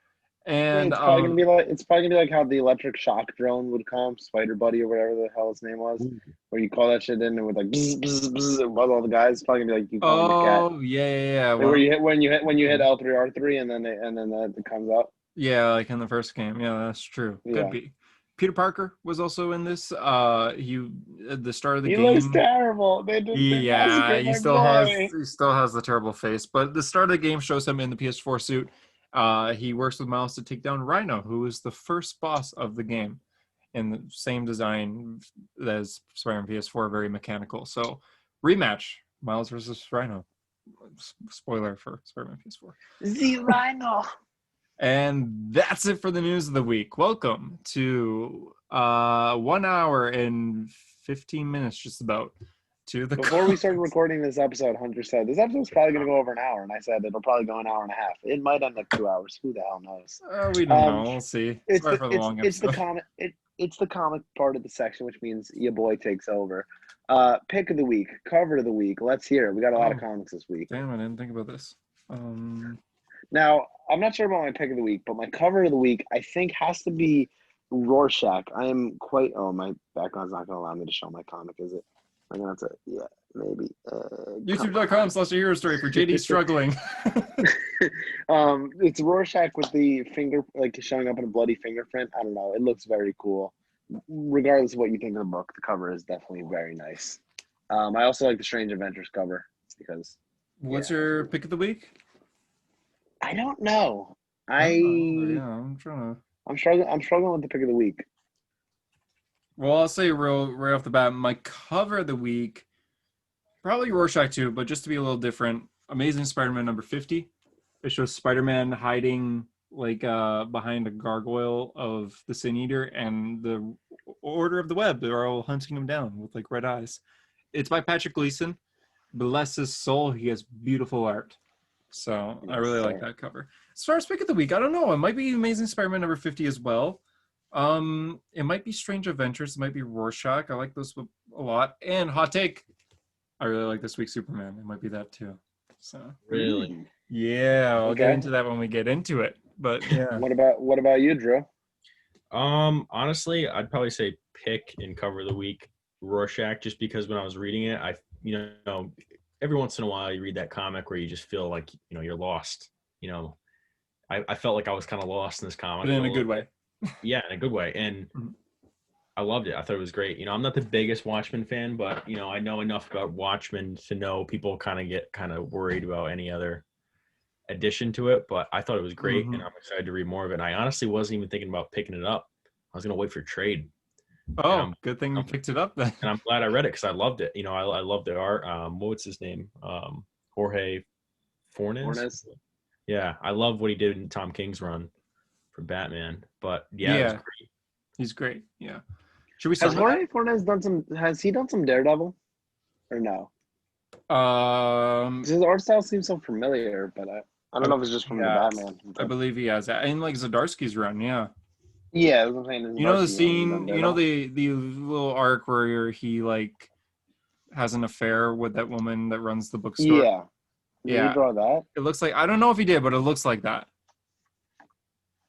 And It's probably gonna be like how the electric shock drone would come, Spider Buddy or whatever the hell his name was, where you call that shit in and with like bzz, bzz, bzz, above all the guys. It's probably gonna be like you calling your cat. oh yeah, yeah, yeah. Like where you hit when you hit Yeah. L3 R3 and then it comes up. Yeah, like in the first game. Yeah, that's true. Could Yeah. be. Peter Parker was also in this. He at the start of the He looks game. terrible. They Yeah, massacred my boy. he still has the terrible face. But the start of the game shows him in the PS4 suit. He works with Miles to take down Rhino, who is the first boss of the game, in the same design as Spider-Man PS4, very mechanical. So rematch, Miles versus Rhino. Spoiler for Spider-Man PS4. The Rhino. And that's it for the news of the week. Welcome to 1 hour and 15 minutes, just about, to the Before we started recording this episode, Hunter said this episode's probably going to go over an hour, and I said it'll probably go an hour and a half. It might end up 2 hours. Who the hell knows? We don't know. We'll see. Sorry for the long it's the episode. it's the comic part of the section, which means your boy takes over. Pick of the week, cover of the week. Let's hear it. We got a lot of comics this week. Damn, I didn't think about this. Now, I'm not sure about my pick of the week, but my cover of the week, I think, has to be Rorschach. I am quite. Oh, my background's not going to allow me to show my comic, is it? I'm going to have to. Yeah, maybe. YouTube.com/hero story for JD struggling. It's Rorschach with the finger, like showing up in a bloody fingerprint. I don't know. It looks very cool. Regardless of what you think of the book, the cover is definitely very nice. I also like the Strange Adventures cover because. What's your pick of the week? I don't know. I'm trying to. I'm struggling with the pick of the week. Well, I'll say right off the bat, my cover of the week, probably Rorschach too, but just to be a little different, Amazing Spider-Man number 50. It shows Spider-Man hiding like behind a gargoyle of the Sin Eater and the Order of the Web. They're all hunting him down with like red eyes. It's by Patrick Gleason. Bless his soul, he has beautiful art. So I really like that cover. As far as pick of the week, I don't know. It might be Amazing Spider-Man number 50 as well. It might be Strange Adventures. It might be Rorschach. I like those a lot. And hot take, I really like this week's Superman. It might be that too. So Really? yeah, I'll get into that when we get into it. But yeah. What about you, Drew? Honestly, I'd probably say pick and cover of the week Rorschach, just because when I was reading it, every once in a while you read that comic where you just feel like you're lost. I felt like I was kind of lost in this comic, But in a good way. Yeah, in a good way, and I loved it. I thought it was great. I'm not the biggest Watchmen fan, but I know enough about Watchmen to know people get worried about any other addition to it. But I thought it was great, and I'm excited to read more of it. And I honestly wasn't even thinking about picking it up. I was gonna wait for trade. Oh, good thing you picked it up then. And I'm glad I read it because I loved it. I loved the art. What's his name? Jorge Fornes. Yeah, I love what he did in Tom King's run for Batman. But yeah, it was great. He's great. Yeah. Should we start? Has Jorge Fornes done some Daredevil, or no? His art style seems so familiar, but I don't know if it's just from the Batman. I believe he has that, and like Zdarsky's run. Yeah. Yeah, that's what I'm saying. You know the scene. You know the little arc where he like has an affair with that woman that runs the bookstore. Yeah. Did he draw that? It looks like, I don't know if he did, but it looks like that.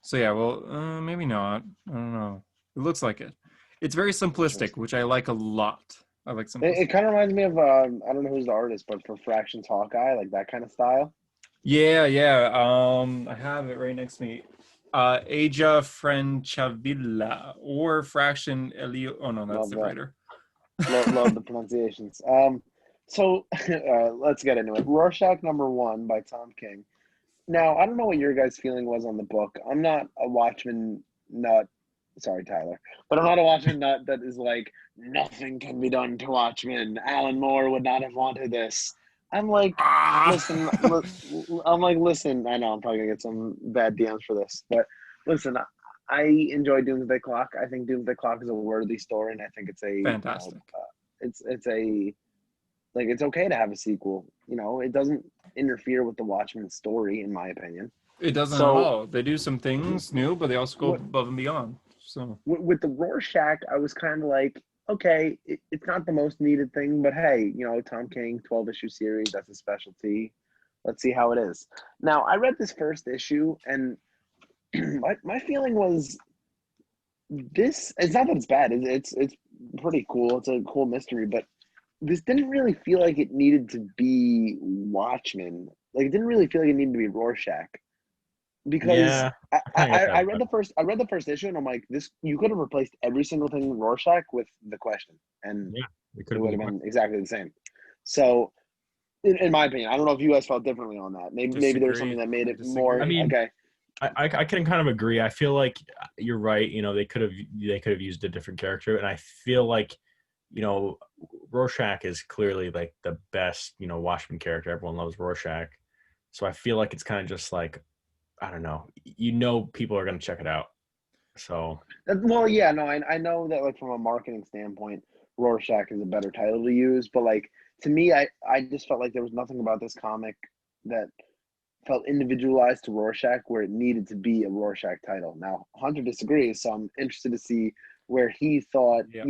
So yeah, well, maybe not. I don't know. It looks like it. It's very simplistic, which I like a lot. I like simplicity. It kind of reminds me of I don't know who's the artist, but for Fraction's Hawkeye, like that kind of style. Yeah. I have it right next to me. Aja Francavilla or Fraction Elio. Oh no, that's the writer. Love the pronunciations. So let's get into it. Rorschach number 1 by Tom King. Now, I don't know what your guys' feeling was on the book. I'm not a Watchmen nut. Sorry, Tyler. But I'm not a Watchmen nut that is like, nothing can be done to Watchmen. Alan Moore would not have wanted this. I'm like, listen, I know I'm probably going to get some bad DMs for this. But listen, I enjoy Doomsday Clock. I think Doomsday Clock is a worthy story, and I think it's a fantastic. It's okay to have a sequel. It doesn't interfere with the Watchmen story, in my opinion. It doesn't at all. They do some things new, but they also go above and beyond. So with the Rorschach, I was kind of like, okay, it's not the most needed thing, but hey, Tom King, 12-issue series, that's a specialty. Let's see how it is. Now, I read this first issue, and my feeling was this. It's not that it's bad. It's pretty cool. It's a cool mystery, but this didn't really feel like it needed to be Watchmen. Like it didn't really feel like it needed to be Rorschach because Yeah, I kind of get I that, read but the first issue and I'm like, this you could have replaced every single thing in Rorschach with the question and yeah, it could it have would been have the question. been exactly the same. So in my opinion, I don't know if you guys felt differently on that. Maybe there was something Disagree. that made I it more I disagree. mean, okay. I can kind of agree. I feel like you're right. You know, they could have used a different character, and I feel like, you know, Rorschach is clearly like the best, you know, Watchmen character. Everyone loves Rorschach, so I feel like it's kind of just like, I don't know. You know, people are gonna check it out. So Well, yeah, no, I know that like from a marketing standpoint, Rorschach is a better title to use, but like to me, I just felt like there was nothing about this comic that felt individualized to Rorschach where it needed to be a Rorschach title. Now, Hunter disagrees, so I'm interested to see where he thought, Yeah.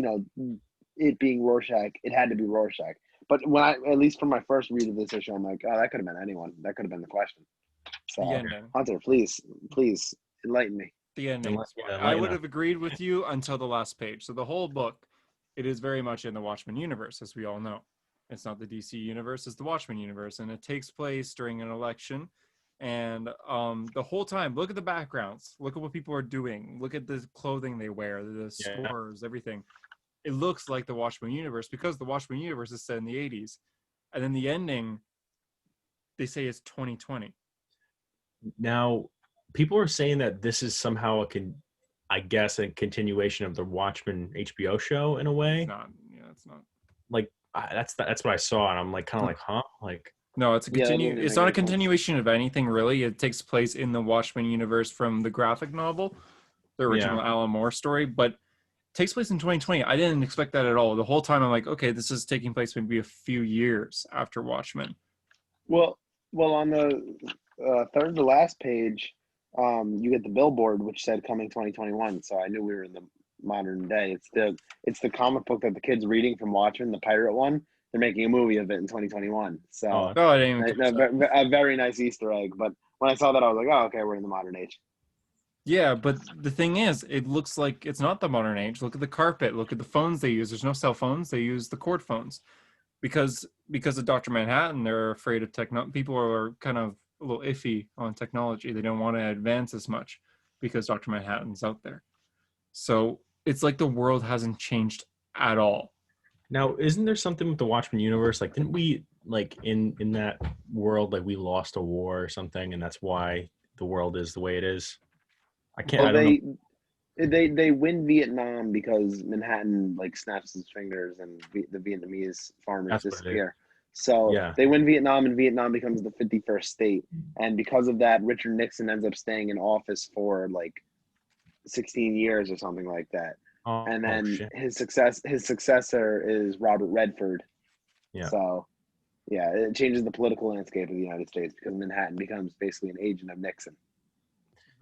it being Rorschach, it had to be Rorschach. But when at least from my first read of this issue, I'm like, oh, that could have been anyone. That could have been the question. The So, ending. Hunter, please enlighten me. The ending. unless yeah, I enlighten would us. have agreed with you until the last page. So the whole book, it is very much in the Watchmen universe, as we all know. It's not the DC universe; it's the Watchmen universe, and it takes place during an election. And the whole time, look at the backgrounds. Look at what people are doing. Look at the clothing they wear, the Yeah. stores, everything. It looks like the Watchmen universe because the Watchmen universe is set in the 80s. And then the ending, they say it's 2020. Now, people are saying that this is somehow I guess, a continuation of the Watchmen HBO show in a It's way. not. Yeah, it's not. Like that's what I saw, and I'm like kind of No. like, huh? Like, No, it's a Yeah, that continue. doesn't It's make not a any sense. continuation of anything really. It takes place in the Watchmen universe from the graphic novel, the yeah. original Alan Moore story, but takes place in 2020. I didn't expect that at all. The whole time I'm like, okay, this is taking place maybe a few years after Watchmen. Well, on the third to last page, you get the billboard which said coming 2021. So I knew we were in the modern day. It's the comic book that the kids reading from Watchmen, the pirate one. They're making a movie of it in 2021. Oh, So Oh, I didn't even catch that. a very nice Easter egg. But when I saw that, I was like, oh, okay, we're in the modern age. Yeah, but the thing is, it looks like it's not the modern age. Look at the carpet. Look at the phones they use. There's no cell phones. They use the cord phones because of Dr. Manhattan. They're afraid of techno. People are kind of a little iffy on technology. They don't want to advance as much because Dr. Manhattan's out there. So it's like the world hasn't changed at all. now isn't there something with the Watchmen universe? Like, didn't we like in that world like we lost a war or something, and that's why the world is the way it is? I can't. Well, I don't know. they win Vietnam because Manhattan like snaps his fingers and the Vietnamese farmers That's what it is. disappear. So Yeah. they win Vietnam and Vietnam becomes the 51st state. And because of that, Richard Nixon ends up staying in office for like 16 years or something like that. And Oh then shit. his successor is Robert Redford. Yeah. So yeah, it changes the political landscape of the United States because Manhattan becomes basically an agent of Nixon.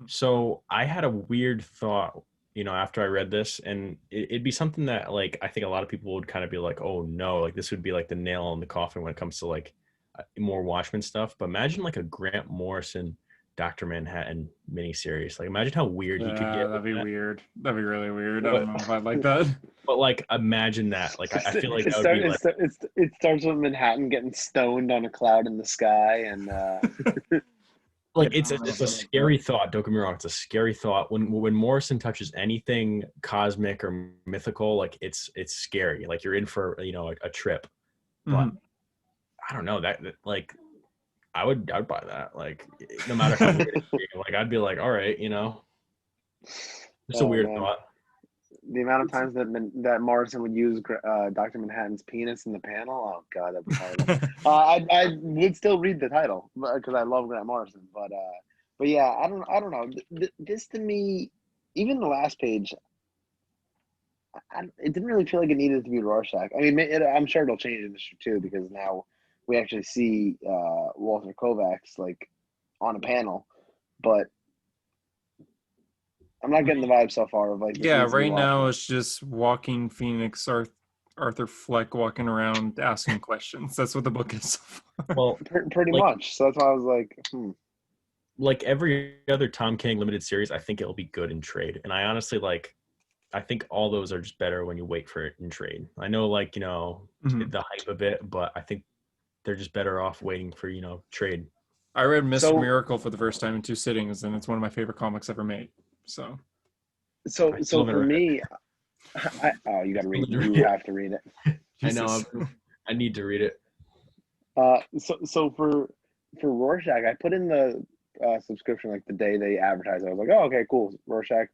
So I had a weird thought, you know, after I read this, and it'd be something that, like, I think a lot of people would kind of be like, "Oh no!" Like this would be like the nail in the coffin when it comes to like more Watchmen stuff. But imagine like a Grant Morrison, Doctor Manhattan miniseries. Like, imagine how weird he could Yeah, get with that'd be that. weird. That'd be really weird. I don't But know if I'd like that. like, imagine that. Like, I feel like It that would be like, it starts with Manhattan getting stoned on a cloud in the sky, and like I it's don't know if it's a I'd like that. scary thought. Don't get me wrong, it's a scary thought. When Morrison touches anything cosmic or mythical, like it's scary. Like you're in for, you know, a trip. But Mhm. I don't know that like I'd buy that. Like no matter how weird it be, like I'd be like, all right, you know, it's a oh weird man, thought. the amount of times that Morrison would use Doctor Manhattan's penis in the panel, oh god, that'd be horrible. I would still read the title because I love Grant Morrison, but yeah, I don't know. This to me, even the last page, it didn't really feel like it needed to be Rorschach. I mean, I'm sure it'll change in this too because now we actually see Walter Kovacs like on a panel, but I'm not getting the vibe so far of like this Yeah, needs to be right now Watchmen. it's just walking Phoenix, Arthur Fleck walking around asking questions. That's what the book is. Well, Pretty like much. So that's why I was like, like every other Tom King limited series, I think it'll be good in trade. And I honestly I think all those are just better when you wait for it in trade. I know, like, Mhm. the hype of it, but I think they're just better off waiting for, trade. I read Mr. So Miracle for the first time in 2 sittings, and it's one of my favorite comics ever made. So so I still so for haven't read it. me, oh, you got to Still read. need to read You it. have to read it. I know. Jesus. I need to read it. So for Rorschach, I put in the subscription like the day they advertised. I was like, oh, okay, cool. Rorschach,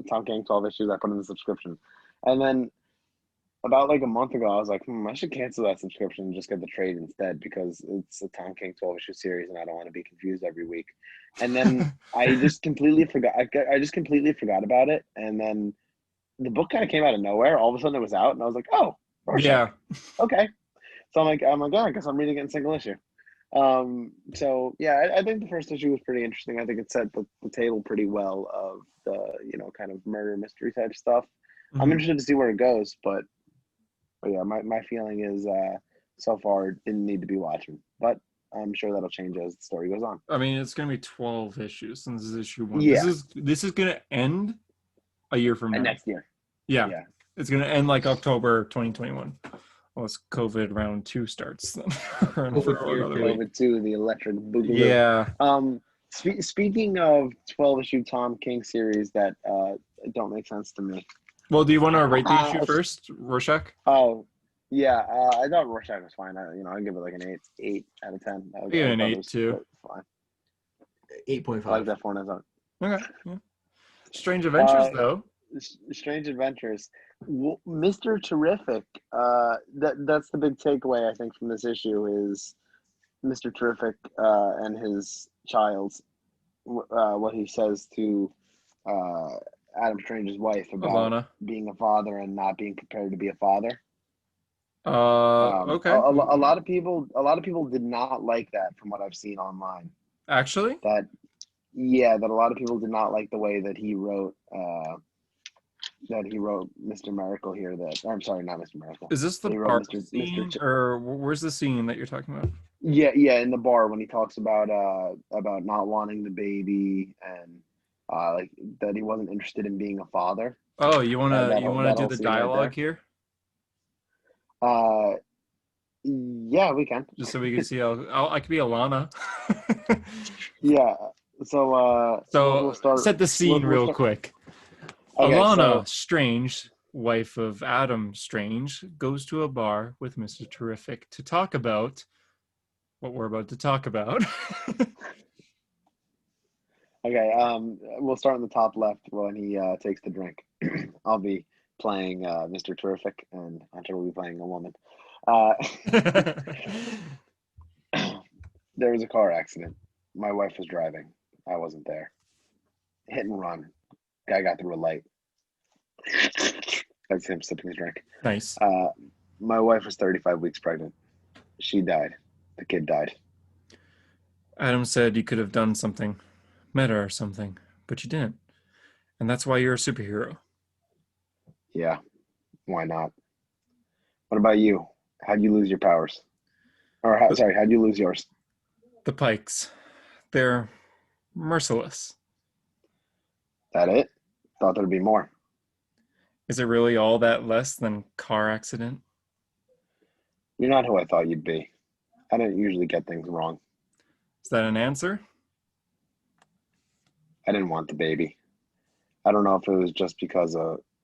Tom King, 12 issues. I put in the subscription, and then about like a month ago, I was like, I should cancel that subscription and just get the trade instead because it's a Tom King 12 issue series, and I don't want to be confused every week. And then I just completely forgot. I just completely forgot about it, and then the book kind of came out of nowhere. All of a sudden, it was out, and I was like, oh, Rorschach. Yeah. Okay. So I'm like, yeah, I guess I'm reading it in single issue. So yeah, I think the first issue was pretty interesting. I think it set the table pretty well of the, kind of murder mystery type stuff. I'm Mhm. interested to see where it goes, but yeah, my feeling is so far didn't need to be watching, but I'm sure that'll change as the story goes on. I mean, it's gonna be 12 issues, and this is issue 1. This Yeah, is this is gonna end a year from and now. next year. Yeah, Yeah. it's gonna end like October 2021, unless COVID round 2 starts then, COVID for year another two. week. COVID 2, the electric boogaloo. Yeah. Speaking of 12 issue Tom King series that don't make sense to me. Well, do you want to rate the issue first, Rorschach? Oh, yeah. I thought Rorschach was fine. I give it like an 8 out of 10. I give it an thought 8 too. fine. 8.5. I like that for an Okay. Yeah. Strange Adventures, uh, though. Strange Adventures. Mr. Terrific. That's the big takeaway I think from this issue is Mr. Terrific and his child. What he says to uh, Adam Strange's wife about Alana. being a father and not being prepared to be a father. Okay. A lot of people did not like that from what I've seen online. Actually, That yeah, that a lot of people did not like the way that he wrote Mr. Miracle here. I'm sorry, not Mr. Miracle. is this the He wrote bar Mr. scene, or where's the scene that you're talking about? Yeah, in the bar when he talks about not wanting the baby and like that he wasn't interested in being a father. Oh, That you whole wanna do whole the scene right dialogue there. here, Uh, yeah, we can. just so we can see how I could be Alana. Yeah. So we'll So start. set the scene We'll real start. quick. Okay, Alana so Strange, wife of Adam Strange, goes to a bar with Mr. Terrific to talk about what we're about to talk about. okay, we'll start in the top left when he takes the drink. I'll be playing Mr. Terrific, and Hunter will be playing a woman. Uh, there was a car accident. My wife was driving. I wasn't there. Hit and run. Guy got through a light. That's him sipping his drink. Nice. My wife was 35 weeks pregnant. She died. The kid died. Adam said you could have done something, met her or something, but you didn't. And that's why you're a superhero. Yeah, why not? What about you? How'd you lose your powers? Or how'd you lose yours? The Pikes, they're merciless. That it? Thought there'd be more. Is it really all that less than car accident? You're not who I thought you'd be. I didn't usually get things wrong. Is that an answer? I didn't want the baby. I don't know if it was just because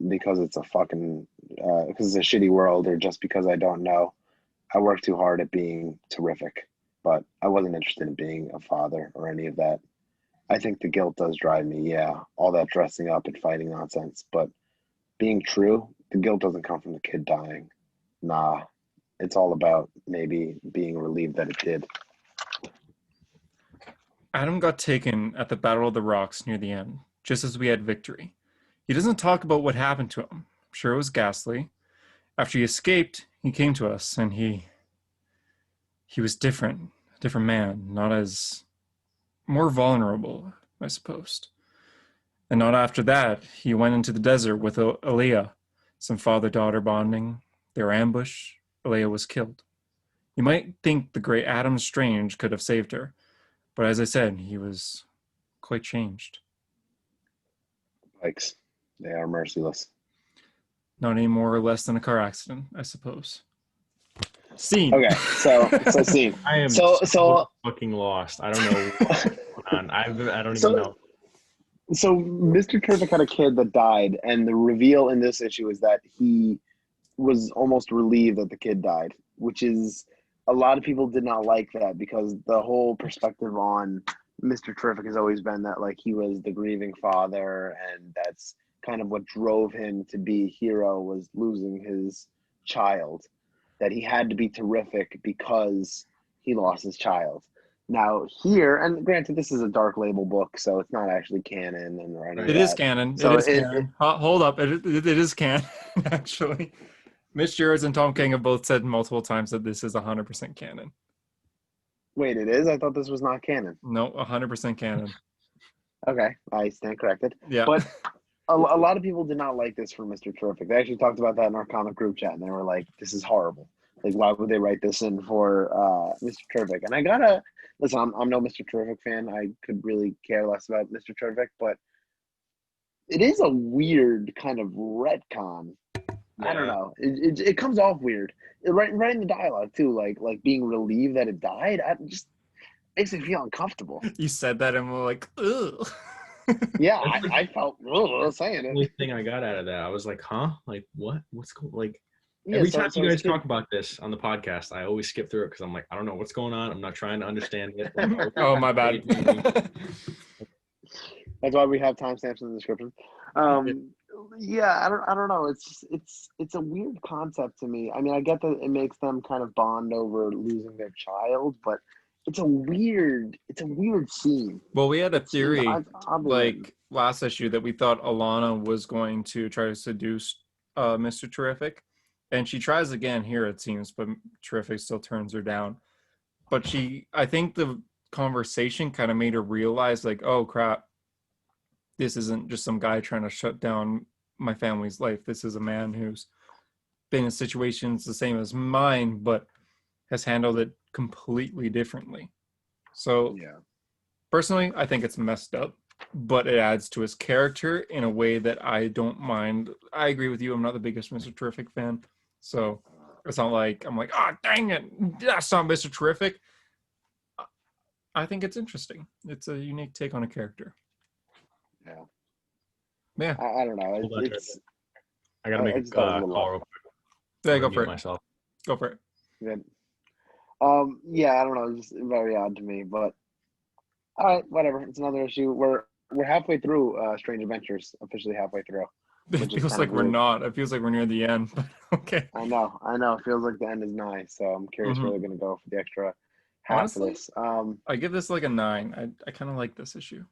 it's a fucking because it's a shitty world or just because I don't know. I worked too hard at being terrific, but I wasn't interested in being a father or any of that. I think the guilt does drive me, yeah, all that dressing up and fighting nonsense, but being true, the guilt doesn't come from the kid dying. Nah, it's all about maybe being relieved that it did. Adam got taken at the Battle of the Rocks near the end, just as we had victory. He doesn't talk about what happened to him. I'm sure it was ghastly. After he escaped, he came to us, and he was different, a different man, not as more vulnerable, I suppose. And not after that, he went into the desert with Aaliyah, some father-daughter bonding. They were ambushed. Aaliyah was killed. You might think the great Adam Strange could have saved her, but as I said, he was quite changed. Bikes, they are merciless. Not any more or less than a car accident, I suppose. Scene. Okay, so scene. I am So fucking lost. I don't know what's going on. I don't even know. So Mr. Terrific had a kid that died, and the reveal in this issue is that he was almost relieved that the kid died, which is a lot of people did not like that because the whole perspective on Mr. Terrific has always been that like he was the grieving father, and that's kind of what drove him to be a hero was losing his child, that he had to be terrific because he lost his child. Now here, and granted, this is a Dark Label book, so it's not actually canon and or any of It is that. canon. So It is canon. Hold up. It is canon, actually. Mitch Gerads and Tom King have both said multiple times that this is 100% canon. Wait, it is? I thought this was not canon. No, 100% canon. Okay, I stand corrected. Yeah. But a lot of people did not like this for Mr. Terrific. They actually talked about that in our comic group chat, and they were like, this is horrible. Like, why would they write this in for Mr. Terrific? And I gotta, listen, I'm no Mr. Terrific fan. I could really care less about Mr. Terrific, but it is a weird kind of retcon. I don't know. It comes off weird. Right in the dialogue too, like being relieved that it died. I just makes me feel uncomfortable. You said that and we're like, ugh. Yeah, I felt saying The it. only thing I got out of that, I was like, huh? Like, what? What's going like? Yeah, Every so time you guys it's talk about this on the podcast, I always skip through it because I'm like, I don't know what's going on. I'm not trying to understand it. Like, Oh, my bad. That's why we have timestamps in the description. Yeah, I don't know. It's a weird concept to me. I mean, I get that it makes them kind of bond over losing their child, but it's a weird scene. Well, we had a theory, Like, like last issue, that we thought Alana was going to try to seduce Mr. Terrific, and she tries again here, it seems, but Terrific still turns her down. But I think the conversation kind of made her realize, like, oh crap, this isn't just some guy trying to shut down my family's life. This is a man who's been in situations the same as mine, but has handled it completely differently. So yeah, personally, I think it's messed up, but it adds to his character in a way that I don't mind. I agree with you. I'm not the biggest Mr. Terrific fan. So it's not like I'm like, oh, dang it, that's not Mr. Terrific. I think it's interesting. It's a unique take on a character. Yeah. I don't know. I gotta make a call real quick. Yeah, go for it. Myself. Go for it. Good. Yeah, I don't know. It's just very odd to me, but all right, whatever. It's another issue. We're halfway through Strange Adventures, officially halfway through. It feels like we're not. It feels like we're near the end, but okay. I know. It feels like the end is nigh, so I'm curious where they're going to go for the extra half Honestly, of this. I give this like a 9. I kind of like this issue.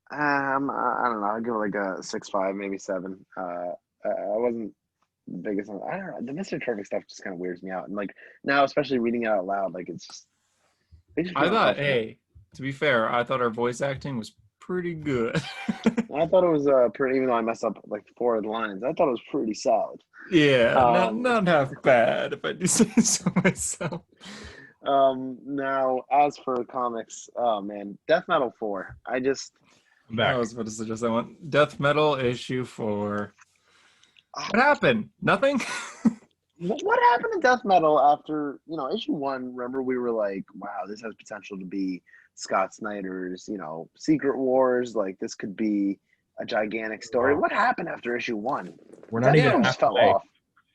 I don't know. I'll give it like a 6.5, maybe 7. I wasn't the biggest. I don't know. The Mr. Terrific stuff just kind of weirds me out, and like now, especially reading it out loud, like it's just. I thought, hey, to be fair, I thought our voice acting was pretty good. I thought it was pretty. Even though I messed up like 4 of the lines, I thought it was pretty solid. Yeah, not half bad if I do say so myself. Now as for comics, oh man, Death Metal 4. I'm back. I was about to suggest I want Death Metal issue 4. What happened? Nothing? What happened to Death Metal after, issue 1? Remember, we were like, wow, this has potential to be Scott Snyder's, Secret Wars. Like, this could be a gigantic story. Wow. What happened after issue 1? We're not even just fell halfway. off.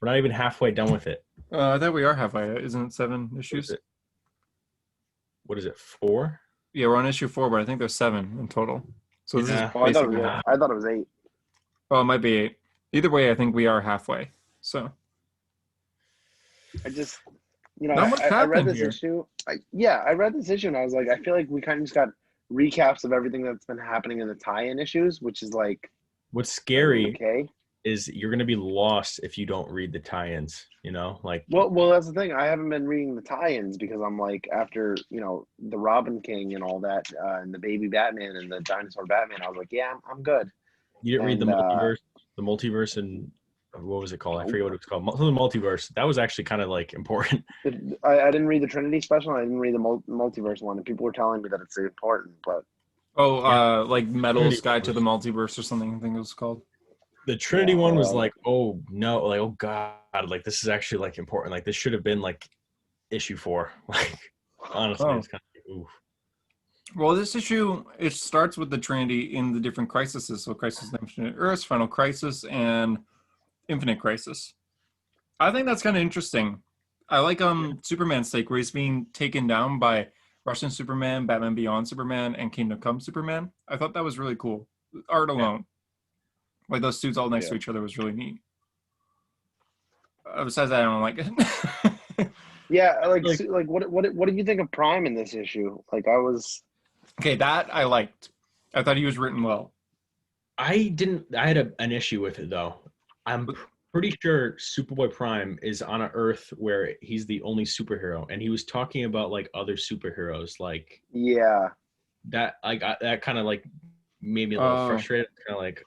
We're not even halfway done with it. I thought we are halfway. Isn't it 7 issues? What is it? 4? Yeah, we're on issue 4, but I think there's 7 in total. So this is Yeah. I thought basically. it was 8. Well, it might be 8. Either way, I think we are halfway. So I just, not much I read happened this here. issue. I read this issue and I was like, I feel like we kind of just got recaps of everything that's been happening in the tie-in issues, which is like, What's scary okay. is you're going to be lost if you don't read the tie-ins, like Well, that's the thing. I haven't been reading the tie-ins because I'm like, after, the Robin King and all that, and the baby Batman and the dinosaur Batman, I was like, yeah, I'm good. you didn't read the multiverse and what was it called? I forget what it was called. The multiverse. That was actually kind of like important. I didn't read the Trinity special. And I didn't read the multiverse one, and people were telling me that it's important, but Oh, Yeah, like Trinity Metal's one Guide to the was Multiverse or something, I think it was called. the Trinity Yeah, one was or like, oh no, like oh god, like this is actually like important. Like this should have been like issue 4. Like honestly, Oh. it's kind of oof. Well, this issue, it starts with the Trinity in the different crises. So Crisis on Infinite Earths, Final Crisis, and Infinite Crisis. I think that's kind of interesting. I like Superman's take where he's being taken down by Russian Superman, Batman Beyond Superman, and Kingdom Come Superman. I thought that was really cool. Art Yeah. alone, like those suits all next yeah. to each other, was really neat. Besides that, I don't like it. Yeah, Like what did you think of Prime in this issue? Like I was Okay, that I liked. I thought he was written well. I didn't. I had an issue with it though. I'm But pretty sure Superboy Prime is on an Earth where he's the only superhero, and he was talking about like other superheroes, like yeah. that. Like that kind of like made me a little oh, frustrated. Kind of like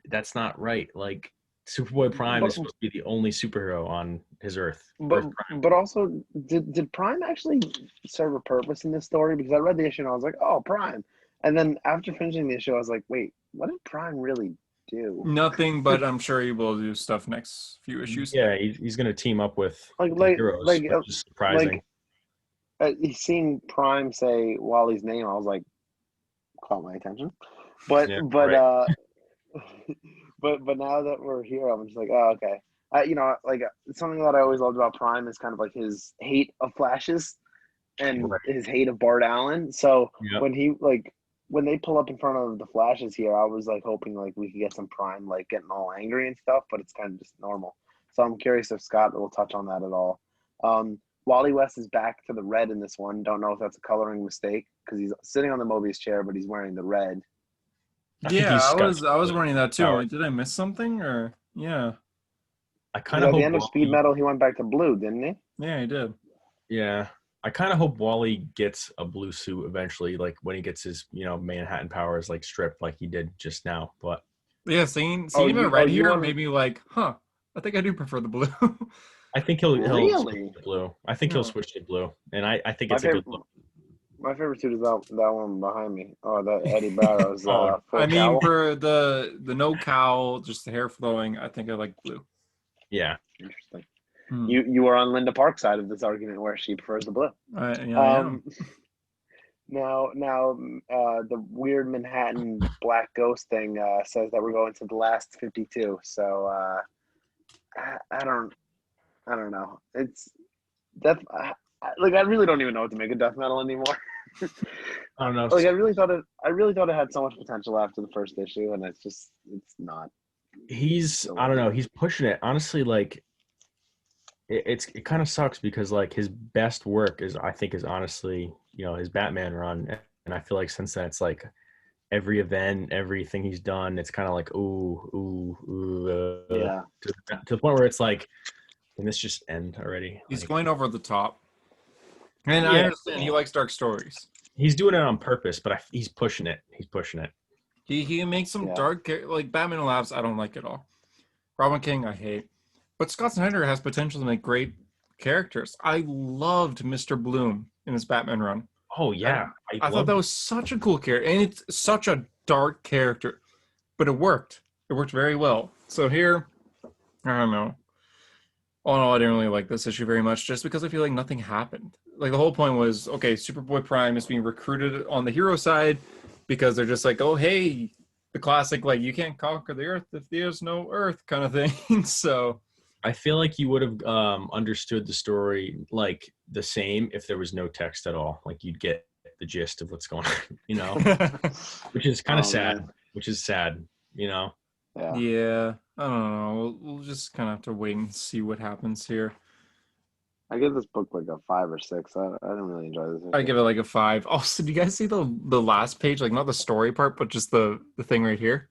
that's not right. Like Superboy Prime But is supposed to be the only superhero on his Earth. but Earth Prime. but also did Prime actually serve a purpose in this story? Because I read the issue and I was like, oh, Prime. And then after finishing the issue, I was like, wait, what did Prime really do? nothing, but I'm sure he will do stuff next few issues. Yeah, he's gonna team up with Like the like heroes, like which uh, is like surprising. seeing Prime say Wally's name, I was like, caught my attention. But Yeah, but right. uh but now that we're here, I'm just like, oh, okay. Something that I always loved about Prime is kind of like his hate of Flashes and Right. his hate of Bart Allen. So Yep. when he like when they pull up in front of the Flashes here, I was like hoping like we could get some Prime like getting all angry and stuff, but it's kind of just normal. So I'm curious if Scott will touch on that at all. Wally West is back to the red in this one. Don't know if that's a coloring mistake because he's sitting on the Mobius chair, but he's wearing the red. I think Yeah, he's got I was wondering that too. I'm powers. like, did I miss something or yeah, I kind Because of at the hope end of Speed Wally. Metal, he went back to blue, didn't he? yeah, he did. Yeah, I kind of hope Wally gets a blue suit eventually, like when he gets his, Manhattan powers like stripped, like he did just now. But Yeah, seeing it Oh, right you here want made me like, huh. I think I do prefer the blue. I think he'll switch really? to blue. I think he'll Yeah. switch to blue, and I think My it's a good favorite, look. my favorite suit is that one behind me. Oh, that Eddie Barrow's Oh I full mean, cowl. for the no cowl, just the hair flowing, I think I like blue. yeah, Interesting. Hmm. You are on Linda Park's side of this argument where she prefers the blue. I am. Um, the weird Manhattan Black Ghost thing says that we're going to the last 52. So I don't know. It's death. I really don't even know what to make of death metal anymore. I don't know. Like I really thought it had so much potential after the first issue, and it's not I don't know. delivering. He's pushing it. Honestly, like it kind of sucks because like his best work is honestly his Batman run, and I feel like since then it's like every event, everything he's done, it's kind of like Yeah, to the point where it's like, can this just end already? He's Like, going over the top. And I yeah, understand he likes dark stories. he's doing it on purpose, but he's pushing it. He's pushing it. He makes some yeah. dark like Batman Labs. I don't like at all. Robin King, I hate. But Scott Snyder has potential to make great characters. I loved Mr. Bloom in his Batman run. Oh yeah, I I thought love. that was such a cool character, and it's such a dark character, but it worked. It worked very well. So here, I don't know. All in all, I didn't really like this issue very much, just because I feel like nothing happened. Like the whole point was, okay, Superboy Prime is being recruited on the hero side because they're just like, oh hey, the classic like you can't conquer the Earth if there's no Earth kind of thing. So I feel like you would have understood the story like the same if there was no text at all. Like you'd get the gist of what's going on, which is kind of Oh sad. man, Which is sad, you know. yeah. yeah, I don't know. We'll just kind of have to wait and see what happens here. I give this book like a 5 or 6. I didn't really enjoy this I issue. give it like a 5. Also, do you guys see the last page? Like not the story part, but just the thing right here.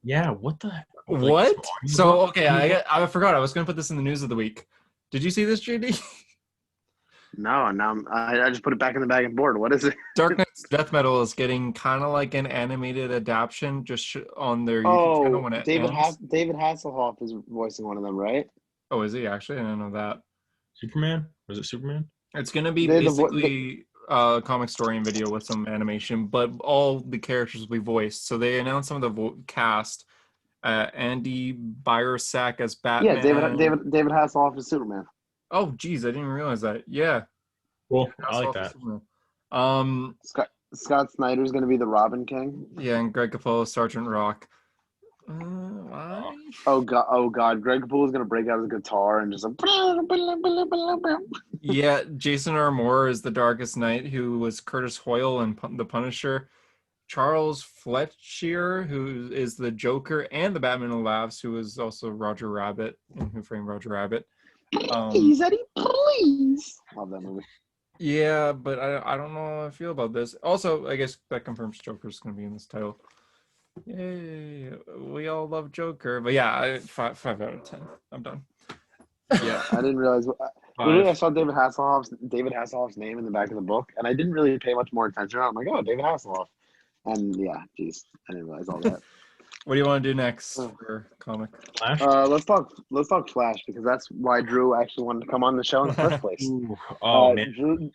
Yeah. What the like some What? So audiobook? okay, I forgot. I was gonna put this in the news of the week. Did you see this, JD? No, now I just put it back in the bag and board. What is it? Dark Knight's Death Metal is getting kind of like an animated adaptation, just on their YouTube channel Oh, when it ends. David Hasselhoff is voicing one of them, right? Oh, is he actually? I didn't know that. Superman? Was it Superman? It's gonna be They're the basically comic story and video with some animation, but all the characters will be voiced. So they announced some of the cast. Andy Byrsack as Yeah, Batman. David Hasselhoff is Superman. Oh, geez, I didn't realize that. Yeah, Cool. David I like Hasselhoff as that. Superman. Um, Scott Snyder's going to be the Robin King. yeah, and Greg Capullo, Sergeant Rock. Why? Oh God, Greg Capullo is going to break out his guitar and just like. Yeah, Jason R. Moore is the Darkest Knight, who was Curtis Hoyle in The Punisher. Charles Fletcher, who is the Joker, and the Batman Who Laughs, who is also Roger Rabbit in Who Framed Roger Rabbit. Please, Eddie, please. Love that movie. Yeah, but I don't know how I feel about this. Also, I guess that confirms Joker's going to be in this title. Yay, we all love Joker. But yeah, 5 out of 10. I'm done. Yeah, I didn't realize. Literally, I saw David Hasselhoff's name in the back of the book, and I didn't really pay much more attention. I'm like, oh, David Hasselhoff, and yeah, geez, I didn't realize all that. What do you want to do next for comic? Flash? Let's talk Flash, because that's why Drew actually wanted to come on the show in the first place. Ooh, oh man,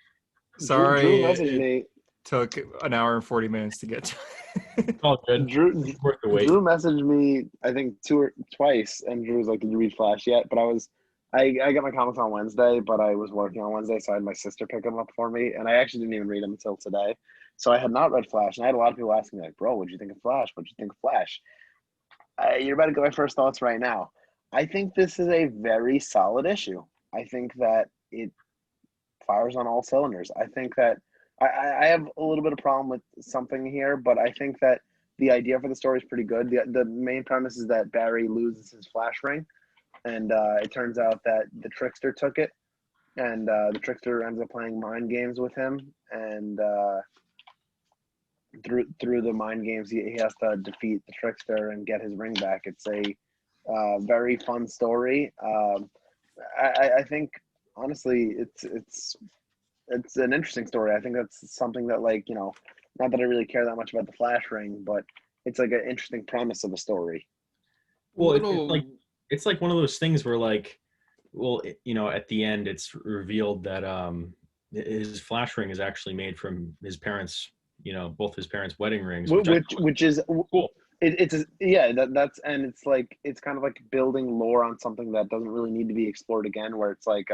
Sorry, Drew messaged me. Took an hour and 40 minutes to get to. it's all good. Drew Worth the wait. messaged me, I think twice, and Drew was like, "Did you read Flash yet?" But I got my comics on Wednesday, but I was working on Wednesday, so I had my sister pick them up for me, and I actually didn't even read them until today. So I had not read Flash, and I had a lot of people asking me, like, "Bro, what'd you think of Flash? What'd you think of Flash?" You're about to get my first thoughts right now. I think this is a very solid issue. I think that it fires on all cylinders. I think that I have a little bit of problem with something here, but I think that the idea for the story is pretty good. The main premise is that Barry loses his flash ring, and it turns out that the trickster took it, and the trickster ends up playing mind games with him, and through the mind games, he has to defeat the trickster and get his ring back. It's a very fun story. I think honestly, it's an interesting story. I think that's something that, like, not that I really care that much about the flash ring, but it's like an interesting premise of a story. Well, it's like one of those things where, like, well, at the end, it's revealed that his flash ring is actually made from his parents, both his parents' wedding rings, which is cool. That's, and it's like, it's kind of like building lore on something that doesn't really need to be explored again, where it's like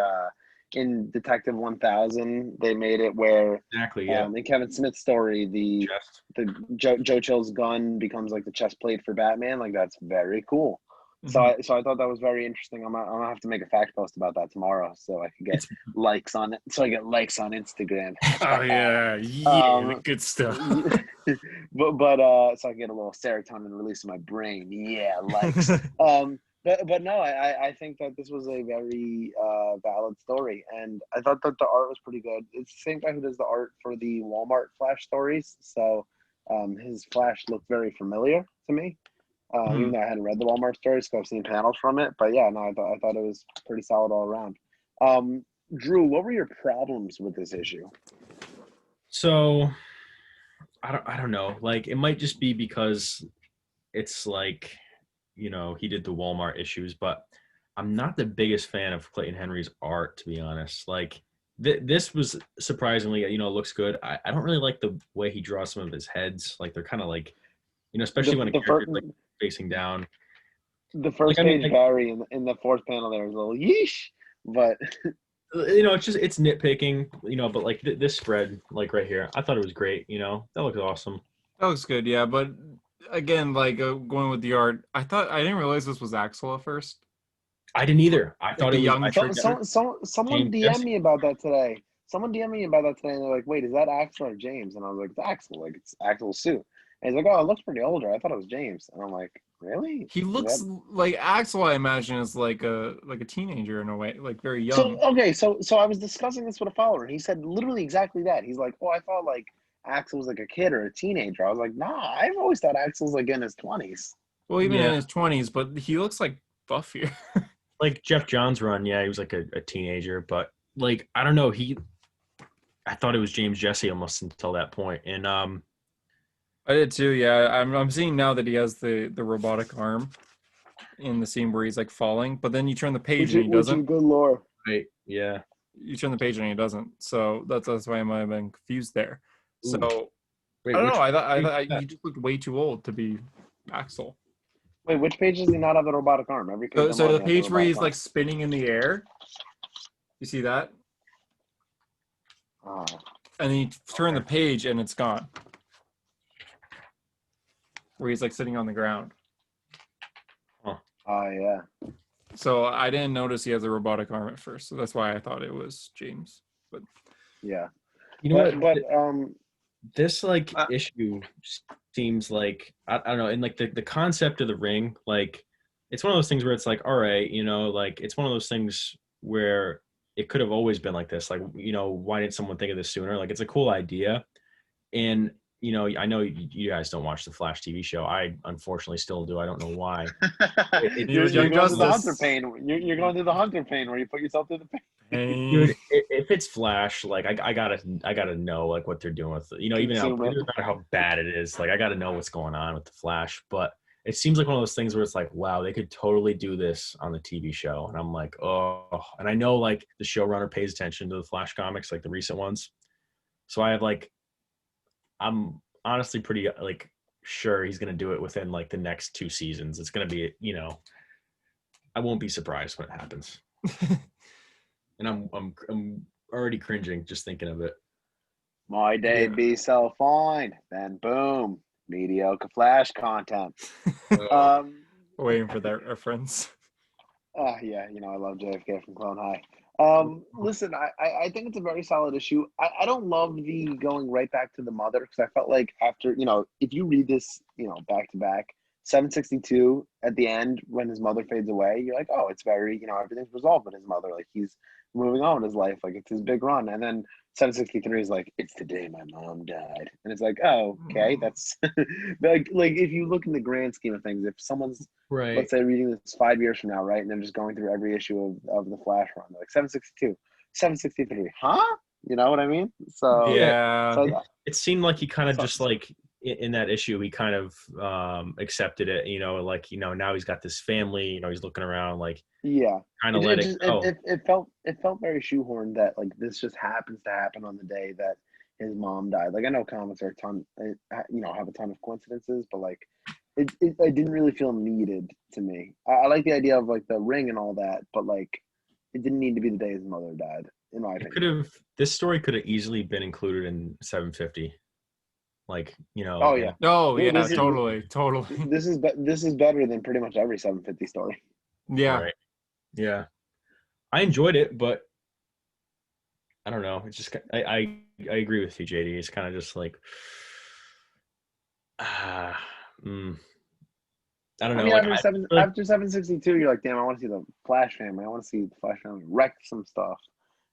in Detective 1000 they made it where Exactly, yeah. In Kevin Smith's story, the Joe Chill's gun becomes like the chest plate for Batman. Like, that's very cool. So I thought that was very interesting. I'm gonna have to make a fact post about that tomorrow, so I can get likes on it. So I get likes on Instagram. Oh yeah, the good stuff. but so I can get a little serotonin release in my brain. Yeah, likes. But no, I think that this was a very valid story, and I thought that the art was pretty good. It's the same guy who does the art for the Walmart Flash stories, so his Flash looked very familiar to me. Even though I hadn't read the Walmart stories, because I've seen panels from it. But yeah, no, I thought it was pretty solid all around. Drew, what were your problems with this issue? So, I don't know. Like, it might just be because it's like, he did the Walmart issues, but I'm not the biggest fan of Clayton Henry's art, to be honest. Like, this was surprisingly, looks good. I don't really like the way he draws some of his heads. Like, they're kind of like, especially when a character's like facing down. The first page, Barry, in the fourth panel, there was a little yeesh, but it's nitpicking, but like this spread, like right here, I thought it was great. That looks awesome. That looks good, yeah. But again, like going with the art, I didn't realize this was Axel at first. I didn't either. I thought it was. Someone DM'd me about that today. And they're like, "Wait, is that Axel or James?" And I was like, "It's Axel. Like, it's Axel's suit." And he's like, "Oh, it looks pretty older. I thought it was James." And I'm like, "Really?" He looks like Axel. I imagine is like a teenager in a way, like very young. So I was discussing this with a follower, and he said literally exactly that. He's like, "Oh, I thought like Axel was like a kid or a teenager." I was like, "Nah, I've always thought Axel's like in his 20s." Well, even in his 20s, but he looks like buffier. Like Jeff Johns' run, yeah, he was like a teenager, but like I don't know, I thought it was James Jesse almost until that point, and I did too. Yeah, I'm seeing now that he has the robotic arm in the scene where he's like falling, but then you turn the page and he doesn't. Which is good lore. Right. Yeah. you turn the page and it doesn't. So that's why I might have been confused there. So Ooh. Wait, I don't which know. I page is thought that? he just looked way too old to be Axel. Wait, which page does he not have the robotic arm? Every page I'm So the looking at the page where robotic he's arm. like spinning in the air, you see that? Oh, And then you turn the okay. page and it's gone. Where he's like sitting on the ground. Oh, yeah. So I didn't notice he has a robotic arm at first. So that's why I thought it was James. But Yeah. You know what? But This like uh, issue seems like I don't know, and like the concept of the ring, like it's one of those things where it's like, all right, like it's one of those things where it could have always been like this. Like, why didn't someone think of this sooner? Like, it's a cool idea. And I know you guys don't watch the Flash TV show. I unfortunately still do. I don't know why. It he was you're Young going through the hunter Justice. pain. You're going through the hunter pain where you put yourself through the pain. Pain. Dude, if it's Flash, like I gotta know like what they're doing with it. Even Consume it. no matter how bad it is, like I gotta know what's going on with the Flash. But it seems like one of those things where it's like, wow, they could totally do this on the TV show. And I'm like, oh, and I know like the showrunner pays attention to the Flash comics, like the recent ones. So I'm honestly pretty like sure he's gonna do it within like the next 2 seasons. It's gonna be, I won't be surprised when it happens. And I'm already cringing just thinking of it. My day Yeah. be so fine. Then boom, mediocre Flash content. Waiting for that reference. Yeah, I love JFK from Clone High. Listen, I think it's a very solid issue. I don't love the going right back to the mother because I felt like after, if you read this, back to back, 762 at the end when his mother fades away, you're like, oh, it's very, everything's resolved with his mother. Like he's moving on with his life. Like it's his big run. And then 763 is like, it's the day my mom died. And it's like, oh, okay, that's like if you look in the grand scheme of things, if someone's Right. let's say reading this 5 years from now, right? And they're just going through every issue of the Flash run. They're like 762, 763, huh? You know what I mean? So Yeah. so It seemed like he kind of So- just like in that issue, he kind of accepted it, like, now he's got this family, he's looking around like yeah, kind of let it go. it felt very shoehorned that like this just happens to happen on the day that his mom died. Like I know comics are a ton, have a ton of coincidences, but like it didn't really feel needed to me. I like the idea of like the ring and all that, but like it didn't need to be the day his mother died, in my opinion. This story could have easily been included in 750. Like, Oh yeah. Oh yeah, This is- totally. This is better than pretty much every 750 story. Yeah. Right. Yeah. I enjoyed it, but I don't know. It's just I agree with you, JD. It's kind of just like I don't know. I mean, like, after 762, you're like, damn, I want to see the Flash family. I want to see the Flash family wreck some stuff.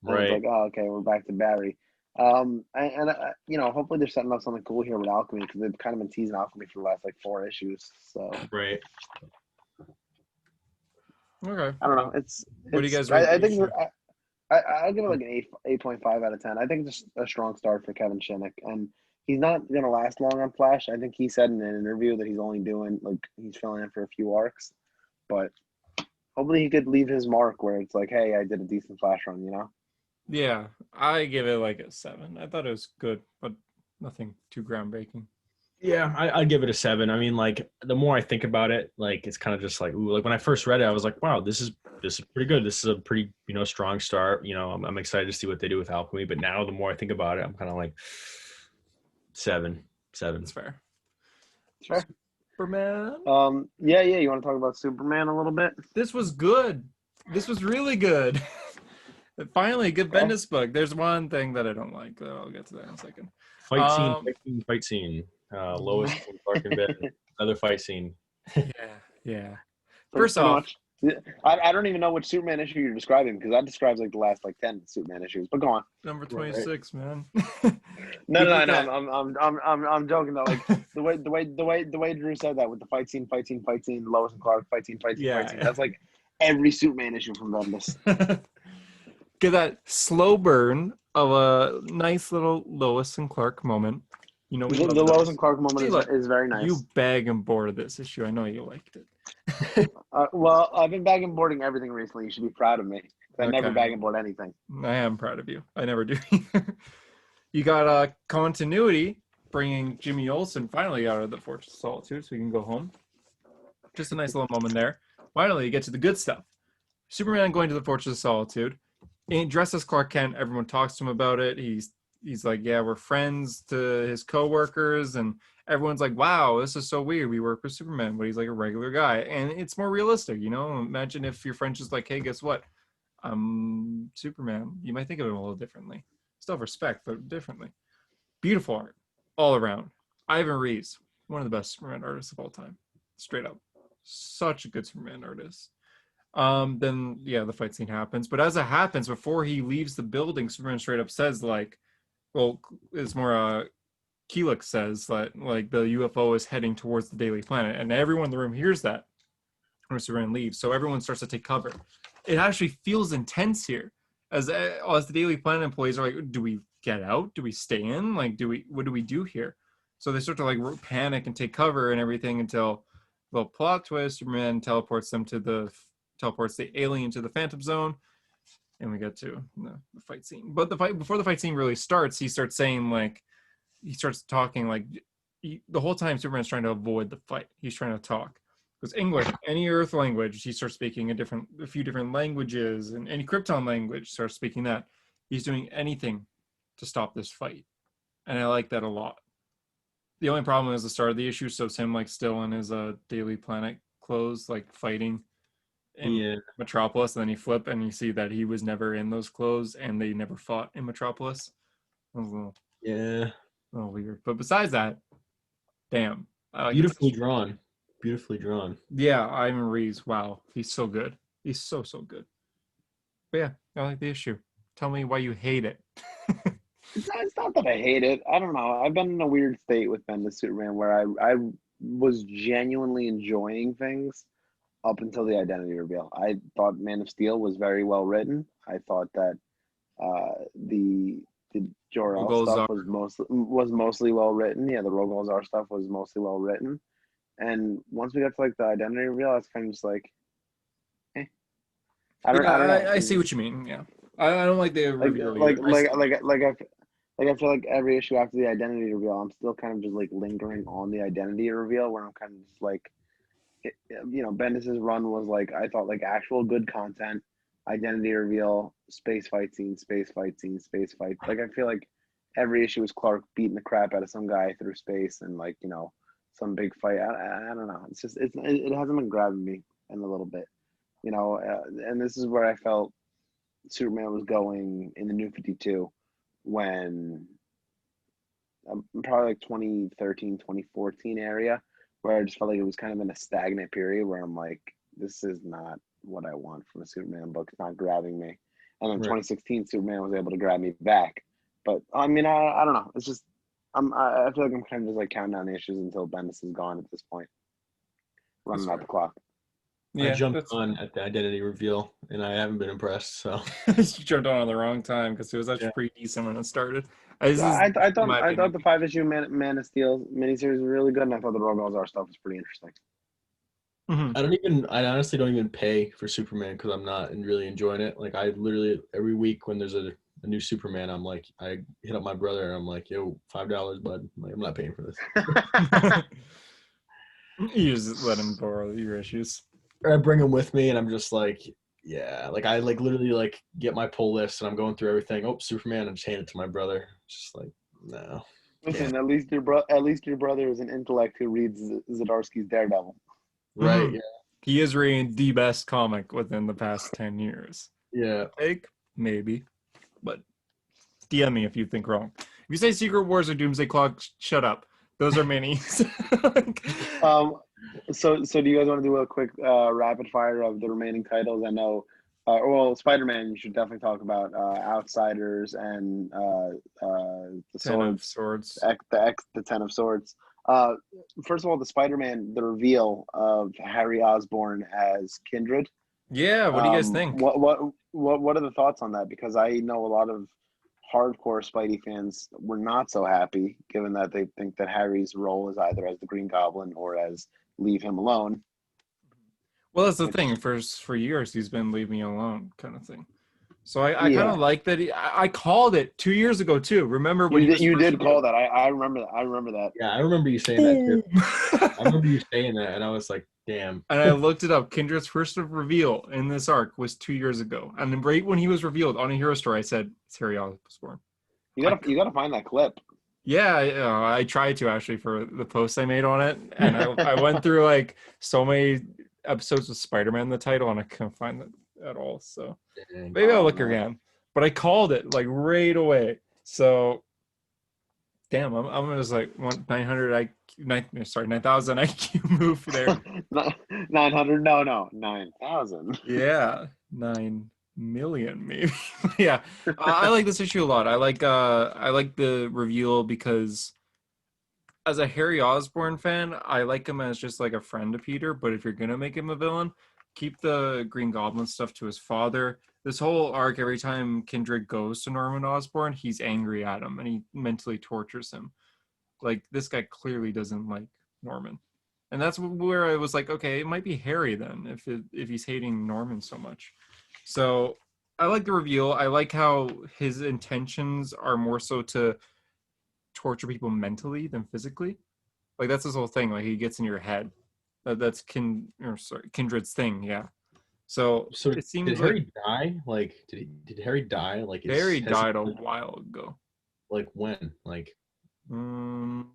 And right. It's like, oh, okay, we're back to Barry. Hopefully they're setting up something cool here with Alchemy because they've kind of been teasing Alchemy for the last like 4 issues. So Right. Okay. I don't know. What do you guys rate I the think issue? I'll give it like an 8.5 out of 10. I think it's a strong start for Kevin Shinnick, and he's not gonna last long on Flash. I think he said in an interview that he's only doing he's filling in for a few arcs, but hopefully he could leave his mark where it's like, hey, I did a decent Flash run, Yeah, I give it like a 7. I thought it was good, but nothing too groundbreaking. Yeah, I'd give it a 7. I mean, like the more I think about it, like it's kind of just like, ooh, like when I first read it, I was like, wow, this is pretty good. This is a pretty strong start. I'm excited to see what they do with Alchemy. But now the more I think about it, I'm kind of like 7. That's fair. Sure. Superman. Yeah. You want to talk about Superman a little bit? This was good. This was really good. Finally, a good Bendis book. There's one thing that I don't like. Though. I'll get to that in a second. Fight scene. Lois and Clark in bed. Another fight scene. Yeah. Pretty First off, much. I don't even know which Superman issue you're describing because that describes like the last like 10 Superman issues. But go on. number 26, man. No. I'm joking though. Like the way Drew said that with the fight scene, Lois and Clark, fight scene. That's like every Superman issue from Bendis. Get that slow burn of a nice little Lois and Clark moment. We The love Lois those. and Clark moment is very nice. You bag and board this issue. I know you liked it. Well, I've been back and boarding everything recently. You should be proud of me. I never bag Okay. and board anything. I am proud of you. I never do either. You got continuity, bringing Jimmy Olsen finally out of the Fortress of Solitude so he can go home. Just a nice little moment there. Finally, you get to the good stuff. Superman going to the Fortress of Solitude. Dressed as Clark Kent, everyone talks to him about it. He's like, yeah, we're friends to his coworkers, and everyone's like, wow, this is so weird. We work with Superman, but he's like a regular guy, and it's more realistic, you know. Imagine if your friend's just like, hey, guess what? I'm Superman. You might think of him a little differently. Still have respect, but differently. Beautiful art all around. Ivan Reis, one of the best Superman artists of all time. Straight up. Such a good Superman artist. Then yeah, the fight scene happens. But as it happens, before he leaves the building, Superman straight up says, like, well, it's more Keelik says that like the UFO is heading towards the Daily Planet, and everyone in the room hears that when Superman leaves. So everyone starts to take cover. It actually feels intense here, as the Daily Planet employees are like, do we get out? Do we stay in? Like, what do we do here? So they start to like panic and take cover and everything until the plot twist. Superman teleports the alien to the Phantom Zone, and we get to the fight scene. But before the fight scene really starts, he starts saying like, he starts talking like the whole time Superman's trying to avoid the fight. He's trying to talk because English, any Earth language, he starts speaking a few different languages, and any Krypton language starts speaking that. He's doing anything to stop this fight, and I like that a lot. The only problem is the start of the issue, so it's him like still in his Daily Planet clothes, like fighting in Yeah. Metropolis, and then you flip and you see that he was never in those clothes, and they never fought in Metropolis. That was Yeah. a little weird, but besides that, damn, I like this. Beautifully drawn. Beautifully drawn. Yeah, Ivan Reis. Wow, he's so good. He's so good. But yeah, I like the issue. Tell me why you hate it. It's not that I hate it. I don't know. I've been in a weird state with Bendis Superman where I was genuinely enjoying things up until the identity reveal. I thought Man of Steel was very well written. I thought that the Jor-El Rogol stuff Zar. was mostly well written. Yeah, the Rogol Zar stuff was mostly well written. And once we got to like the identity reveal, it's kind of just like, eh. Yeah, I don't know. I It's see what just you mean. Yeah, I don't like the like reveal like either. like like like I like I feel like every issue after the identity reveal, I'm still kind of just like lingering on the identity reveal, where I'm kind of just like, Bendis's run was like, I thought like actual good content, identity reveal, space fight scene, space fight scene, space fight. Like I feel like every issue was Clark beating the crap out of some guy through space and like some big fight. I don't know. It's just it hasn't been grabbing me in a little bit, and this is where I felt Superman was going in the New 52 when probably like 2013, 2014 area, where I just felt like it was kind of in a stagnant period where I'm like, this is not what I want from a Superman book. It's not grabbing me. And then Right. 2016, Superman was able to grab me back. But I mean, I don't know. It's just I feel like I'm kind of just like counting down the issues until Bendis is gone at this point, That's running out fair. the clock. I Yeah, jumped that's on at the identity reveal and I haven't been impressed. So you jumped on the wrong time because it was yeah. actually pretty decent when it started. This is I my thought opinion. the 5 issue Man of Steel miniseries was really good, and I thought the Rogol Zar stuff was pretty interesting. Mhm. I honestly don't even pay for Superman because I'm not really enjoying it. Like I literally every week when there's a new Superman, I'm like, I hit up my brother and I'm like, yo, $5, bud. I'm like, I'm not paying for this. You just let him borrow your issues. Or I bring him with me and I'm just like, yeah, like I like literally like get my pull list and I'm going through everything. Oh, Superman, and just hand it to my brother. Just like, no. Listen, at least your brother is an intellect who reads Zdarsky's Daredevil. Right. Mhm. He is reading the best comic within the past 10 years. Yeah. Take? Maybe. But DM me if you think wrong. If you say Secret Wars or Doomsday Clock, shut up. Those are minis. Um, so do you guys want to do a quick rapid fire of the remaining titles? I know, Spider-Man. You should definitely talk about Outsiders and the Ten of Swords, Swords. the Ten of Swords. Uh, First of all, the Spider-Man, the reveal of Harry Osborn as Kindred. Yeah, what do you guys think? What are the thoughts on that? Because I know a lot of hardcore Spidey fans were not so happy, given that they think that Harry's role is either as the Green Goblin or as leave him alone. Well, that's the thing. Which For years, he's been leave me alone kind of thing. So I kind Yeah. of like that. I called it 2 years ago too. Remember when You he did was you first did call revealed? that. I remember that. I remember that. Yeah, I remember you saying that too. I remember you saying that, and I was like, damn. And I looked it up. Kindred's first reveal in this arc was 2 years ago. And then right when he was revealed on a hero story, I said, it's Harry Osborn. You gotta find that clip. Yeah, I tried to actually for the post I made on it. And I went through like so many episodes with Spider-Man in the title and I couldn't find it at all. So Dang. maybe I'll Oh look man. again. But I called it like right away. So damn, I'm just like 900 9,000 IQ move there. 900? No, 9,000. Yeah, 9 million maybe. Yeah, I like this issue a lot. I like the reveal because as a Harry Osborn fan, I like him as just like a friend to Peter. But if you're gonna make him a villain, keep the Green Goblin stuff to his father. This whole arc, every time Kindred goes to Norman Osborn, he's angry at him and he mentally tortures him. Like this guy clearly doesn't like Norman, and that's where I was like, okay, it might be Harry then if he's hating Norman so much. So I like the reveal. I like how his intentions are more so to torture people mentally than physically. Like that's his whole thing. Like he gets in your head. That's Kindred's thing. Yeah. So So it did seems like Harry die? Like, did Harry die? Like, Harry has he, died a while ago. like when? Like, Um,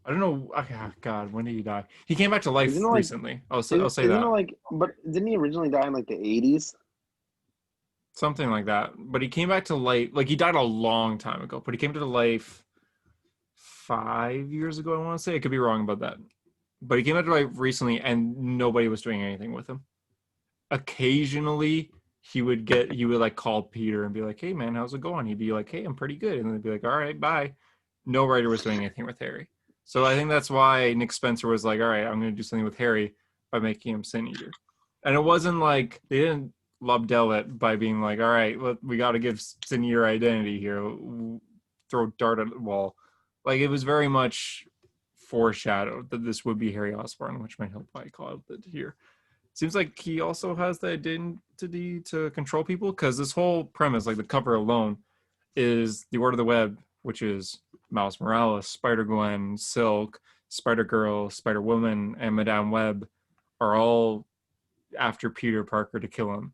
I don't know. Oh, God, when did he die? He came back to Isn't life it like recently. I'll say isn't it that. like but didn't he originally die in like the 80s? Something like that. But he came back to life. Like he died a long time ago, but he came to life 5 years ago. I want to say I could be wrong about that. But he came back to life recently, and nobody was doing anything with him. Occasionally, he would like call Peter and be like, "Hey man, how's it going?" He'd be like, "Hey, I'm pretty good," and then they'd be like, "All right, bye." No writer was doing anything with Harry. So I think that's why Nick Spencer was like, "All right, I'm going to do something with Harry by making him Sin Eater." And it wasn't like they didn't Lobdell it by being like, "All right, we got to give Sin Eater identity here. Throw dart at the wall." Like it was very much foreshadowed that this would be Harry Osborn, which might help why I call it here. Seems like he also has the identity to control people because this whole premise, like the cover alone, is the Order of the Web, which is Miles Morales, Spider Gwen, Silk, Spider Girl, Spider Woman, and Madame Web are all after Peter Parker to kill him.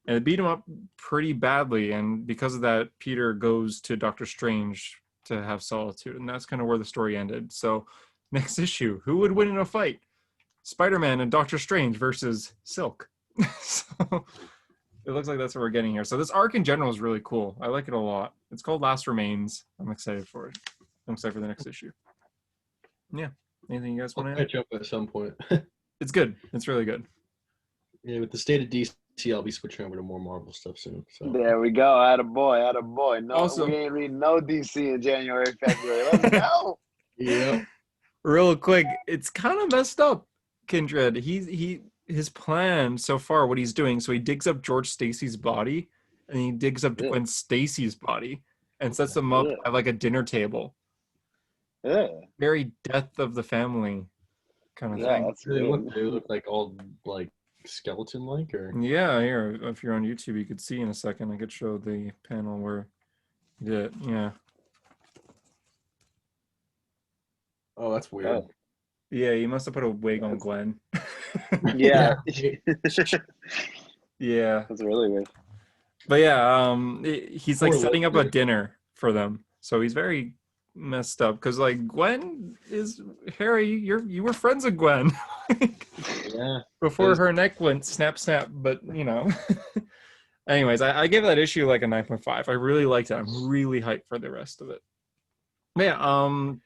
And it beat him up pretty badly. And because of that, Peter goes to Doctor Strange to have solitude. And that's kind of where the story ended. So, next issue, who would win in a fight? Spider-Man and Doctor Strange versus Silk. So it looks like that's what we're getting here. So this arc in general is really cool. I like it a lot. It's called Last Remains. I'm excited for it. I'm excited for the next issue. Yeah. Anything you guys I'll want to add? catch up at some point. It's good. It's really good. Yeah, with the state of DC, I'll be switching over to more Marvel stuff soon. So There we go. Atta boy. No, Also, we ain't reading no DC in January, February. Let's go. yeah, real quick, it's kind of messed up, Kindred. His plan so far, what he's doing, so he digs up George Stacy's body and he digs up Ugh, Gwen Stacy's body and sets them up ugh, at like a dinner table. ugh. Very death of the family kind of Yeah, thing. that's weird. they look like all like skeleton like, or Yeah, here, if you're on YouTube, you could see in a second. I could show the panel where he did it. Yeah. oh, that's weird. Oh, Yeah, you must have put a wig on that's, Gwen. yeah. Yeah. That's really weird. But yeah, he's like Poor setting up a listener. dinner for them. So he's very messed up because like Gwen is Harry, you were friends with Gwen Yeah, before her neck went snap snap, but you know. Anyways, I gave that issue like a 9.5. I really liked it. I'm really hyped for the rest of it. But yeah,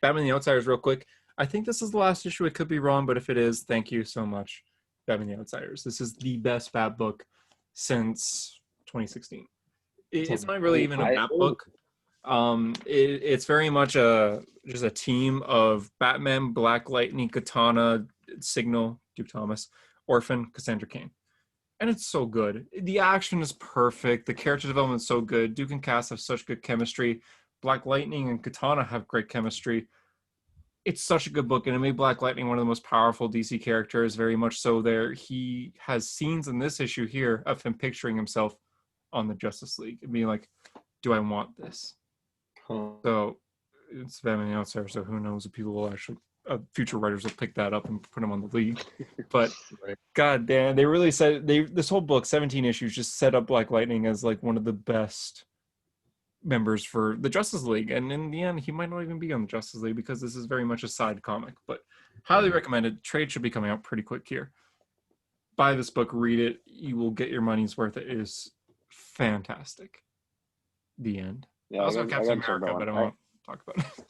Batman the Outsiders real quick. I think this is the last issue. It could be wrong, but if it is, thank you so much, Batman the Outsiders. This is the best Bat book since 2016. It's not really even a I Bat book. It's very much just a team of Batman, Black Lightning, Katana, Signal, Duke Thomas, Orphan, Cassandra Cain. And it's so good. The action is perfect. The character development is so good. Duke and Cass have such good chemistry. Black Lightning and Katana have great chemistry. It's such a good book, and it made Black Lightning one of the most powerful DC characters, very much so there. He has scenes in this issue here of him picturing himself on the Justice League and being like, do I want this? So it's Batman Outsider, so who knows if people will actually, future writers will pick that up and put them on the league. But Right. god damn, they really said this whole book, 17 issues, just set up Black Lightning as like one of the best members for the Justice League. And in the end, he might not even be on the Justice League because this is very much a side comic. But highly recommended. Trade should be coming out pretty quick here. Buy this book, read it. You will get your money's worth. It is fantastic. The end. Yeah, Also, I Captain gotta check America, that but I one. won't talk about it.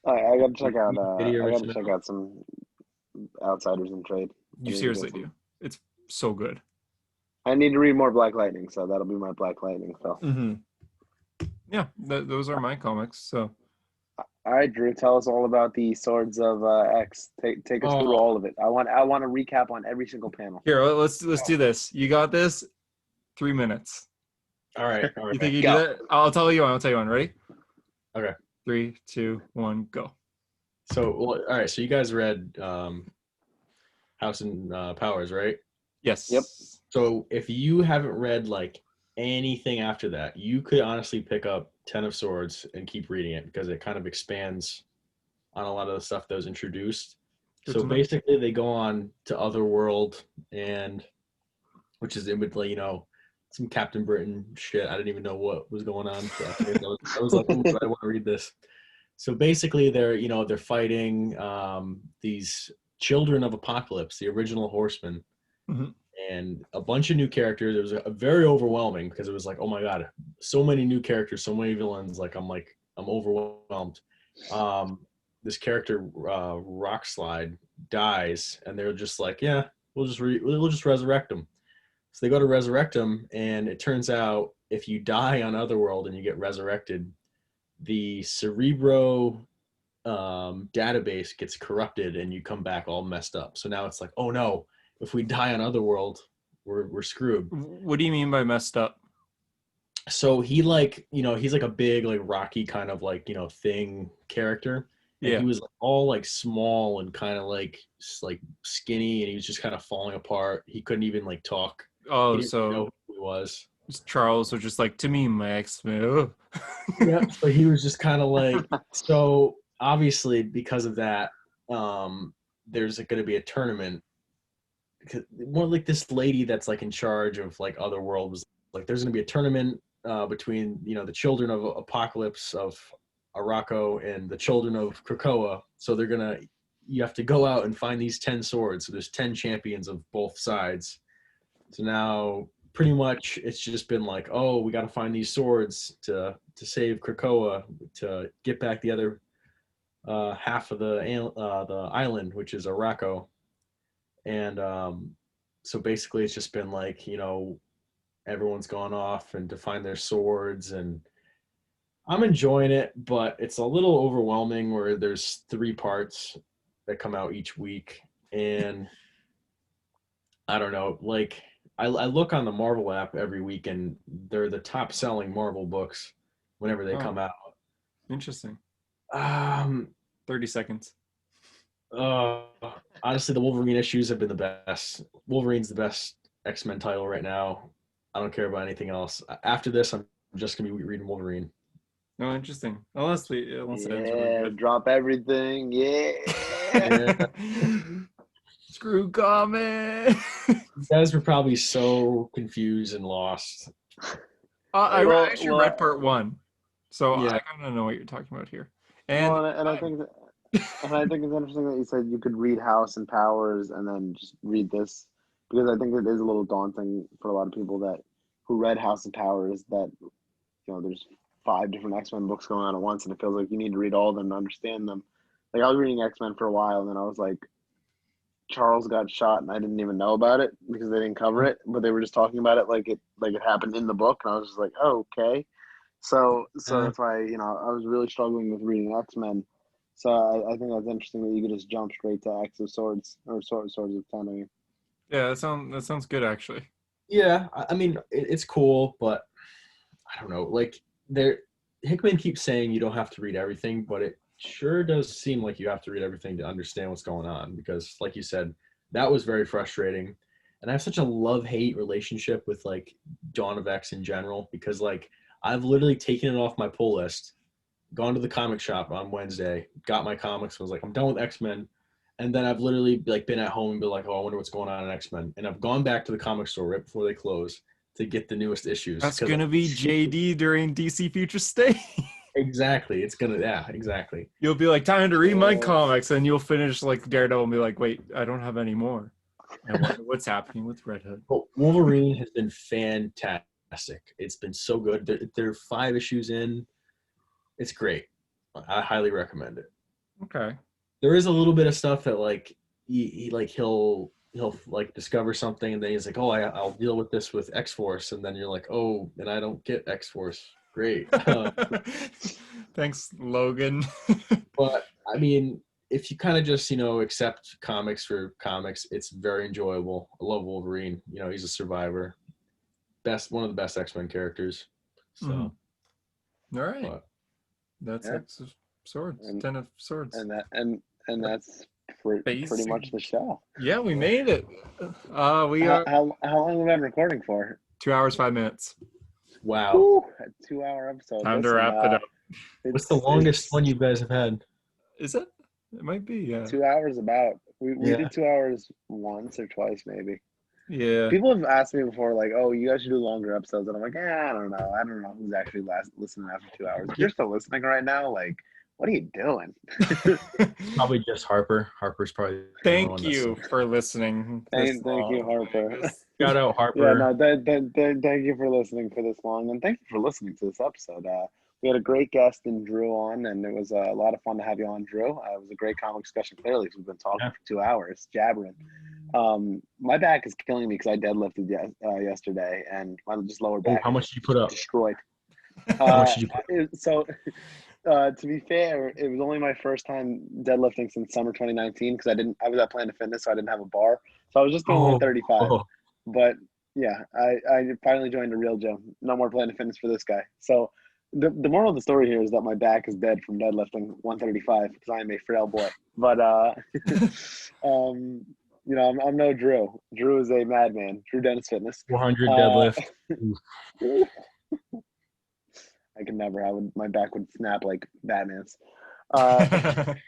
I gotta check out. Video I gotta original. check out some Outsiders in Trade. I You need to seriously get some. do. It's so good. I need to read more Black Lightning, so that'll be my Black Lightning fill. Mm-hmm. Yeah, those are my comics. So All right, Drew, tell us all about the Swords of X. Take us through all of it. I want a recap on every single panel. here, let's do this. You got this. 3 minutes. All right. You think you Go. do that? I'll tell you one. Ready? Okay. 3, 2, 1, go. So, all right. So you guys read House and Powers, right? Yes. Yep. So if you haven't read like anything after that, you could honestly pick up Ten of Swords and keep reading it because it kind of expands on a lot of the stuff that was introduced. Good So to know. basically, they go on to Otherworld, and which is in with like, some Captain Britain shit. I didn't even know what was going on. So I was like, ooh, I want to read this. So basically, they're fighting these children of Apocalypse, the original Horsemen, Mhm. and a bunch of new characters. It was a very overwhelming because it was like, oh my god, so many new characters, so many villains. I'm overwhelmed. This character, Rockslide, dies, and they're just like, yeah, we'll just resurrect him. So they go to resurrect him, and it turns out if you die on Otherworld and you get resurrected, the Cerebro database gets corrupted and you come back all messed up. So now it's like, oh no, if we die on Otherworld, we're screwed. What do you mean by messed up? So he's like a big like Rocky kind of like thing character. And Yeah. he was like all like small and kind of like skinny, and he was just kind of falling apart. He couldn't even like talk. Oh, He didn't know so who he was. Charles was just like, to me, my X-Men. Yeah, so he was just kind of like, so obviously because of that, there's going to be a tournament. More like this lady that's like in charge of like Otherworld was like, there's going to be a tournament between the children of Apocalypse of Araco and the children of Krakoa. So you have to go out and find these 10 swords. So there's 10 champions of both sides. So now pretty much it's just been like, oh, we got to find these swords to save Krakoa, to get back the other half of the island, which is Araco. And so basically it's just been like, everyone's gone off and to find their swords, and I'm enjoying it, but it's a little overwhelming where there's 3 parts that come out each week. And I don't know, like I look on the Marvel app every week, and they're the top selling Marvel books whenever they come out. Interesting. 30 30 seconds. Honestly, the Wolverine issues have been the best. Wolverine's the best X-Men title right now. I don't care about anything else. After this, I'm just gonna be reading Wolverine. Oh, interesting. Unless it ends really Yeah, good. drop everything. Yeah. Screw comic. You guys were probably so confused and lost. I Well, actually well, read part 1, so Yeah. I kind of know what you're talking about here. And well, and I think it's interesting that you said you could read House and Powers and then just read this, because I think it is a little daunting for a lot of people who read House and Powers that there's 5 different X-Men books going on at once, and it feels like you need to read all of them to understand them. Like I was reading X-Men for a while, and then I was like, Charles got shot, and I didn't even know about it because they didn't cover it, but they were just talking about it like it happened in the book, and I was just like, oh, okay. So that's why I was really struggling with reading X-Men. So I think that's interesting that you could just jump straight to X of Swords or Swords of Ten. yeah, that sounds good actually. Yeah, I mean it's cool, but I don't know. Like Hickman keeps saying you don't have to read everything, but it sure does seem like you have to read everything to understand what's going on, because like you said, that was very frustrating. And I have such a love-hate relationship with like Dawn of X in general because like I've literally taken it off my pull list, gone to the comic shop on Wednesday, got my comics, was like, I'm done with X-Men. And then I've literally like been at home and been like, oh, I wonder what's going on in X-Men. And I've gone back to the comic store right before they close to get the newest issues. That's gonna be JD during DC Future State. Exactly. It's gonna, yeah, exactly. You'll be like, time to read my comics, and you'll finish like Daredevil and be like, wait, I don't have any more. I wonder what's happening with Red Hood. But Wolverine has been fantastic. It's been so good. They're 5 issues in. It's great. I highly recommend it. Okay. There is a little bit of stuff that like he'll like discover something and then he's like, oh, I'll deal with this with X-Force, and then you're like, oh, and I don't get X-Force. Great. Thanks, Logan. But I mean, if you kind of just accept comics for comics, it's very enjoyable. I love Wolverine. He's a survivor. One of the best X-Men characters. So, all right. That's X of Swords. 10 of Swords. And that's pretty much the show. Yeah, we made it. How long have we been recording for? 2 hours 5 minutes. Wow. Ooh, a 2-hour episode. Time to wrap it up. What's the longest one you guys have had? Is it? It might be, yeah. 2 hours about. We did 2 hours once or twice, maybe. Yeah. People have asked me before, like, oh, you guys should do longer episodes. And I'm like, I don't know. I don't know who's actually listening after 2 hours. If you're still listening right now, like, what are you doing? Probably just Harper. Harper's probably. Thank you for listening. Thank you, Harper. Shout out Harper. Yeah, no, thank you for listening for this long, and thank you for listening to this episode. We had a great guest in Drew on, and it was a lot of fun to have you on, Drew. It was a great comic discussion, clearly, because we've been talking for 2 hours, jabbering. My back is killing me because I deadlifted yesterday, and my just lower back. How much did you put up? Destroyed. How much did you put up? So, to be fair, it was only my first time deadlifting since summer 2019 because I was at Planet Fitness, so I didn't have a bar. So I was just doing 135. But yeah, I finally joined a real gym. No more Planet Fitness for this guy. So the moral of the story here is that my back is dead from deadlifting 135 because I am a frail boy. But I'm no Drew. Drew is a madman. Drew Dennis Fitness. 400 deadlift. I could never. My back would snap like Batman's. But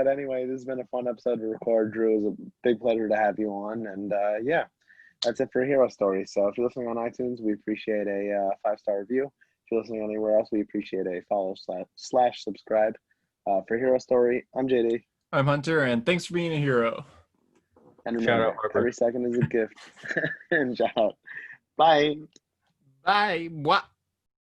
anyway, this has been a fun episode to record. Drew, it was a big pleasure to have you on, and yeah, that's it for Hero Story. So if you're listening on iTunes, we appreciate a 5-star review. If you're listening anywhere else, we appreciate a follow / subscribe. For Hero Story, I'm JD. I'm Hunter, and thanks for being a hero. And remember, every second is a gift. And shout out. Bye. Bye. What?